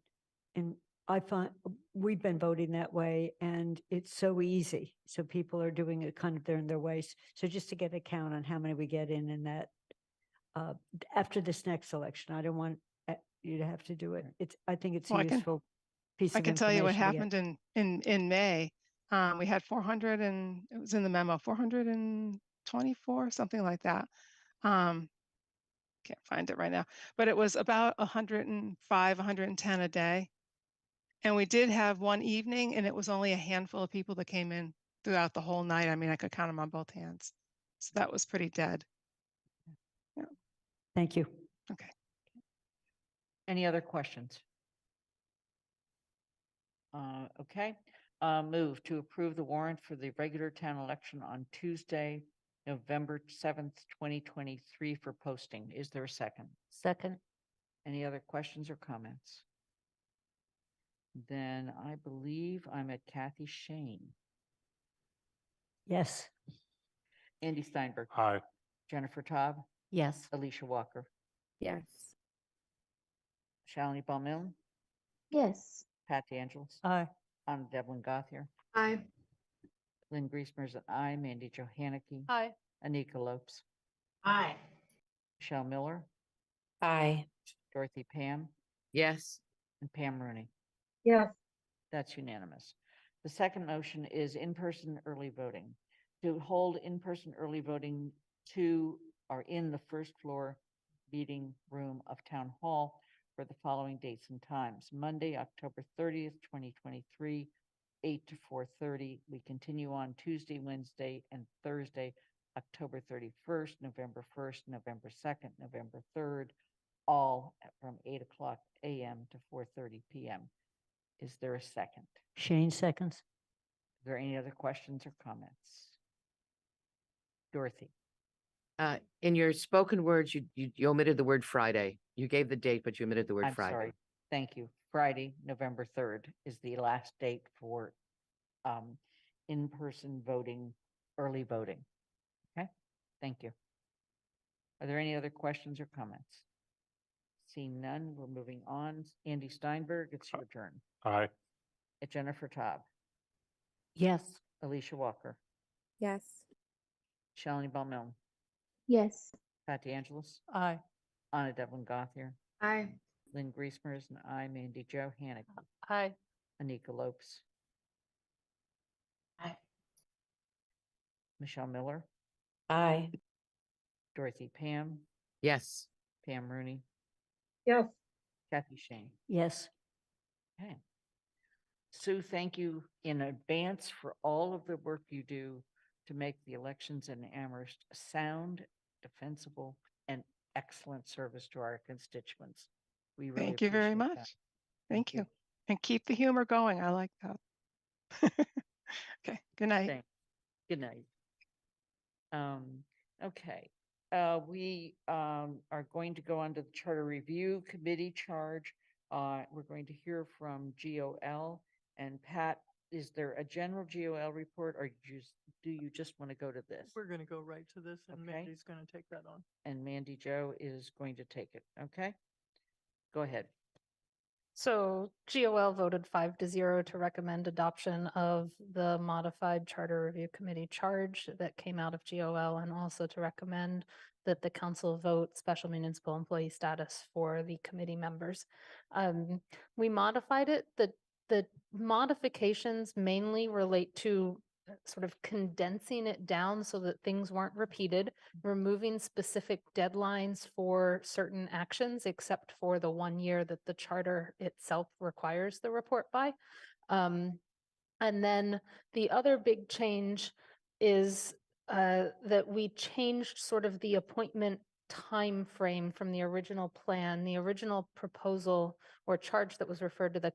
And I find we've been voting that way and it's so easy. So people are doing it kind of there in their ways. So just to get a count on how many we get in that after this next election, I don't want you to have to do it. I think it's a useful piece of information. I can tell you what happened in May. We had 400 and it was in the memo, 424, something like that. Can't find it right now, but it was about 105, 110 a day. And we did have one evening and it was only a handful of people that came in throughout the whole night. I mean, I could count them on both hands. So that was pretty dead. Yeah. Thank you. Okay. Any other questions? Okay, move to approve the warrant for the regular town election on Tuesday, November 7th, 2023 for posting. Is there a second? Second. Any other questions or comments? Then I believe I'm at Kathy Shane. Yes. Andy Steinberg. Aye. Jennifer Taub. Yes. Alicia Walker. Yes. Shalini Balmillan. Yes. Pat DeAngelis. Aye. I'm Devlin Gothier. Aye. Lynn Griesmer's an aye. Mandy Johanicky. Aye. Anika Lopes. Aye. Michelle Miller. Aye. Dorothy Pam. Yes. And Pam Rooney. Yes. That's unanimous. The second motion is in-person early voting. To hold in-person early voting are in the first floor meeting room of Town Hall for the following dates and times. Monday, October 30th, 2023, 8 to 4:30. We continue on Tuesday, Wednesday, and Thursday, October 31st, November 1st, November 2nd, November 3rd, all from 8 o'clock a.m. to 4:30 p.m. Is there a second? Shane seconds. Is there any other questions or comments? Dorothy. In your spoken words, you omitted the word Friday. You gave the date, but you omitted the word I'm Friday. sorry. Thank you. Friday, November 3rd is the last date for in-person voting, early voting. Okay, thank you. Are there any other questions or comments? Seeing none, we're moving on. Andy Steinberg, it's your turn. Aye. Jennifer Taub, Yes. Alicia Walker, Yes. Shalini Bowman, Yes. Pat DeAngelis, Aye. Anna Devlin Gothier, Aye. Lynn Griesmer is an aye, Mandy Jo Hannick, Aye. Anika Lopes, Aye. Michelle Miller, Aye. Dorothy Pam, Yes. Pam Rooney, Yes. Kathy Shane. Yes. Okay. Sue, thank you in advance for all of the work you do to make the elections in Amherst sound, defensible, and excellent service to our constituents. We really Thank you very appreciate that. much. Thank you. And keep the humor going. I like that. Okay, good night. Thanks. Good night. Okay, we are going to go on to the Charter Review Committee charge. We're going to hear from GOL and Pat. Is there a general GOL report, or do you just want to go to this? We're going to go right to this, and Okay. Mandy's going to take that on. And Mandy Jo is going to take it. Okay, go ahead. So GOL voted 5-0 to recommend adoption of the modified Charter Review Committee charge that came out of GOL, and also to recommend that the council vote special municipal employee status for the committee members. We modified it. The modifications mainly relate to sort of condensing it down so that things weren't repeated, removing specific deadlines for certain actions, except for the 1 year that the charter itself requires the report by. And then the other big change is that we changed sort of the appointment time frame from the original plan. The original proposal or charge that was referred to the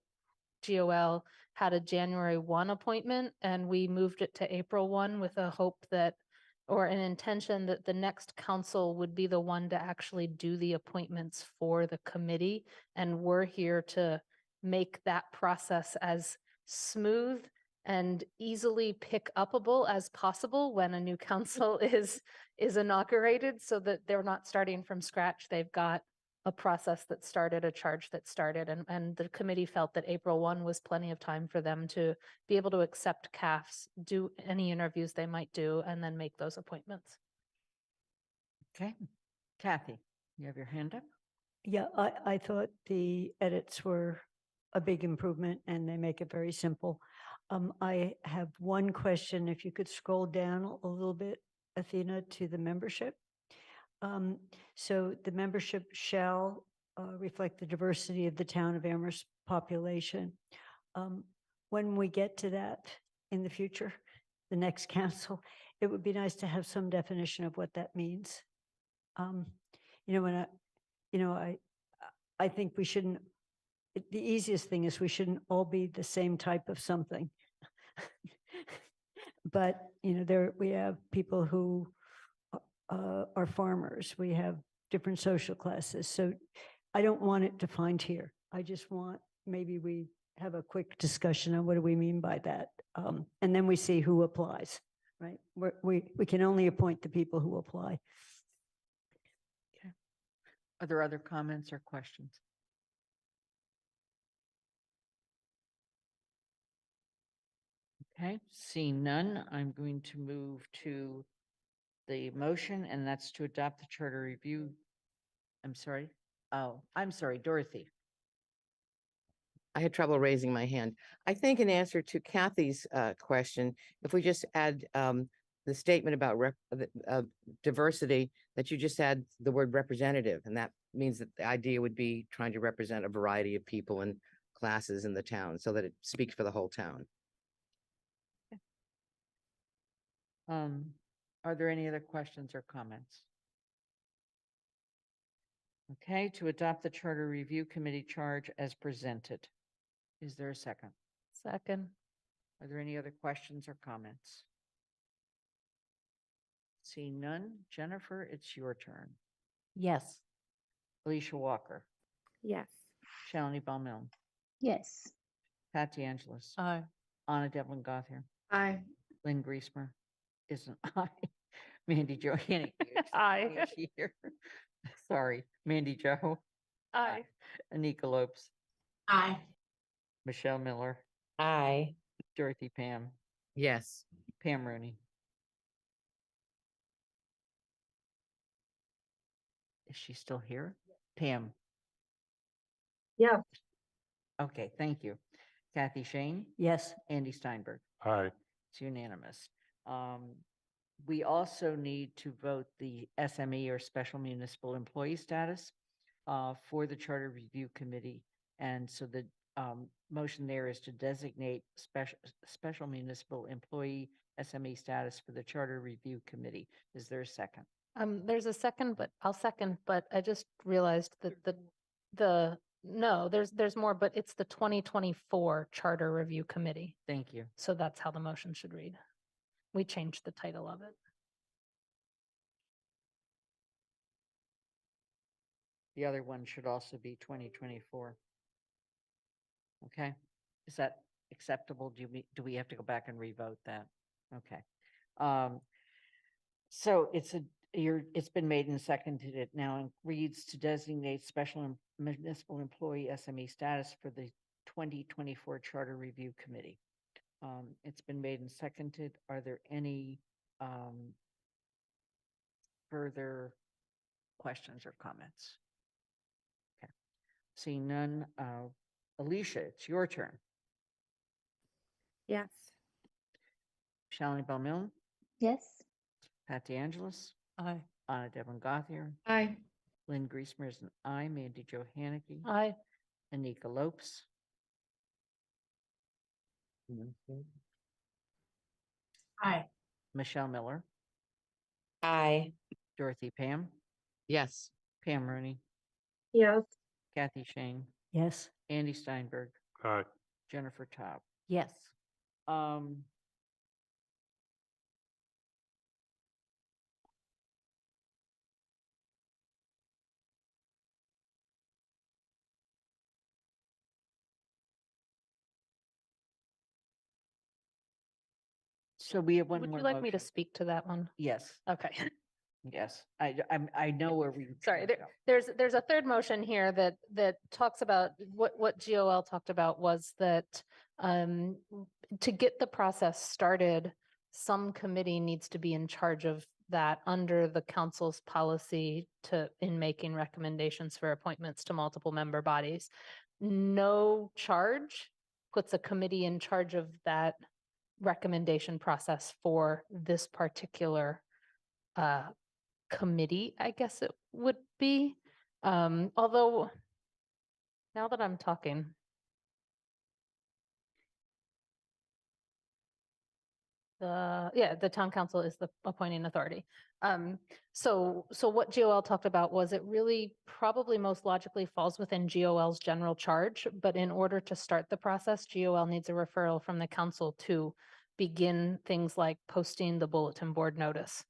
GOL had a January 1 appointment, and we moved it to April 1 with a hope that, or an intention that the next council would be the one to actually do the appointments for the committee. And we're here to make that process as smooth and easily pick upable as possible when a new council is inaugurated, so that they're not starting from scratch. They've got a process that started, a charge that started, and the committee felt that April 1 was plenty of time for them to be able to accept CAFs, do any interviews they might do, and then make those appointments. Okay, Kathy, you have your hand up? Yeah, I thought the edits were a big improvement and they make it very simple. I have one question. If you could scroll down a little bit, Athena, to the membership. So the membership shall reflect the diversity of the town of Amherst population. When we get to that in the future, the next council, it would be nice to have some definition of what that means. I think we shouldn't, the easiest thing is we shouldn't all be the same type of something. But, we have people who are farmers. We have different social classes. So I don't want it defined here. I just want, maybe we have a quick discussion on what do we mean by that. And then we see who applies, right? We can only appoint the people who apply. Okay. Are there other comments or questions? Okay, seeing none, I'm going to move to the motion, and that's to adopt the charter review. I'm sorry. Oh, I'm sorry, Dorothy. I had trouble raising my hand. I think in answer to Kathy's question, if we just add the statement about diversity, that you just add the word representative, and that means that the idea would be trying to represent a variety of people and classes in the town so that it speaks for the whole town. Are there any other questions or comments? Okay, to adopt the Charter Review Committee charge as presented. Is there a second? Second. Are there any other questions or comments? Seeing none, Jennifer, it's your turn. Yes. Alicia Walker, Yes. Shalini Bowman, Yes. Pat DeAngelis, Aye. Anna Devlin Gothier, Aye. Lynn Griesmer is an aye. Mandy Jo Hannick. Aye. Sorry, Mandy Jo. Aye. Anika Lopes, Aye. Michelle Miller, Aye. Dorothy Pam, Yes. Pam Rooney. Is she still here? Pam. Yes. Okay, thank you. Kathy Shane, Yes. Andy Steinberg. Aye. It's unanimous. We also need to vote the SME or Special Municipal Employee status for the Charter Review Committee. And so the motion there is to designate special municipal employee SME status for the Charter Review Committee. Is there a second? There's a second, but I'll second, but I just realized that no, there's more, but it's the 2024 Charter Review Committee. Thank you. So that's how the motion should read. We changed the title of it. The other one should also be 2024. Okay, is that acceptable? Do we have to go back and revote that? Okay. So it's been made and seconded. It now reads to designate special municipal employee SME status for the 2024 Charter Review Committee. It's been made and seconded. Are there any further questions or comments? Okay, seeing none. Alicia, it's your turn. Yes. Shalini Bowman, Yes. Pat DeAngelis, Aye. Anna Devon Gothier, Aye. Lynn Griesmer is an aye, Mandy Jo Hannicky, Aye. Anika Lopes, Aye. Michelle Miller, Aye. Dorothy Pam, Yes. Pam Rooney, Yes. Kathy Shane, Yes. Andy Steinberg, Aye. Jennifer Taub. Yes. So we have one Would more you like me to motion. speak to that one? Yes, Okay. yes. I know where we. Sorry, wanna go. there's a third motion here that talks about what GOL talked about was that to get the process started, some committee needs to be in charge of that under the council's policy in making recommendations for appointments to multiple member bodies. No charge puts a committee in charge of that recommendation process for this particular committee, I guess it would be. Although now that I'm talking, the town council is the appointing authority. So what GOL talked about was it really probably most logically falls within GOL's general charge, but in order to start the process, GOL needs a referral from the council to begin things like posting the bulletin board notice.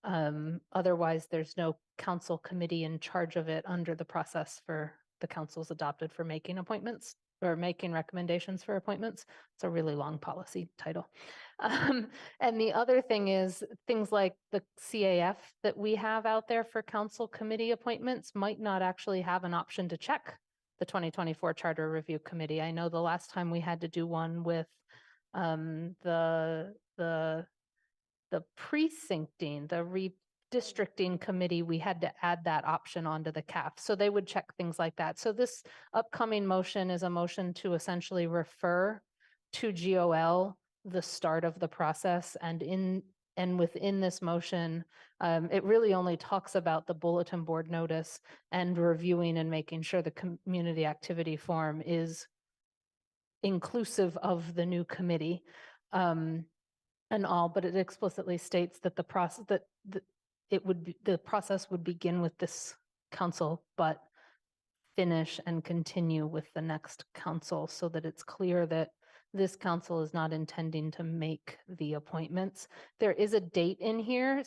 Otherwise, there's no council committee in charge of it under the process for the council's adopted for making appointments or making recommendations for appointments. It's a really long policy title. And the other thing is things like the CAF that we have out there for council committee appointments might not actually have an option to check the 2024 Charter Review Committee. I know the last time we had to do one with the precincting, the redistricting committee, we had to add that option onto the CAF. So they would check things like that. So this upcoming motion is a motion to essentially refer to GOL the start of the process. And within this motion, it really only talks about the bulletin board notice and reviewing and making sure the community activity form is inclusive of the new committee. And all, but it explicitly states that the process the process would begin with this council, but finish and continue with the next council so that it's clear that this council is not intending to make the appointments. There is a date in here.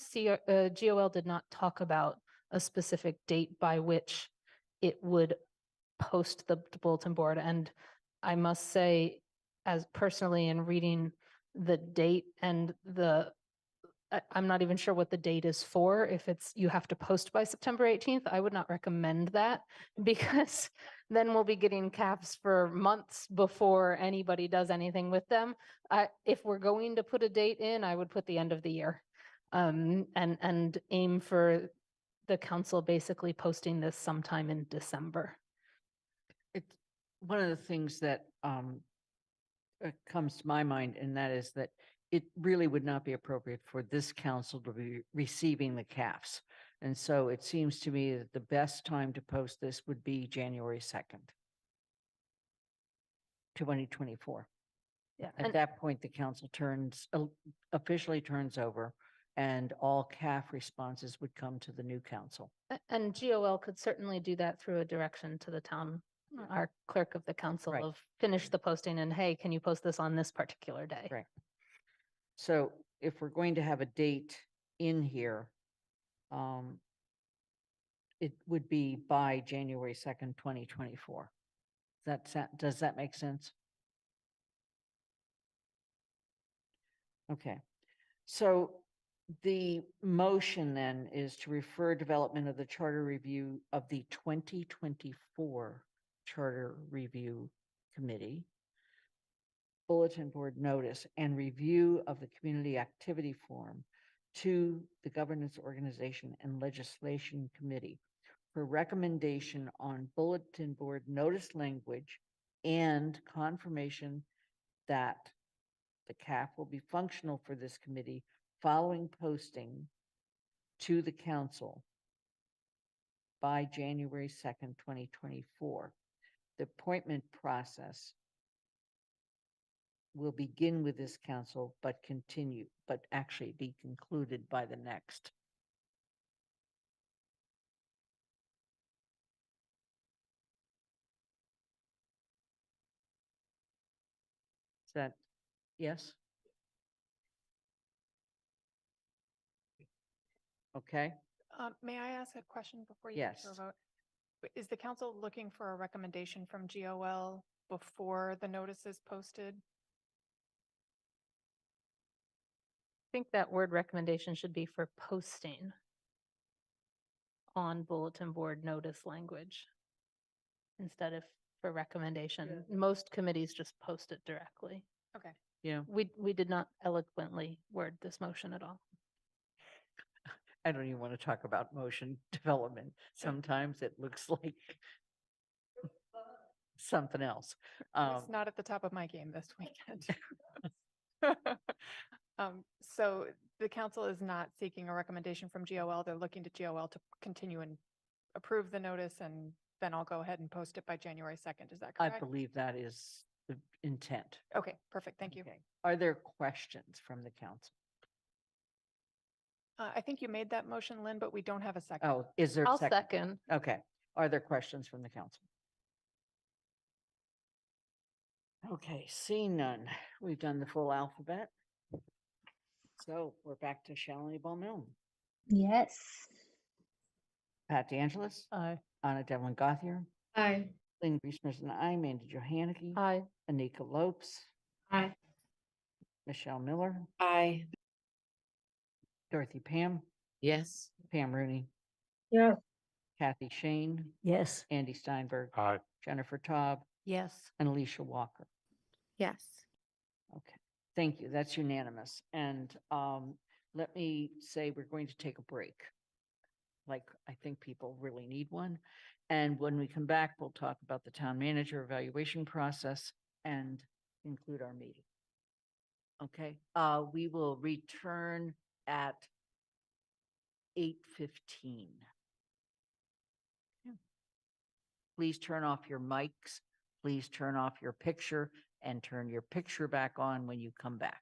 GOL did not talk about a specific date by which it would post the bulletin board. And I must say, as personally in reading the date and the I'm not even sure what the date is for. If it's, you have to post by September 18th, I would not recommend that because then we'll be getting caps for months before anybody does anything with them. If we're going to put a date in, I would put the end of the year. And aim for the council basically posting this sometime in December. It's one of the things that comes to my mind, and that is that it really would not be appropriate for this council to be receiving the CAFs. And so it seems to me that the best time to post this would be January 2nd, 2024. Yeah. At that point, the council officially turns over, and all CAF responses would come to the new council. And GOL could certainly do that through a direction to the town, our clerk of the council, Right. of finish the posting and, hey, can you post this on this particular day? Right. So if we're going to have a date in here, it would be by January 2nd, 2024. Does that make sense? Okay. So the motion then is to refer development of the charter review of the 2024 Charter Review Committee, bulletin board notice, and review of the community activity form to the Governance Organization and Legislation Committee for recommendation on bulletin board notice language and confirmation that the CAF will be functional for this committee following posting to the council by January 2nd, 2024. The appointment process will begin with this council, but actually be concluded by the next. Is that, yes? Okay, May I ask a question before you go to yes. a vote? Is the council looking for a recommendation from GOL before the notice is posted? I think that word recommendation should be for posting on bulletin board notice language instead of for recommendation. Most committees just post it directly. Okay. Yeah, We did not eloquently word this motion at all. I don't even want to talk about motion development. Sometimes it looks like something else. It's not at the top of my game this weekend. So the council is not seeking a recommendation from GOL. They're looking to GOL to continue and approve the notice, and then I'll go ahead and post it by January 2nd. Is that I correct? believe that is the intent. Okay, perfect. Thank you. Okay. Are there questions from the council? I think you made that motion, Lynn, but we don't have a second. Oh, is there a I'll second? second. Okay. Are there questions from the council? Okay, seeing none. We've done the full alphabet. So we're back to Shalini Bowman. Yes. Pat DeAngelis. Aye. Anna Devlin Gothier. Aye. Lynn Griesmer and I, Mandy Johanicky. Aye. Anika Lopes. Aye. Michelle Miller. Aye. Dorothy Pam. Yes. Pam Rooney. Yes. Kathy Shane. Yes. Andy Steinberg. Aye. Jennifer Taub. Yes. And Alicia Walker. Yes. Okay, thank you. That's unanimous. And let me say we're going to take a break. Like, I think people really need one. And when we come back, we'll talk about the town manager evaluation process and conclude our meeting. Okay, we will return at 8:15. Please turn off your mics. Please turn off your picture and turn your picture back on when you come back.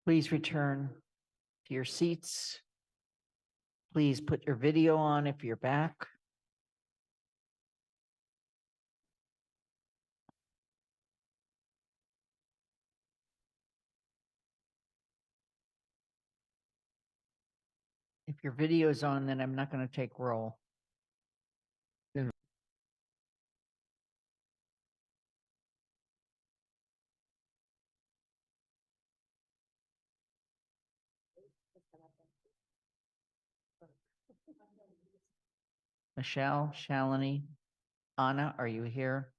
Please return to your seats. Please put your video on if you're back. If your video is on, then I'm not going to take roll. Michelle, Shalini, Anna, are you here?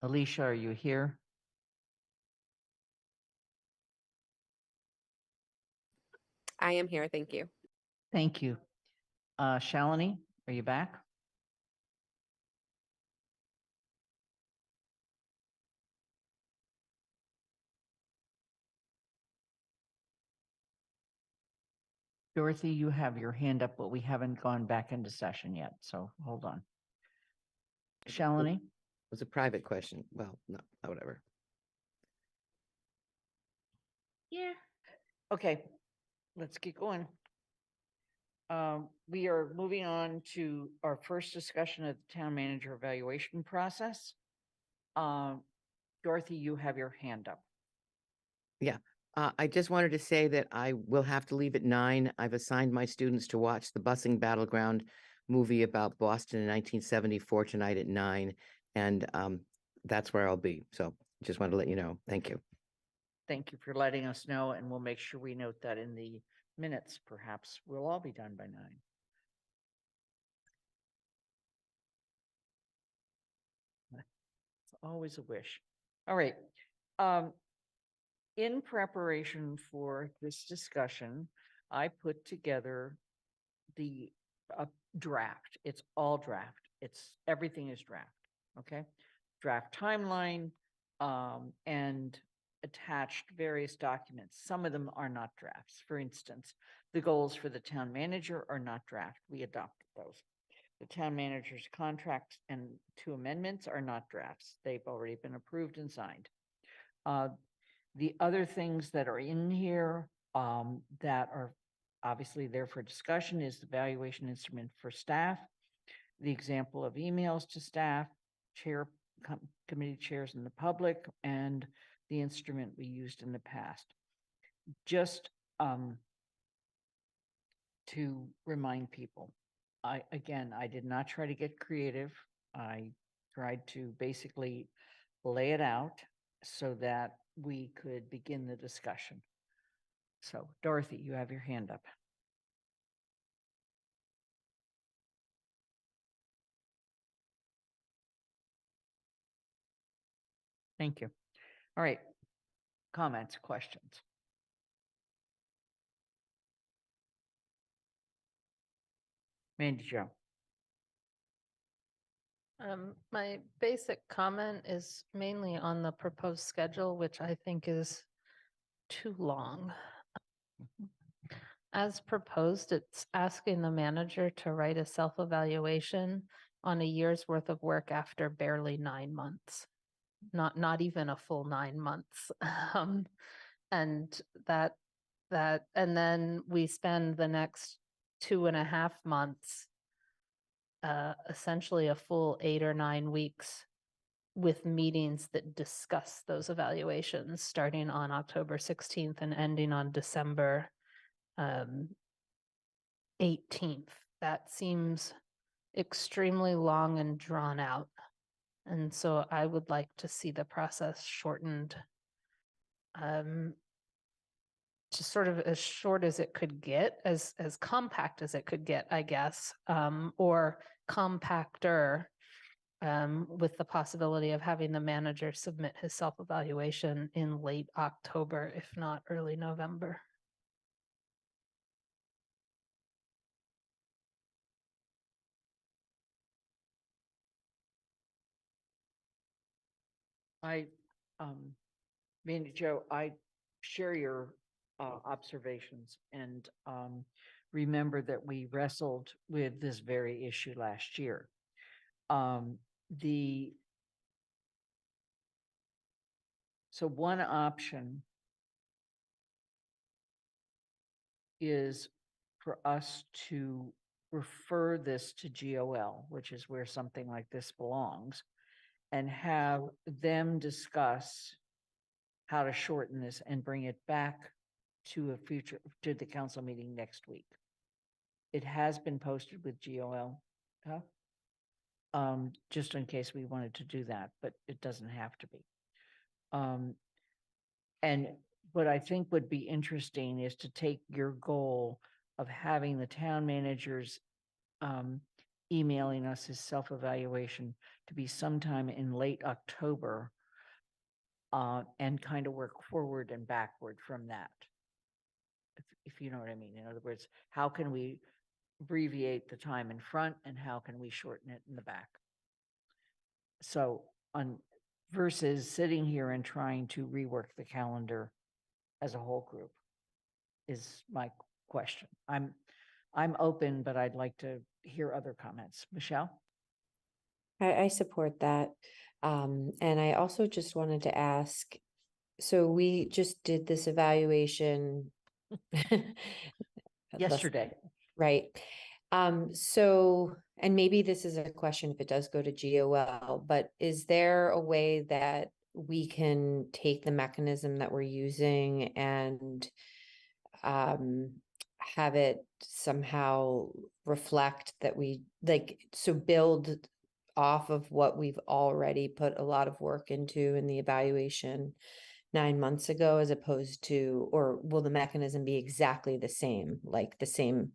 Alicia, are you here? I am here. Thank you. Thank you. Shalini, are you back? Dorothy, you have your hand up, but we haven't gone back into session yet, so hold on. Shalini? It was a private question. Well, no, whatever. Yeah. Okay, let's get going. We are moving on to our first discussion of the town manager evaluation process. Dorothy, you have your hand up. Yeah, I just wanted to say that I will have to leave at 9. I've assigned my students to watch the Busing Battleground movie about Boston in 1974 tonight at 9. And that's where I'll be. So just wanted to let you know. Thank you. Thank you for letting us know, and we'll make sure we note that in the minutes. Perhaps we'll all be done by 9. It's always a wish. All right. In preparation for this discussion, I put together the draft. It's all draft. Everything is draft. Okay. Draft timeline, and attached various documents. Some of them are not drafts. For instance, the goals for the town manager are not draft. We adopted those. The town manager's contract and 2 amendments are not drafts. They've already been approved and signed. The other things that are in here that are obviously there for discussion is the valuation instrument for staff, the example of emails to staff, committee chairs and the public, and the instrument we used in the past. Just to remind people, I did not try to get creative. I tried to basically lay it out so that we could begin the discussion. So Dorothy, you have your hand up. Thank you. All right. Comments, questions? Mandy Jo. My basic comment is mainly on the proposed schedule, which I think is too long. As proposed, it's asking the manager to write a self-evaluation on a year's worth of work after barely 9 months, not even a full 9 months. And and then we spend the next 2.5 months, essentially a full 8 or 9 weeks with meetings that discuss those evaluations, starting on October 16th and ending on December 18th. That seems extremely long and drawn out. And so I would like to see the process shortened to sort of as short as it could get, as compact as it could get, I guess, or compacter, with the possibility of having the manager submit his self-evaluation in late October, if not early November. Mandy Jo, I share your observations and remember that we wrestled with this very issue last year. So one option is for us to refer this to GOL, which is where something like this belongs, and have them discuss how to shorten this and bring it back to the council meeting next week. It has been posted with GOL, just in case we wanted to do that, but it doesn't have to be. And what I think would be interesting is to take your goal of having the town managers emailing us his self-evaluation to be sometime in late October, and kind of work forward and backward from that. If you know what I mean. In other words, how can we abbreviate the time in front and how can we shorten it in the back? So versus sitting here and trying to rework the calendar as a whole group is my question. I'm open, but I'd like to hear other comments. Michelle? I support that. And I also just wanted to ask, so we just did this evaluation Yesterday. Right. So, and maybe this is a question if it does go to GOL, but is there a way that we can take the mechanism that we're using and have it somehow reflect that we build off of what we've already put a lot of work into in the evaluation 9 months ago, as opposed to, or will the mechanism be exactly the same, like the same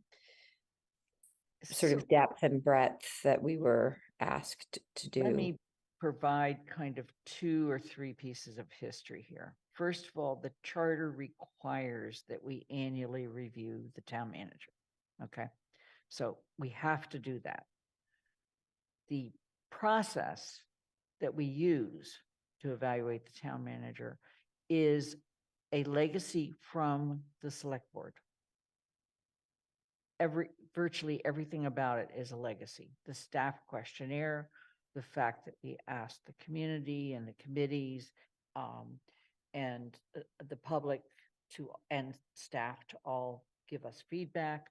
sort of depth and breadth that we were asked to do? Let me provide kind of 2 or 3 pieces of history here. First of all, the charter requires that we annually review the town manager. Okay, so we have to do that. The process that we use to evaluate the town manager is a legacy from the select board. Virtually everything about it is a legacy. The staff questionnaire, the fact that we asked the community and the committees and the public and staff to all give us feedback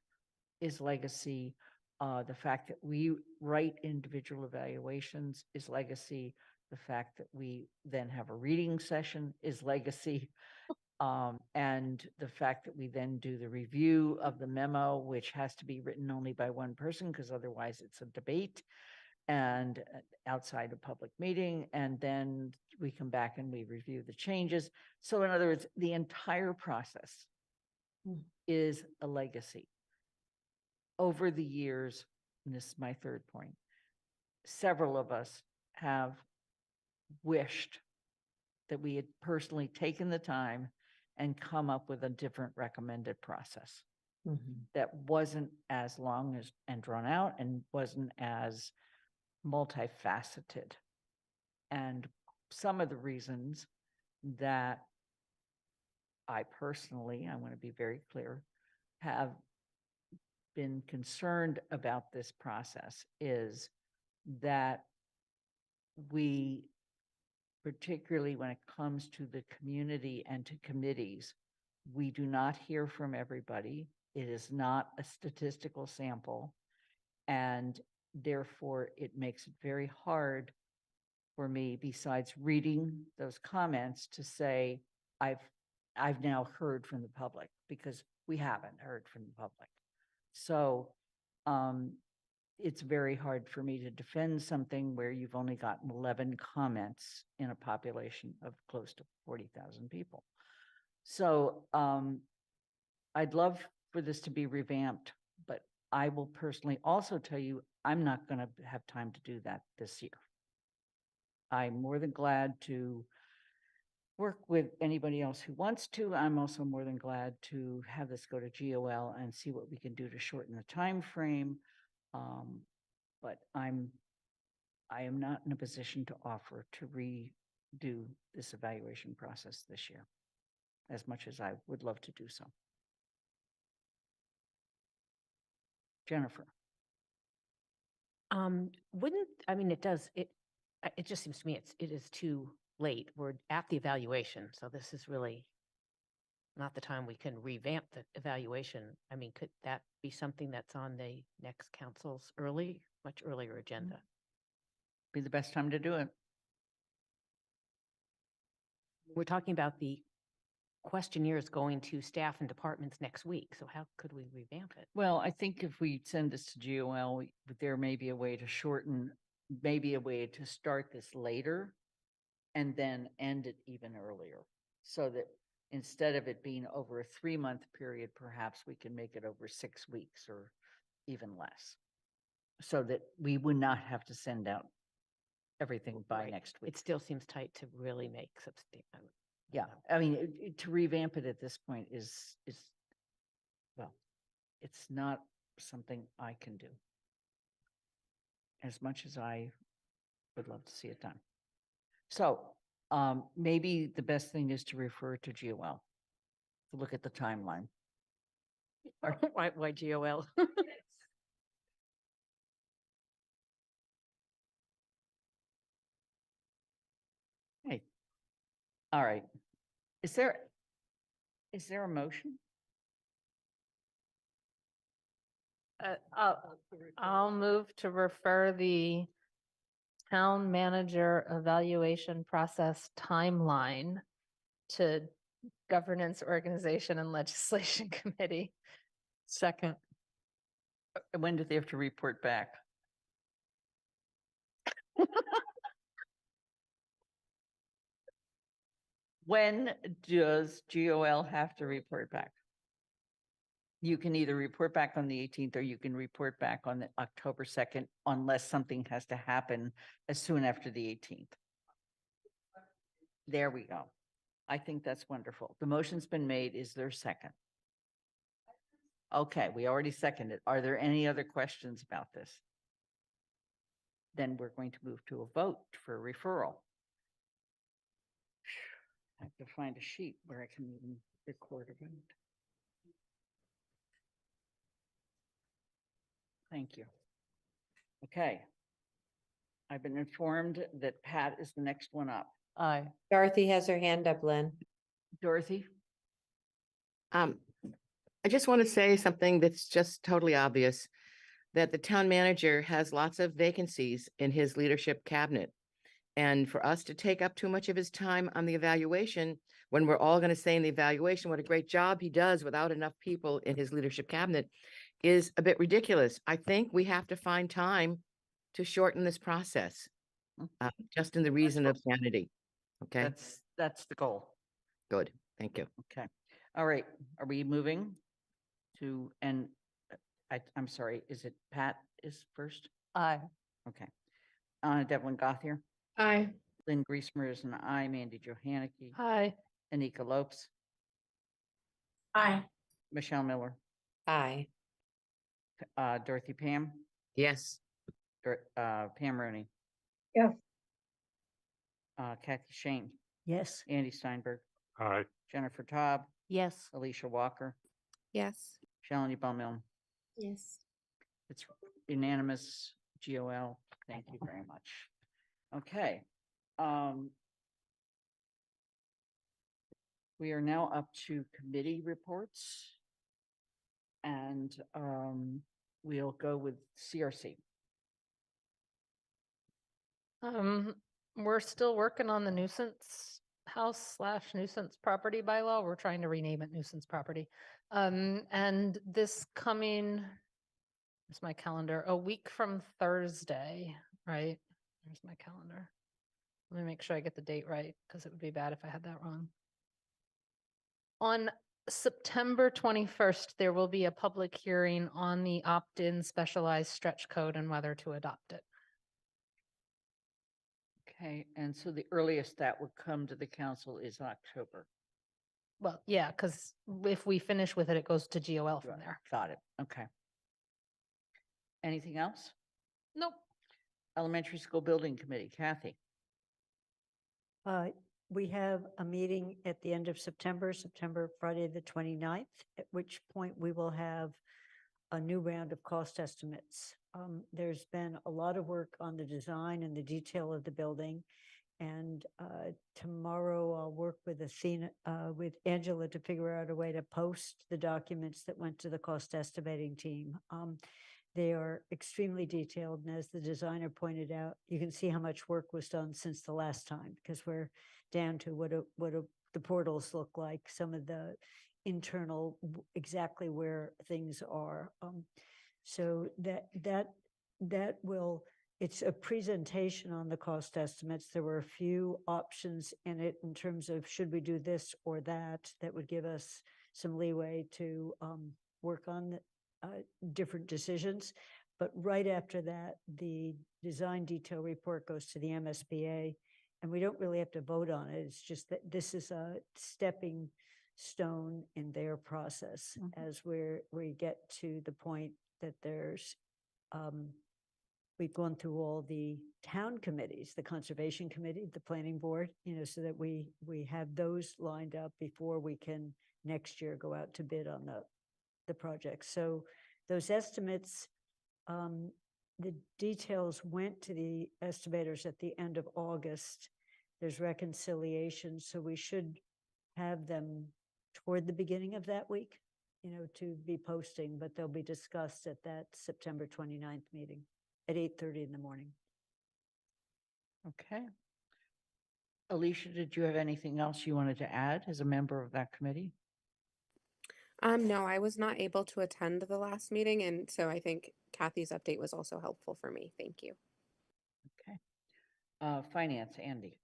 is legacy. The fact that we write individual evaluations is legacy. The fact that we then have a reading session is legacy. And the fact that we then do the review of the memo, which has to be written only by one person because otherwise it's a debate and outside a public meeting. And then we come back and we review the changes. So in other words, the entire process is a legacy. Over the years, and this is my third point, several of us have wished that we had personally taken the time and come up with a different recommended process that wasn't as long as and drawn out and wasn't as multifaceted. And some of the reasons that I personally, I want to be very clear, have been concerned about this process is that we, particularly when it comes to the community and to committees, we do not hear from everybody. It is not a statistical sample. And therefore, it makes it very hard for me, besides reading those comments, to say, I've now heard from the public, because we haven't heard from the public. So it's very hard for me to defend something where you've only gotten 11 comments in a population of close to 40,000 people. So I'd love for this to be revamped, but I will personally also tell you, I'm not going to have time to do that this year. I'm more than glad to work with anybody else who wants to. I'm also more than glad to have this go to GOL and see what we can do to shorten the time frame. But I am not in a position to offer to redo this evaluation process this year, as much as I would love to do so. Jennifer. It just seems to me it is too late. We're at the evaluation, so this is really not the time we can revamp the evaluation. I mean, could that be something that's on the next council's much earlier agenda? Be the best time to do it. We're talking about the questionnaires going to staff and departments next week, so how could we revamp it? Well, I think if we send this to GOL, there may be a way to shorten, maybe a way to start this later and then end it even earlier. So that instead of it being over a 3-month period, perhaps we can make it over 6 weeks or even less. So that we would not have to send out everything by Right. next week. It still seems tight to really make substantial. Yeah, I mean, to revamp it at this point is, well, it's not something I can do. As much as I would love to see it done. So, maybe the best thing is to refer to GOL, to look at the timeline. Why GOL? Hey, all right. Is there a motion? I'll move to refer the town manager evaluation process timeline to Governance, Organization, and Legislation Committee. Second. When do they have to report back? When does GOL have to report back? You can either report back on the 18th or you can report back on the October 2nd, unless something has to happen as soon after the 18th. There we go. I think that's wonderful. The motion's been made. Is there a second? Okay, we already seconded. Are there any other questions about this? Then we're going to move to a vote for referral. I have to find a sheet where I can even record a vote. Thank you. Okay. I've been informed that Pat is the next one up. Aye. Dorothy has her hand up, Lynn. Dorothy? I just want to say something that's just totally obvious, that the town manager has lots of vacancies in his leadership cabinet. And for us to take up too much of his time on the evaluation, when we're all going to say in the evaluation what a great job he does without enough people in his leadership cabinet, is a bit ridiculous. I think we have to find time to shorten this process, just in the reason of sanity. Okay, That's the goal. good. Thank you. Okay. All right. Are we moving to, and I'm sorry, is it Pat is first? Aye. Okay. Devlin Gothier, Aye. Lynn Griesmer is an aye, Mandy Johanicky, Hi. Anika Lopes, Aye. Michelle Miller, Aye. Dorothy Pam, Yes. Pam Rooney. Yes. Kathy Shane, Yes. Andy Steinberg, Aye. Jennifer Taub, Yes. Alicia Walker, Yes. Shalini Bowman. Yes. It's unanimous. GOL. Thank you very much. Okay. We are now up to committee reports. And we'll go with CRC. We're still working on the nuisance house / nuisance property bylaw. We're trying to rename it nuisance property. And this coming, where's my calendar? A week from Thursday, right? There's my calendar. Let me make sure I get the date right, because it would be bad if I had that wrong. On September 21st, there will be a public hearing on the opt-in specialized stretch code and whether to adopt it. Okay, and so the earliest that would come to the council is October. Well, yeah, because if we finish with it, it goes to GOL from there. Got it. Okay. Anything else? Nope. Elementary School Building Committee, Kathy. We have a meeting at the end of September, Friday, the 29th, at which point we will have a new round of cost estimates. There's been a lot of work on the design and the detail of the building, And tomorrow I'll work with Athena, with Angela to figure out a way to post the documents that went to the cost estimating team. They are extremely detailed, and as the designer pointed out, you can see how much work was done since the last time, because we're down to what the portals look like, some of the internal, exactly where things are. So that will, it's a presentation on the cost estimates. There were a few options in it in terms of should we do this or that, that would give us some leeway to work on different decisions. But right after that, the design detail report goes to the MSBA, and we don't really have to vote on it. It's just that this is a stepping stone in their process as we get to the point that there's we've gone through all the town committees, the conservation committee, the planning board, so that we have those lined up before we can next year go out to bid on the project. So those estimates, the details went to the estimators at the end of August. There's reconciliation, so we should have them toward the beginning of that week, to be posting, but they'll be discussed at that September 29th meeting at 8:30 in the morning. Okay. Alicia, did you have anything else you wanted to add as a member of that committee? No, I was not able to attend the last meeting, and so I think Kathy's update was also helpful for me. Thank you. Okay. Finance, Andy.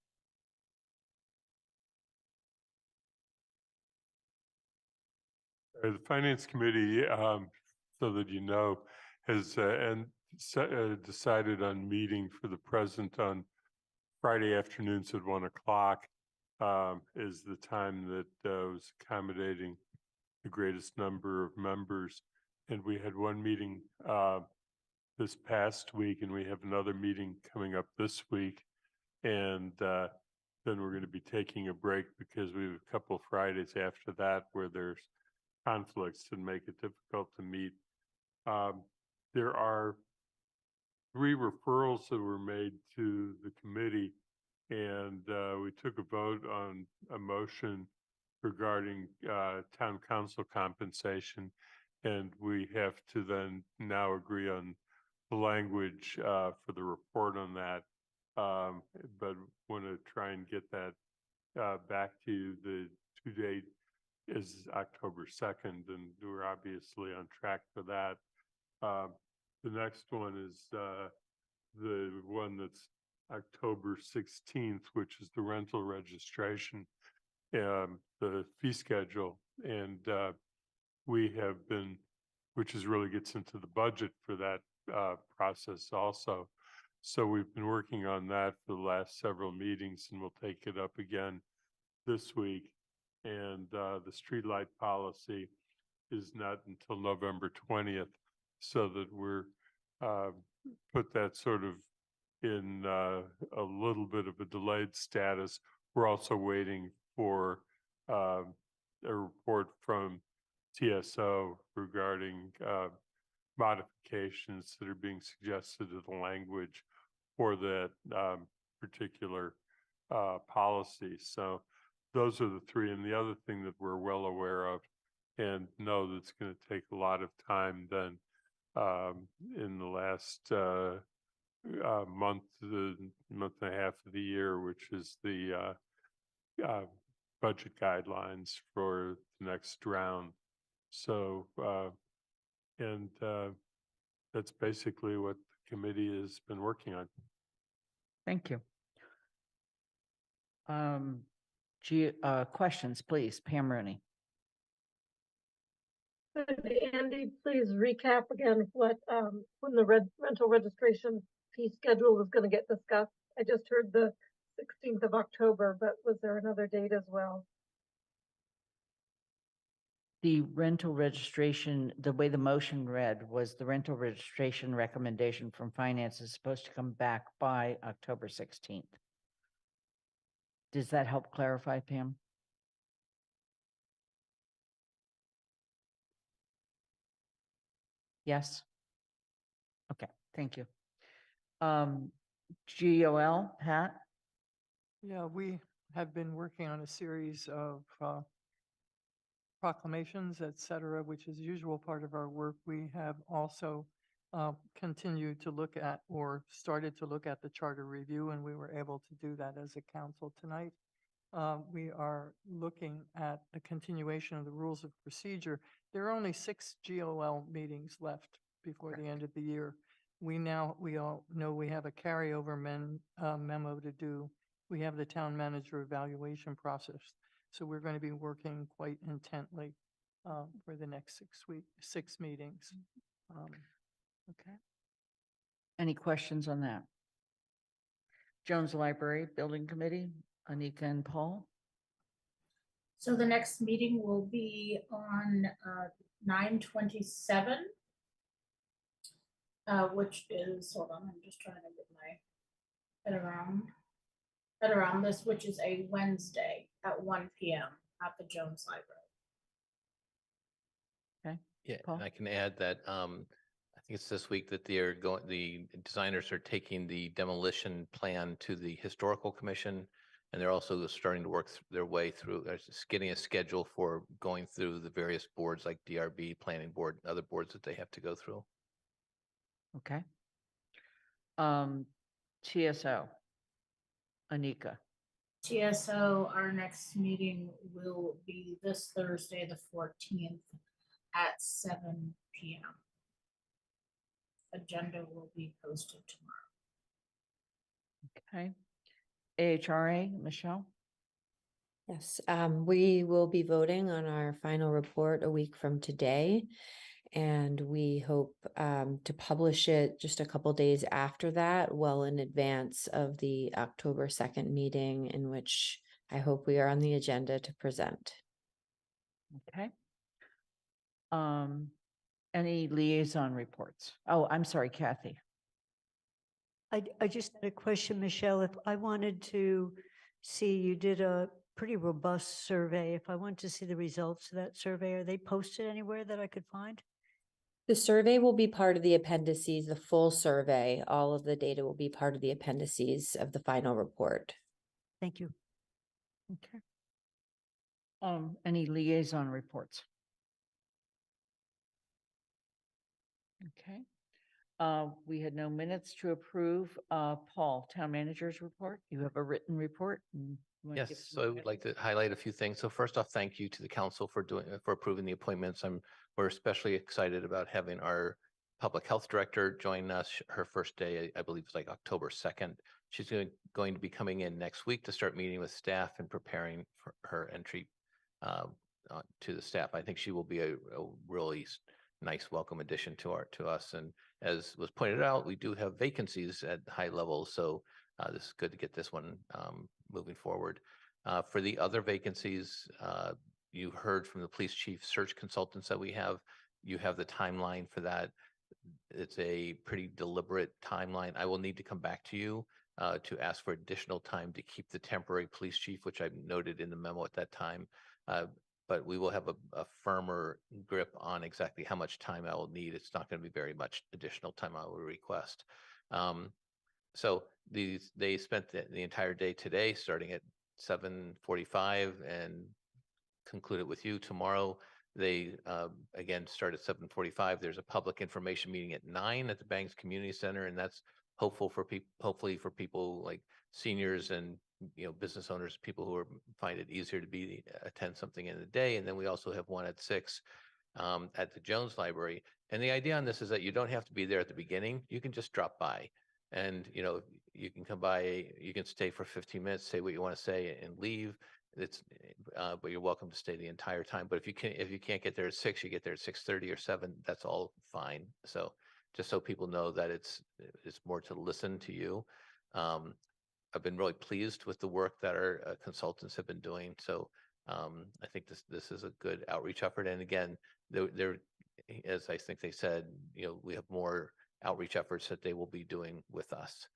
The Finance Committee, so that you know, has decided on meeting for the present on Friday afternoons at 1 o'clock is the time that was accommodating the greatest number of members. And we had one meeting this past week, and we have another meeting coming up this week. And then we're going to be taking a break because we have a couple of Fridays after that where there's conflicts that make it difficult to meet. There are 3 referrals that were made to the committee, and we took a vote on a motion regarding town council compensation, and we have to then now agree on the language for the report on that. But want to try and get that back to you. The due date is October 2nd, and we're obviously on track for that. The next one is the one that's October 16th, which is the rental registration, the fee schedule. And we have been, which is really gets into the budget for that process also. So we've been working on that for the last several meetings, and we'll take it up again this week. And the streetlight policy is not until November 20th, so that we're put that sort of in a little bit of a delayed status. We're also waiting for a report from TSO regarding modifications that are being suggested to the language for that particular policy. So those are the 3. And the other thing that we're well aware of and know that's going to take a lot of time then in the last month and a half of the year, which is the budget guidelines for the next round. So, and that's basically what the committee has been working on. Thank you. Questions, please. Pam Rooney. Andy, please recap again what when the rental registration fee schedule was going to get discussed. I just heard the 16th of October, but was there another date as well? The rental registration, the way the motion read was the rental registration recommendation from finance is supposed to come back by October 16th. Does that help clarify, Pam? Yes? Okay, thank you. GOL, Pat? Yeah, we have been working on a series of proclamations, et cetera, which is usual part of our work. We have also continued to look at or started to look at the charter review, and we were able to do that as a council tonight. We are looking at the continuation of the rules of procedure. There are only 6 GOL meetings left before the end of the year. We all know we have a carryover memo to do. We have the town manager evaluation process. So we're going to be working quite intently for the next 6 meetings. Okay. Any questions on that? Jones Library Building Committee, Anika and Paul. So the next meeting will be on 9/27, which is, hold on, I'm just trying to get my head around this, which is a Wednesday at 1 p.m. at the Jones Library. Okay. Yeah, Paul? and I can add that I think it's this week that the designers are taking the demolition plan to the Historical Commission, and they're also starting to work their way through, just getting a schedule for going through the various boards like DRB, Planning Board, and other boards that they have to go through. Okay. TSO, Anika. TSO, our next meeting will be this Thursday, the 14th at 7 p.m. Agenda will be posted tomorrow. Okay. AHRA, Michelle. Yes, we will be voting on our final report a week from today. And we hope to publish it just a couple days after that, well in advance of the October 2nd meeting, in which I hope we are on the agenda to present. Okay. Any liaison reports? Oh, I'm sorry, Kathy. I just had a question, Michelle. If I wanted to see, you did a pretty robust survey. If I want to see the results of that survey, are they posted anywhere that I could find? The survey will be part of the appendices, the full survey. All of the data will be part of the appendices of the final report. Thank you. Okay. Any liaison reports? Okay. We had no minutes to approve. Paul, town manager's report. You have a written report. Yes, so I would like to highlight a few things. So first off, thank you to the council for approving the appointments. We're especially excited about having our public health director join us. Her first day, I believe, is like October 2nd. She's going to be coming in next week to start meeting with staff and preparing for her entry to the staff. I think she will be a really nice welcome addition to us. And as was pointed out, we do have vacancies at high levels, so this is good to get this one moving forward. For the other vacancies, you heard from the police chief search consultants that we have. You have the timeline for that. It's a pretty deliberate timeline. I will need to come back to you to ask for additional time to keep the temporary police chief, which I noted in the memo at that time. But we will have a firmer grip on exactly how much time I will need. It's not going to be very much additional time I will request. So they spent the entire day today, starting at 7:45 and concluded with you tomorrow. They again start at 7:45. There's a public information meeting at 9 at the Banks Community Center, and that's hopefully for people like seniors and business owners, people who find it easier to attend something in the day. And then we also have one at 6 at the Jones Library. And the idea on this is that you don't have to be there at the beginning. You can just drop by, and you can come by. You can stay for 15 minutes, say what you want to say, and leave. But you're welcome to stay the entire time. But if you can't get there at 6, you get there at 6:30 or 7. That's all fine. So just so people know that it's more to listen to you. I've been really pleased with the work that our consultants have been doing. So I think this is a good outreach effort. And again, they're as I think they said, we have more outreach efforts that they will be doing with us.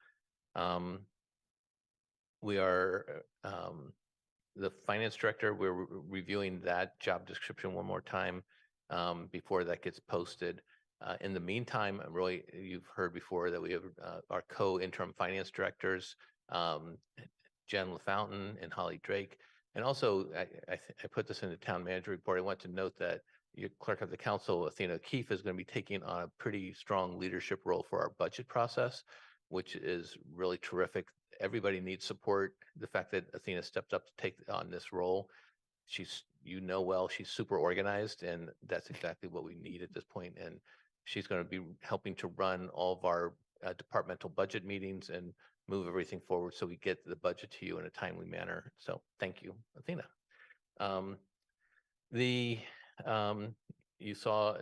We are the finance director. We're reviewing that job description one more time before that gets posted. In the meantime, you've heard before that we have our co-interim finance directors. Jen LaFountain and Holly Drake. And also, I put this in the town manager report. I want to note that your clerk of the council, Athena Keefe, is going to be taking on a pretty strong leadership role for our budget process, which is really terrific. Everybody needs support. The fact that Athena stepped up to take on this role, she's, well, she's super organized, and that's exactly what we need at this point. And she's going to be helping to run all of our departmental budget meetings and move everything forward so we get the budget to you in a timely manner. So thank you, Athena. You saw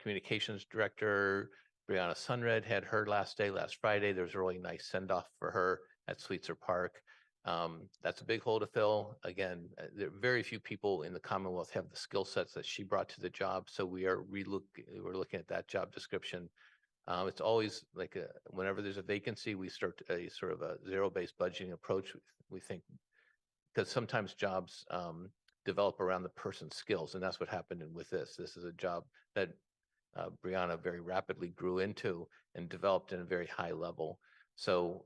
communications director Brianna Sunred had her last day last Friday. There was a really nice send off for her at Sweetser Park. That's a big hole to fill. Again, there are very few people in the Commonwealth have the skill sets that she brought to the job. So we're looking at that job description. It's always like whenever there's a vacancy, we start a sort of a zero-based budgeting approach. We think because sometimes jobs develop around the person's skills, and that's what happened with this. This is a job that Brianna very rapidly grew into and developed in a very high level. So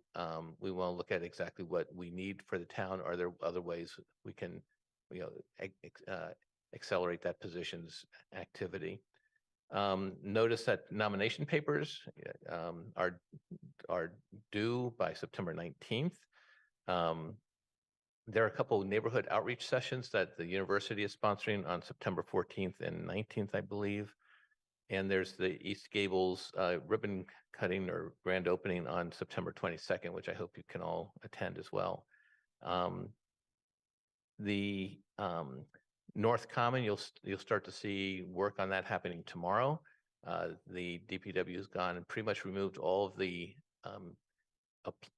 we want to look at exactly what we need for the town. Are there other ways we can, accelerate that position's activity? Notice that nomination papers are due by September 19th. There are a couple of neighborhood outreach sessions that the university is sponsoring on September 14th and 19th, I believe. And there's the East Gables ribbon cutting or grand opening on September 22nd, which I hope you can all attend as well. The North Common, you'll start to see work on that happening tomorrow. The DPW has gone and pretty much removed all of the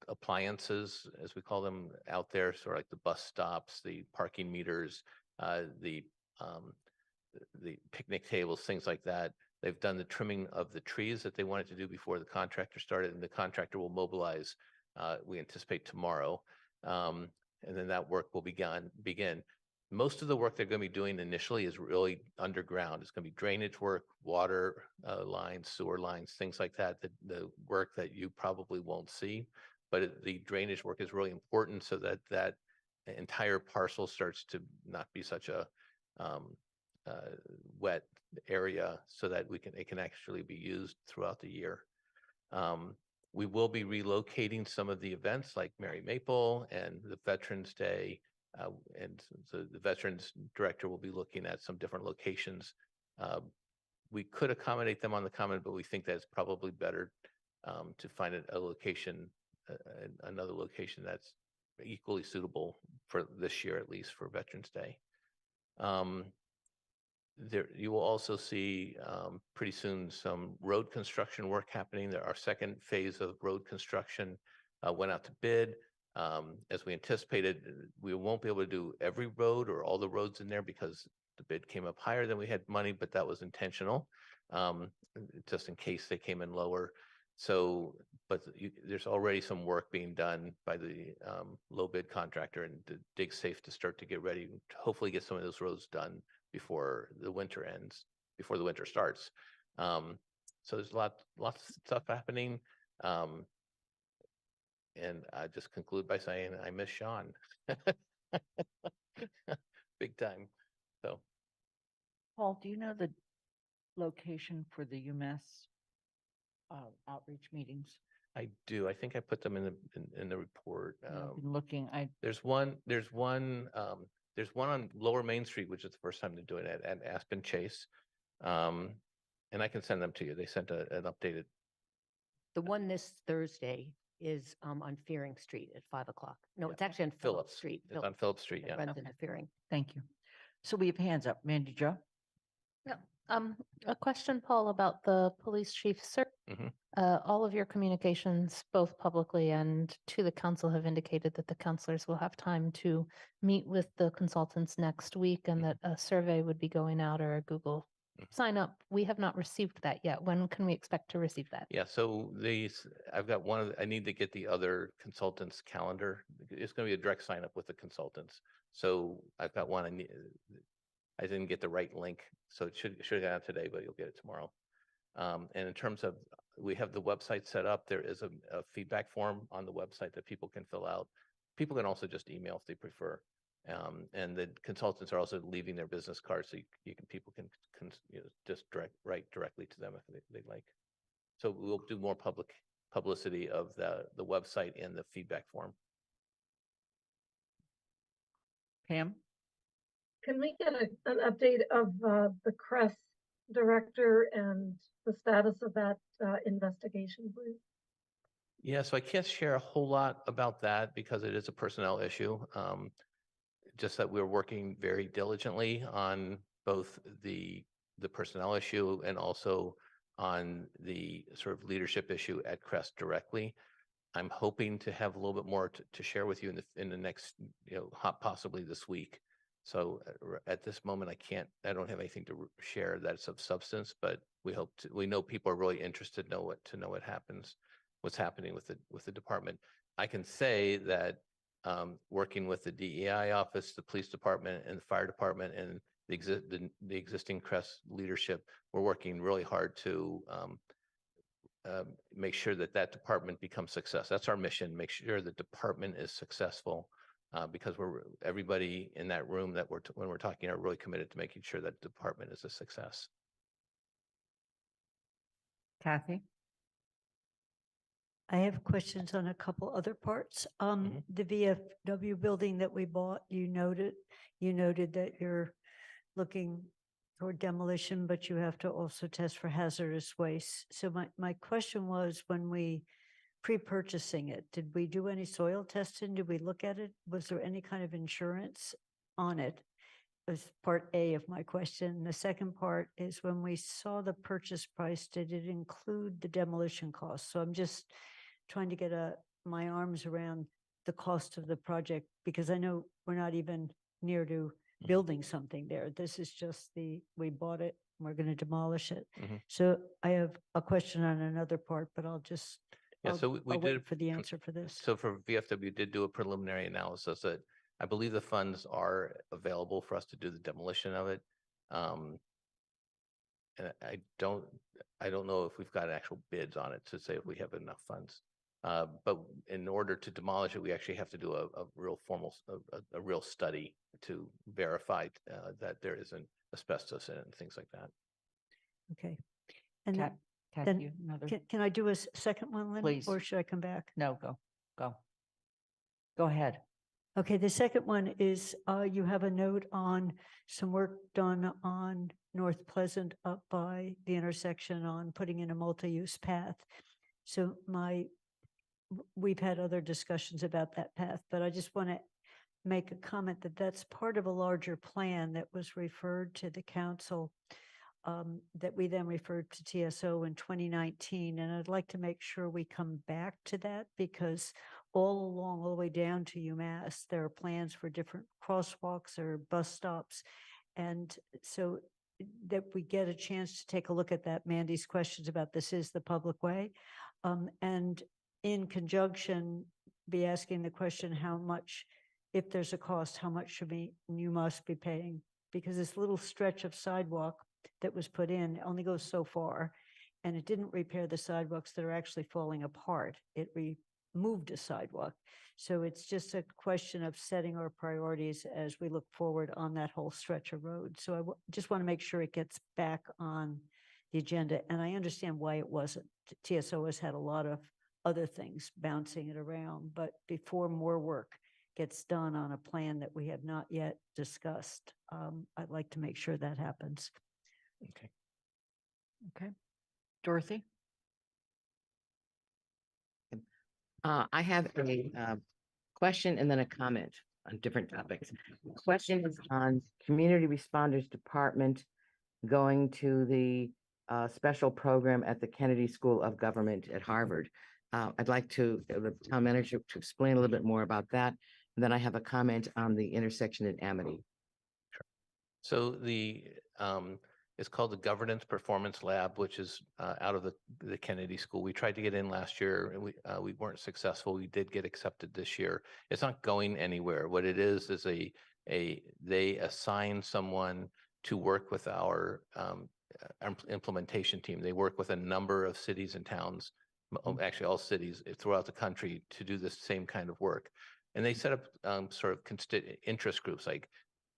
appliances, as we call them, out there, sort of like the bus stops, the parking meters, the picnic tables, things like that. They've done the trimming of the trees that they wanted to do before the contractor started, and the contractor will mobilize, we anticipate tomorrow. And then that work will begin. Most of the work they're going to be doing initially is really underground. It's going to be drainage work, water lines, sewer lines, things like that, the work that you probably won't see. But the drainage work is really important so that that entire parcel starts to not be such a wet area, so that it can actually be used throughout the year. We will be relocating some of the events like Mary Maple and the Veterans Day. And so the Veterans Director will be looking at some different locations. We could accommodate them on the Common, but we think that it's probably better to find a location, another location that's equally suitable for this year, at least for Veterans Day. There, you will also see pretty soon some road construction work happening. Our second phase of road construction went out to bid. As we anticipated, we won't be able to do every road or all the roads in there because the bid came up higher than we had money, but that was intentional, just in case they came in lower. So, but there's already some work being done by the low bid contractor, and the dig's safe to start to get ready to hopefully get some of those roads done before the winter ends, before the winter starts. So there's lots of stuff happening. And I just conclude by saying I miss Sean. Big time. So Paul, do you know the location for the UMass outreach meetings? I do. I think I put them in the report. I've been looking. There's one on Lower Main Street, which is the first time they're doing it at Aspen Chase. And I can send them to you. They sent an updated. The one this Thursday is on Fearing Street at 5 o'clock. No, it's actually on Phillips Street. It's on Phillips Street, yeah. Runs into Fearing. Thank you. So we have hands up. Mandy Jo? Yeah. A question, Paul, about the police chief search. All of your communications, both publicly and to the council, have indicated that the councilors will have time to meet with the consultants next week, and that a survey would be going out or a Google sign up. We have not received that yet. When can we expect to receive that? Yeah, so I've got I need to get the other consultants' calendar. It's going to be a direct sign up with the consultants. So I've got one. I didn't get the right link, so it should get out today, but you'll get it tomorrow. And in terms of we have the website set up. There is a feedback form on the website that people can fill out. People can also just email if they prefer. And the consultants are also leaving their business cards, so people can just write directly to them if they like. So we'll do more publicity of the website and the feedback form. Pam? Can we get an update of the CREST director and the status of that investigation, please? Yeah, so I can't share a whole lot about that because it is a personnel issue. Just that we're working very diligently on both the personnel issue and also on the sort of leadership issue at CREST directly. I'm hoping to have a little bit more to share with you in the next, possibly this week. So at this moment, I don't have anything to share that's of substance, but we know people are really interested to know what's happening with the department. I can say that working with the DEI office, the police department, and the fire department, and the existing CREST leadership, we're working really hard to make sure that department becomes success. That's our mission. Make sure the department is successful because everybody in that room when we're talking are really committed to making sure that department is a success. Kathy? I have questions on a couple other parts. The VFW building that we bought, you noted that you're looking toward demolition, but you have to also test for hazardous waste. So my question was, when we pre-purchasing it, did we do any soil testing? Did we look at it? Was there any kind of insurance on it? Was part A of my question. The second part is, when we saw the purchase price, did it include the demolition costs? So I'm just trying to get my arms around the cost of the project, because I know we're not even near to building something there. This is just we bought it, and we're going to demolish it. So I have a question on another part, but I'll we wait did for the answer for this. So for VFW, did do a preliminary analysis that I believe the funds are available for us to do the demolition of it. And I don't know if we've got actual bids on it to say if we have enough funds. But in order to demolish it, we actually have to do a real formal, a real study to verify that there isn't asbestos in it and things like that. Okay. And Kathy, then another. can I do a second one, Lynn? Please. Or should I come back? No, go ahead. Okay, the second one is you have a note on some work done on North Pleasant up by the intersection on putting in a multi-use path. So we've had other discussions about that path, but I just want to make a comment that that's part of a larger plan that was referred to the council, that we then referred to TSO in 2019. And I'd like to make sure we come back to that, because all the way down to UMass, there are plans for different crosswalks or bus stops. And so that we get a chance to take a look at that. Mandy's questions about this is the public way. And in conjunction, be asking the question, how much, if there's a cost, how much you must be paying? Because this little stretch of sidewalk that was put in only goes so far, and it didn't repair the sidewalks that are actually falling apart. It removed a sidewalk. So it's just a question of setting our priorities as we look forward on that whole stretch of road. So I just want to make sure it gets back on the agenda. And I understand why it wasn't. TSO has had a lot of other things bouncing it around, but before more work gets done on a plan that we have not yet discussed, I'd like to make sure that happens. Okay. Dorothy? I have a question and then a comment on different topics. Question is on Community Responders Department going to the special program at the Kennedy School of Government at Harvard. I'd like the town manager to explain a little bit more about that. And then I have a comment on the intersection at Amity. So it's called the Governance Performance Lab, which is out of the Kennedy School. We tried to get in last year and we weren't successful. We did get accepted this year. It's not going anywhere. What it is they assign someone to work with our implementation team. They work with a number of cities and towns, actually all cities throughout the country, to do this same kind of work. And they set up sort of interest groups. Like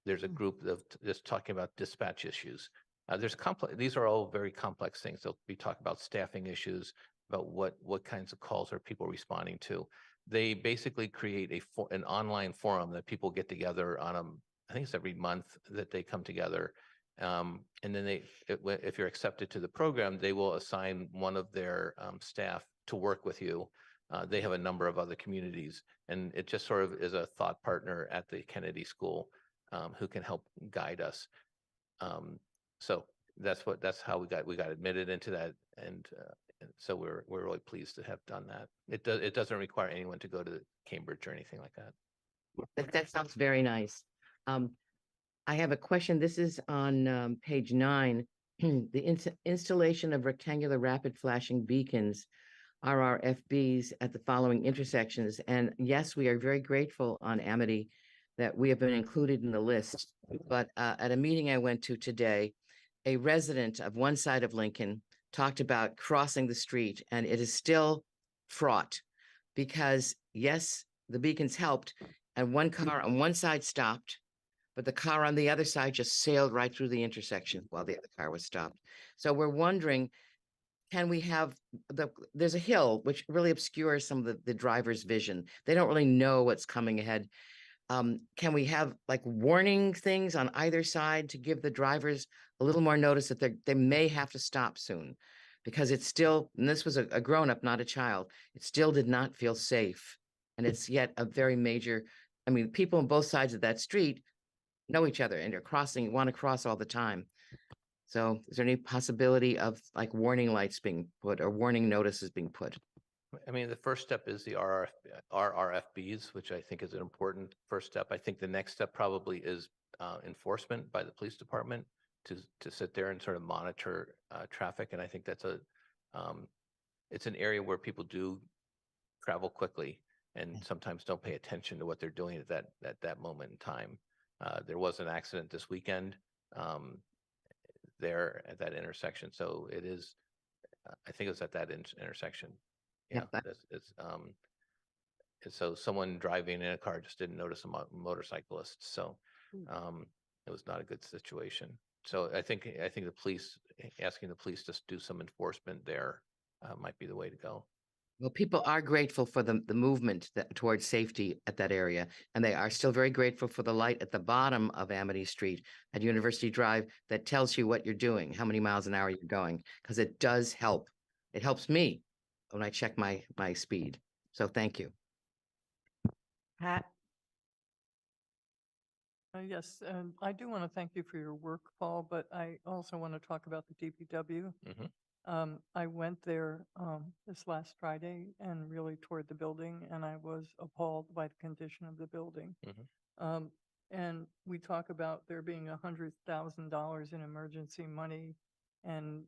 there's a group of just talking about dispatch issues. There's complex. These are all very complex things. They'll be talking about staffing issues, about what kinds of calls are people responding to. They basically create an online forum that people get together on I think it's every month that they come together. And then if you're accepted to the program, they will assign one of their staff to work with you. They have a number of other communities, and it just sort of is a thought partner at the Kennedy School who can help guide us. So that's how we got admitted into that, and so we're really pleased to have done that. It doesn't require anyone to go to Cambridge or anything like that. That sounds very nice. I have a question. This is on page 9. The installation of rectangular rapid flashing beacons, RRFBs, at the following intersections. And yes, we are very grateful on Amity that we have been included in the list. But at a meeting I went to today, a resident of one side of Lincoln talked about crossing the street, and it is still fraught because yes, the beacons helped, and one car on one side stopped, but the car on the other side just sailed right through the intersection while the other car was stopped. So we're wondering, can we have there's a hill which really obscures some of the driver's vision. They don't really know what's coming ahead. Can we have like warning things on either side to give the drivers a little more notice that they may have to stop soon? Because it's still, and this was a grown-up, not a child, it still did not feel safe. And it's yet a very major, I mean, people on both sides of that street know each other and are want to cross all the time. So is there any possibility of like warning lights being put or warning notices being put? I mean, the first step is the RRFBs, which I think is an important first step. I think the next step probably is enforcement by the police department to sit there and sort of monitor traffic. And I think that's it's an area where people do travel quickly and sometimes don't pay attention to what they're doing at that moment in time. There was an accident this weekend there at that intersection. So it is, I think it was at that intersection. Yeah, so someone driving in a car just didn't notice a motorcyclist. So it was not a good situation. So I think the police, asking the police to do some enforcement there might be the way to go. Well, people are grateful for the movement towards safety at that area, and they are still very grateful for the light at the bottom of Amity Street at University Drive that tells you what you're doing, how many miles an hour you're going, because it does help. It helps me when I check my speed. So thank you. Pat? Yes, and I do want to thank you for your work, Paul, but I also want to talk about the DPW. I went there this last Friday and really toured the building, and I was appalled by the condition of the building. And we talk about there being $100,000 in emergency money, and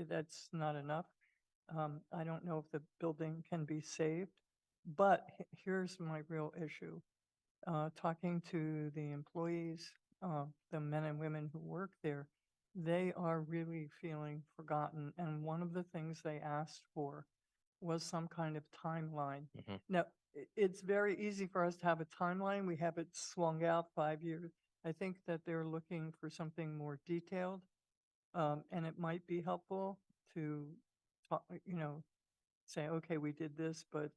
that's not enough. I don't know if the building can be saved, but here's my real issue. Talking to the employees, the men and women who work there, they are really feeling forgotten. And one of the things they asked for was some kind of timeline. Now, it's very easy for us to have a timeline. We have it swung out 5 years. I think that they're looking for something more detailed, and it might be helpful to, say, okay, we did this, but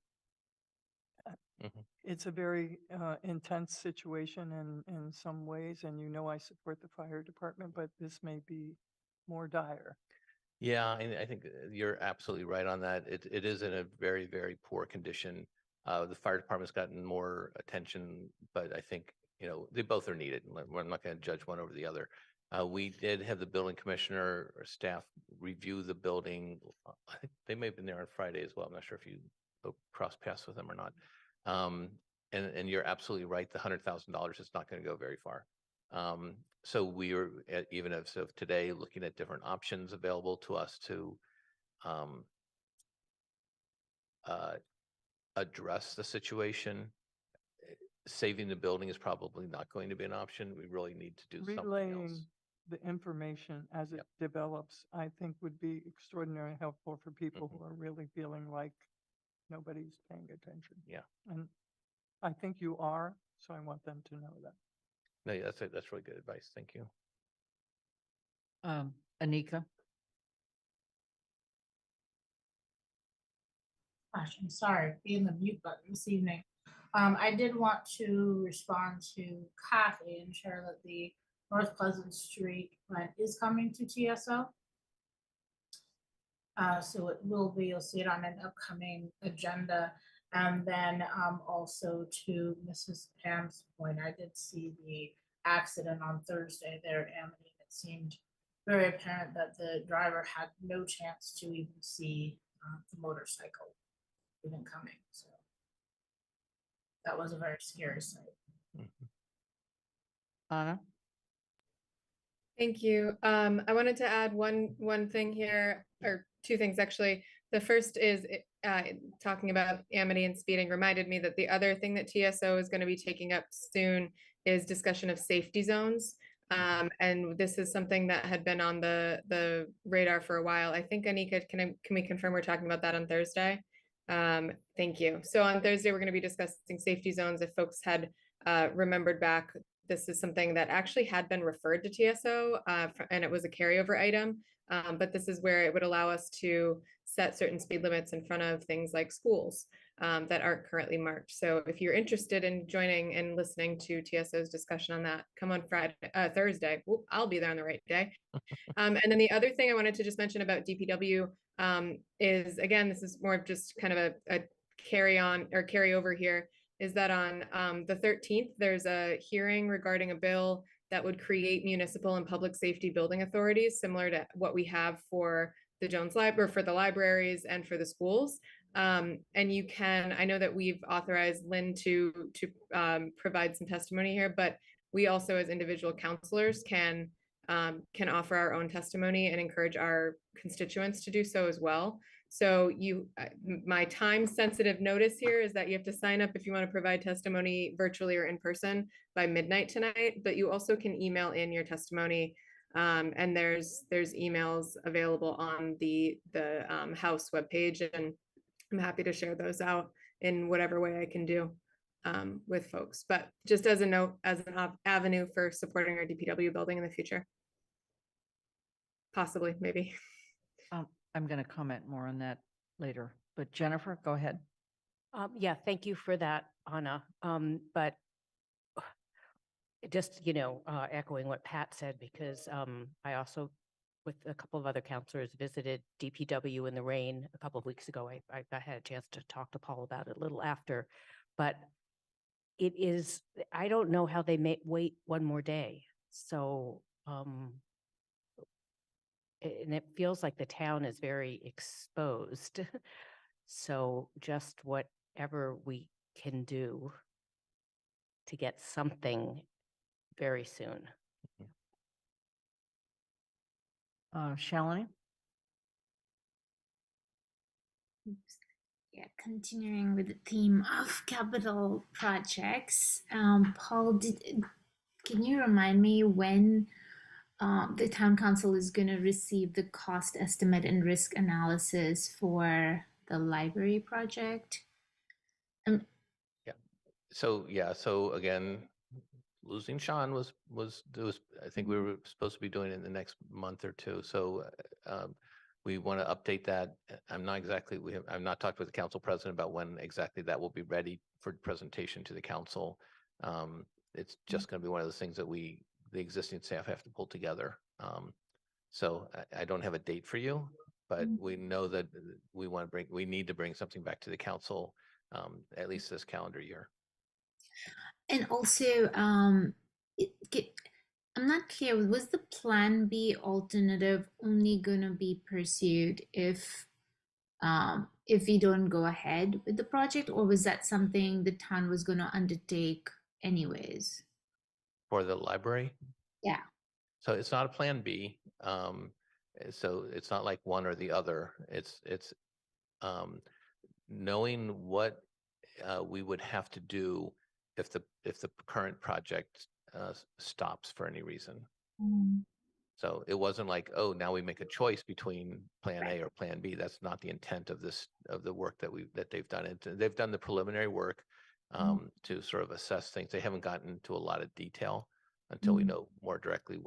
it's a very intense situation in some ways, and I support the fire department, but this may be more dire. Yeah, I think you're absolutely right on that. It is in a very, very poor condition. The fire department's gotten more attention, but I think, they both are needed. We're not going to judge one over the other. We did have the building commissioner or staff review the building. I think they may have been there on Friday as well. I'm not sure if you cross paths with them or not. And you're absolutely right. The $100,000 is not going to go very far. So we are, even as of today, looking at different options available to us to address the situation. Saving the building is probably not going to be an option. We really need to do something else. the information as it develops, I think would be extraordinarily helpful for people who are really feeling like nobody's paying attention. Yeah. And I think you are, so I want them to know that. No, yeah, that's really good advice. Thank you. Anika? Gosh, I'm sorry, being the mute button this evening. I did want to respond to Kathy and share that the North Pleasant Street plant is coming to TSO. So it will be, you'll see it on an upcoming agenda. And then also to Mrs. Pam's point, I did see the accident on Thursday there at Amity. It seemed very apparent that the driver had no chance to even see the motorcycle even coming. So that was a very scary sight. Anna? Thank you. I wanted to add one thing here, or two things actually. The first is talking about Amity and speeding reminded me that the other thing that TSO is going to be taking up soon is discussion of safety zones. And this is something that had been on the radar for a while. I think, Anika, can we confirm we're talking about that on Thursday? Thank you. So on Thursday, we're going to be discussing safety zones. If folks had remembered back, this is something that actually had been referred to TSO and it was a carryover item. But this is where it would allow us to set certain speed limits in front of things like schools that aren't currently marked. So if you're interested in joining and listening to TSO's discussion on that, come on Thursday. I'll be there on the right day. And then the other thing I wanted to just mention about DPW is, again, this is more of just kind of a carry on or carry over here, is that on the 13th, there's a hearing regarding a bill that would create municipal and public safety building authorities, similar to what we have for the Jones Library, for the libraries and for the schools. And you can, I know that we've authorized Lynn to provide some testimony here, but we also as individual counselors can offer our own testimony and encourage our constituents to do so as well. So my time sensitive notice here is that you have to sign up if you want to provide testimony virtually or in person by midnight tonight, but you also can email in your testimony. And there's emails available on the House webpage, and I'm happy to share those out in whatever way I can do with folks. But just as a note, as an avenue for supporting our DPW building in the future. Possibly, maybe. I'm going to comment more on that later, but Jennifer, go ahead. Yeah, thank you for that, Anna. But just, echoing what Pat said, because I also, with a couple of other counselors, visited DPW in the rain a couple of weeks ago. I had a chance to talk to Paul about it a little after, but it is, I don't know how they may wait one more day. So, and it feels like the town is very exposed. So just whatever we can do to get something very soon. Shalini? Yeah, continuing with the theme of capital projects. Paul, can you remind me when the town council is going to receive the cost estimate and risk analysis for the library project? So again, losing Sean was I think we were supposed to be doing it in the next month or two. So we want to update that. I'm not exactly, I've not talked with the council president about when exactly that will be ready for presentation to the council. It's just going to be one of those things that the existing staff have to pull together. So I don't have a date for you, but we know that we need to bring something back to the council at least this calendar year. And also, I'm not clear, was the plan B alternative only gonna be pursued if we don't go ahead with the project, or was that something the town was gonna undertake anyways? For the library? Yeah. So it's not a plan B. So it's not like one or the other. It's knowing what we would have to do if the current project stops for any reason. So it wasn't like, oh, now we make a choice between plan A or plan B. That's not the intent of this, of the work that they've done. They've done the preliminary work to sort of assess things. They haven't gotten into a lot of detail until we know more directly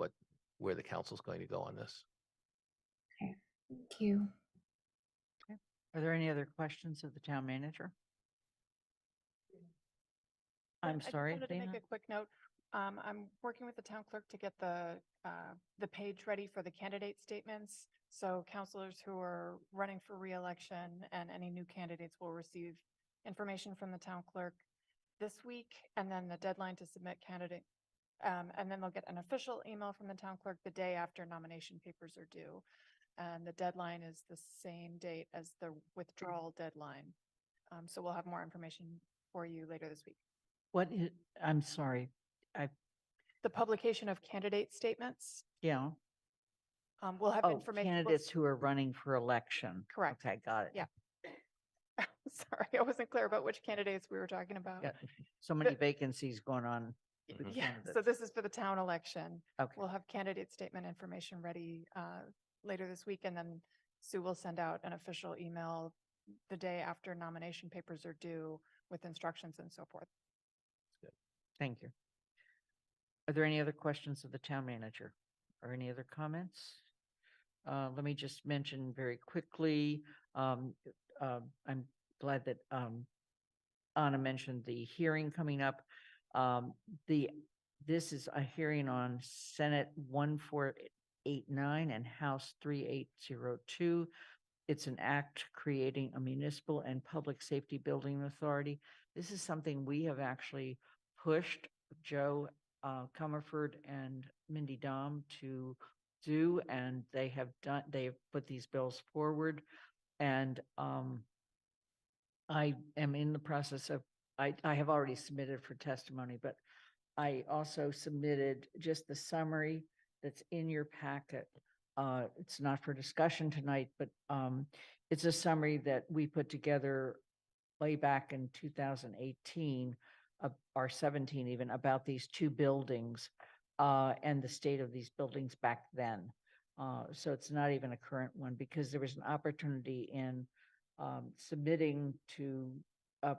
where the council's going to go on this. Okay, thank you. Are there any other questions of the town manager? I'm I just sorry, wanted to make Dana? a quick note. I'm working with the town clerk to get the page ready for the candidate statements. So counselors who are running for reelection and any new candidates will receive information from the town clerk this week, and then the deadline to submit candidate. And then they'll get an official email from the town clerk the day after nomination papers are due. And the deadline is the same date as the withdrawal deadline. So we'll have more information for you later this week. What is, I'm sorry, The publication of candidate statements. yeah. We'll have Oh, information. candidates who are running for election. Correct. Okay, got it. Yeah. Sorry, I wasn't clear about which candidates we were talking about. Got so many vacancies going on. with Yeah, so candidates. this is for the town election. Okay. We'll have candidate statement information ready later this week, and then Sue will send out an official email the day after nomination papers are due with instructions and so forth. Thank you. Are there any other questions of the town manager or any other comments? Let me just mention very quickly, I'm glad that Anna mentioned the hearing coming up. This is a hearing on Senate 1489 and House 3802. It's an act creating a municipal and public safety building authority. This is something we have actually pushed Joe Comerford and Mindy Dom to do, and they've put these bills forward. And I am in the process of, I have already submitted for testimony, but I also submitted just the summary that's in your packet. It's not for discussion tonight, but it's a summary that we put together way back in 2018 or 17 even, about these two buildings and the state of these buildings back then. So it's not even a current one, because there was an opportunity in submitting to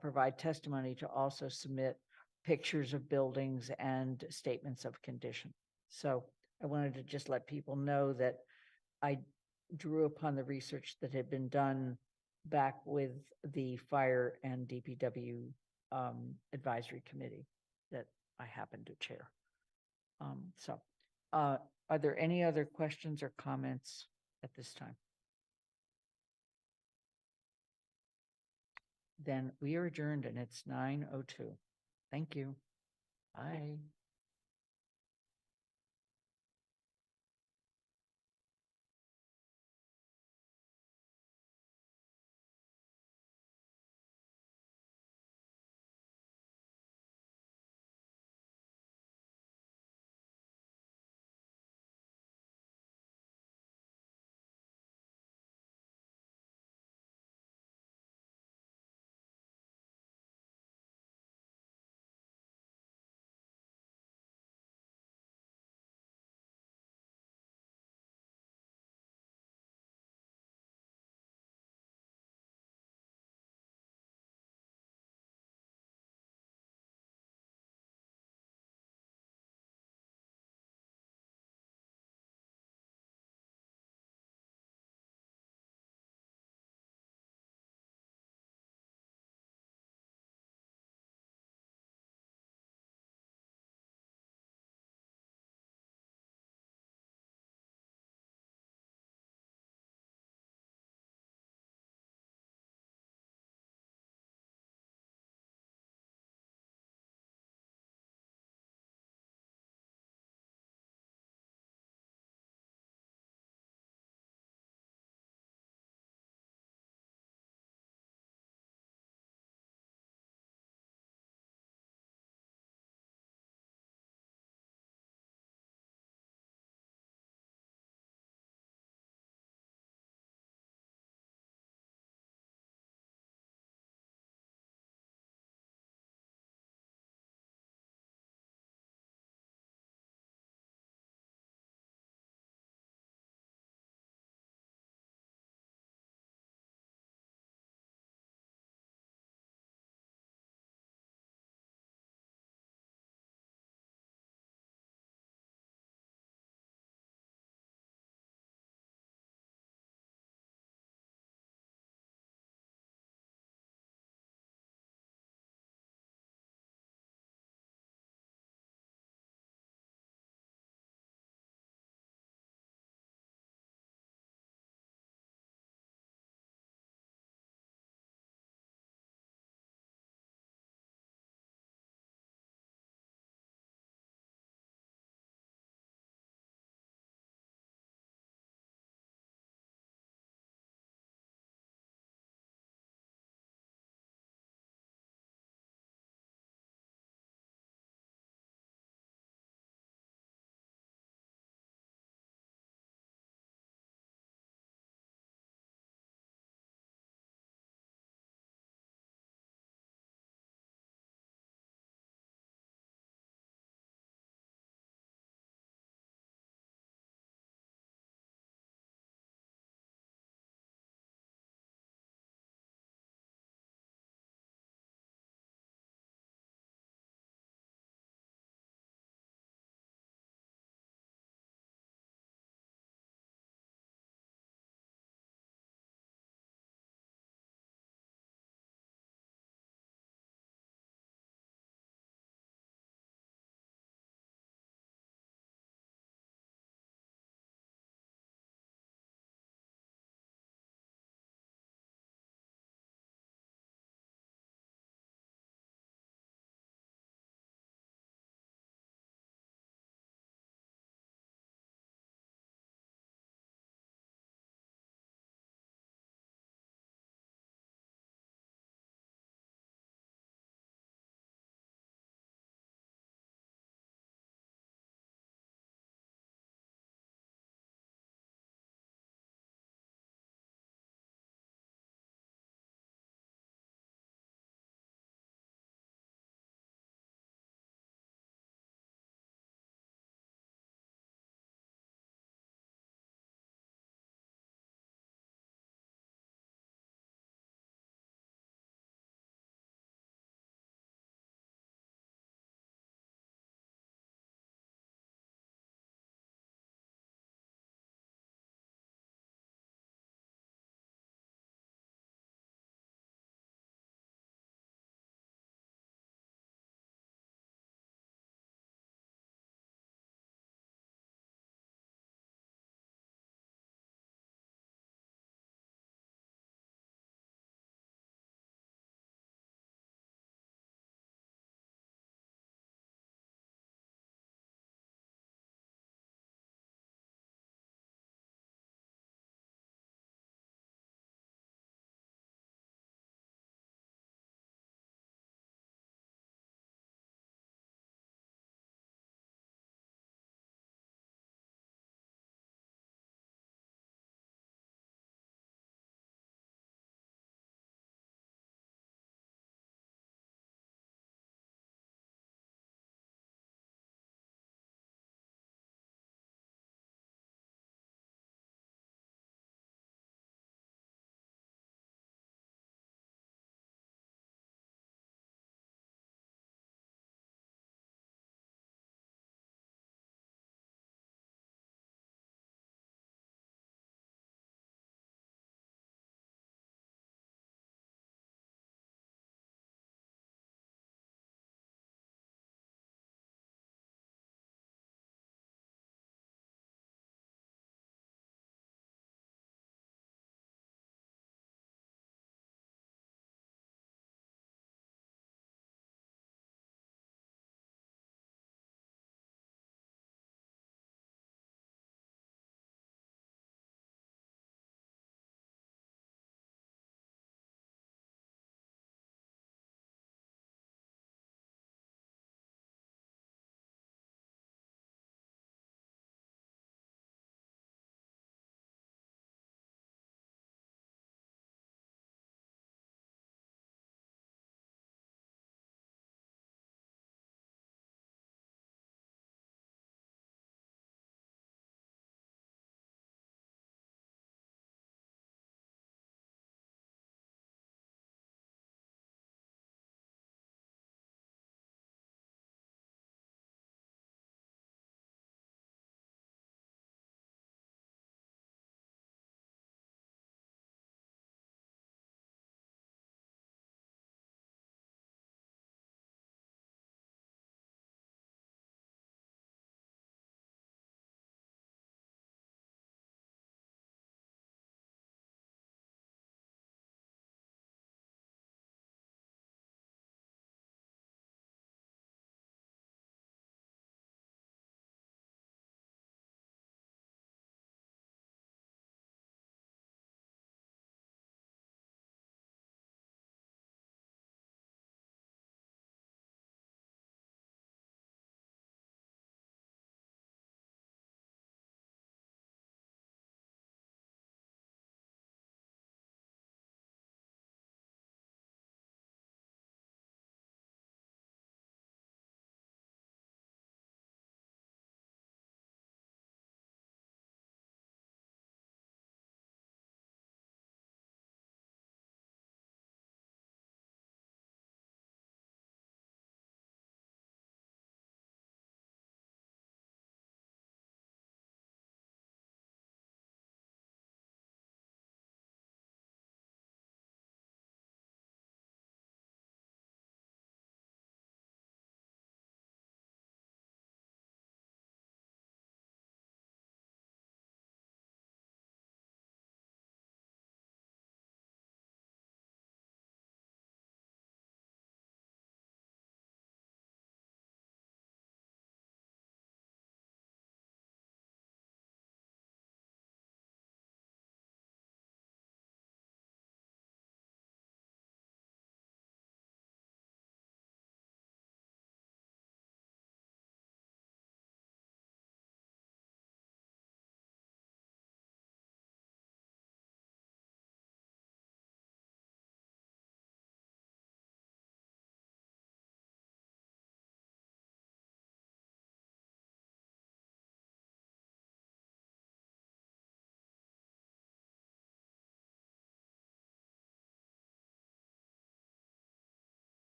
provide testimony to also submit pictures of buildings and statements of condition. So I wanted to just let people know that I drew upon the research that had been done back with the Fire and DPW Advisory Committee that I happen to chair. Are there any other questions or comments at this time? Then we are adjourned and it's 9:02. Thank you. Bye.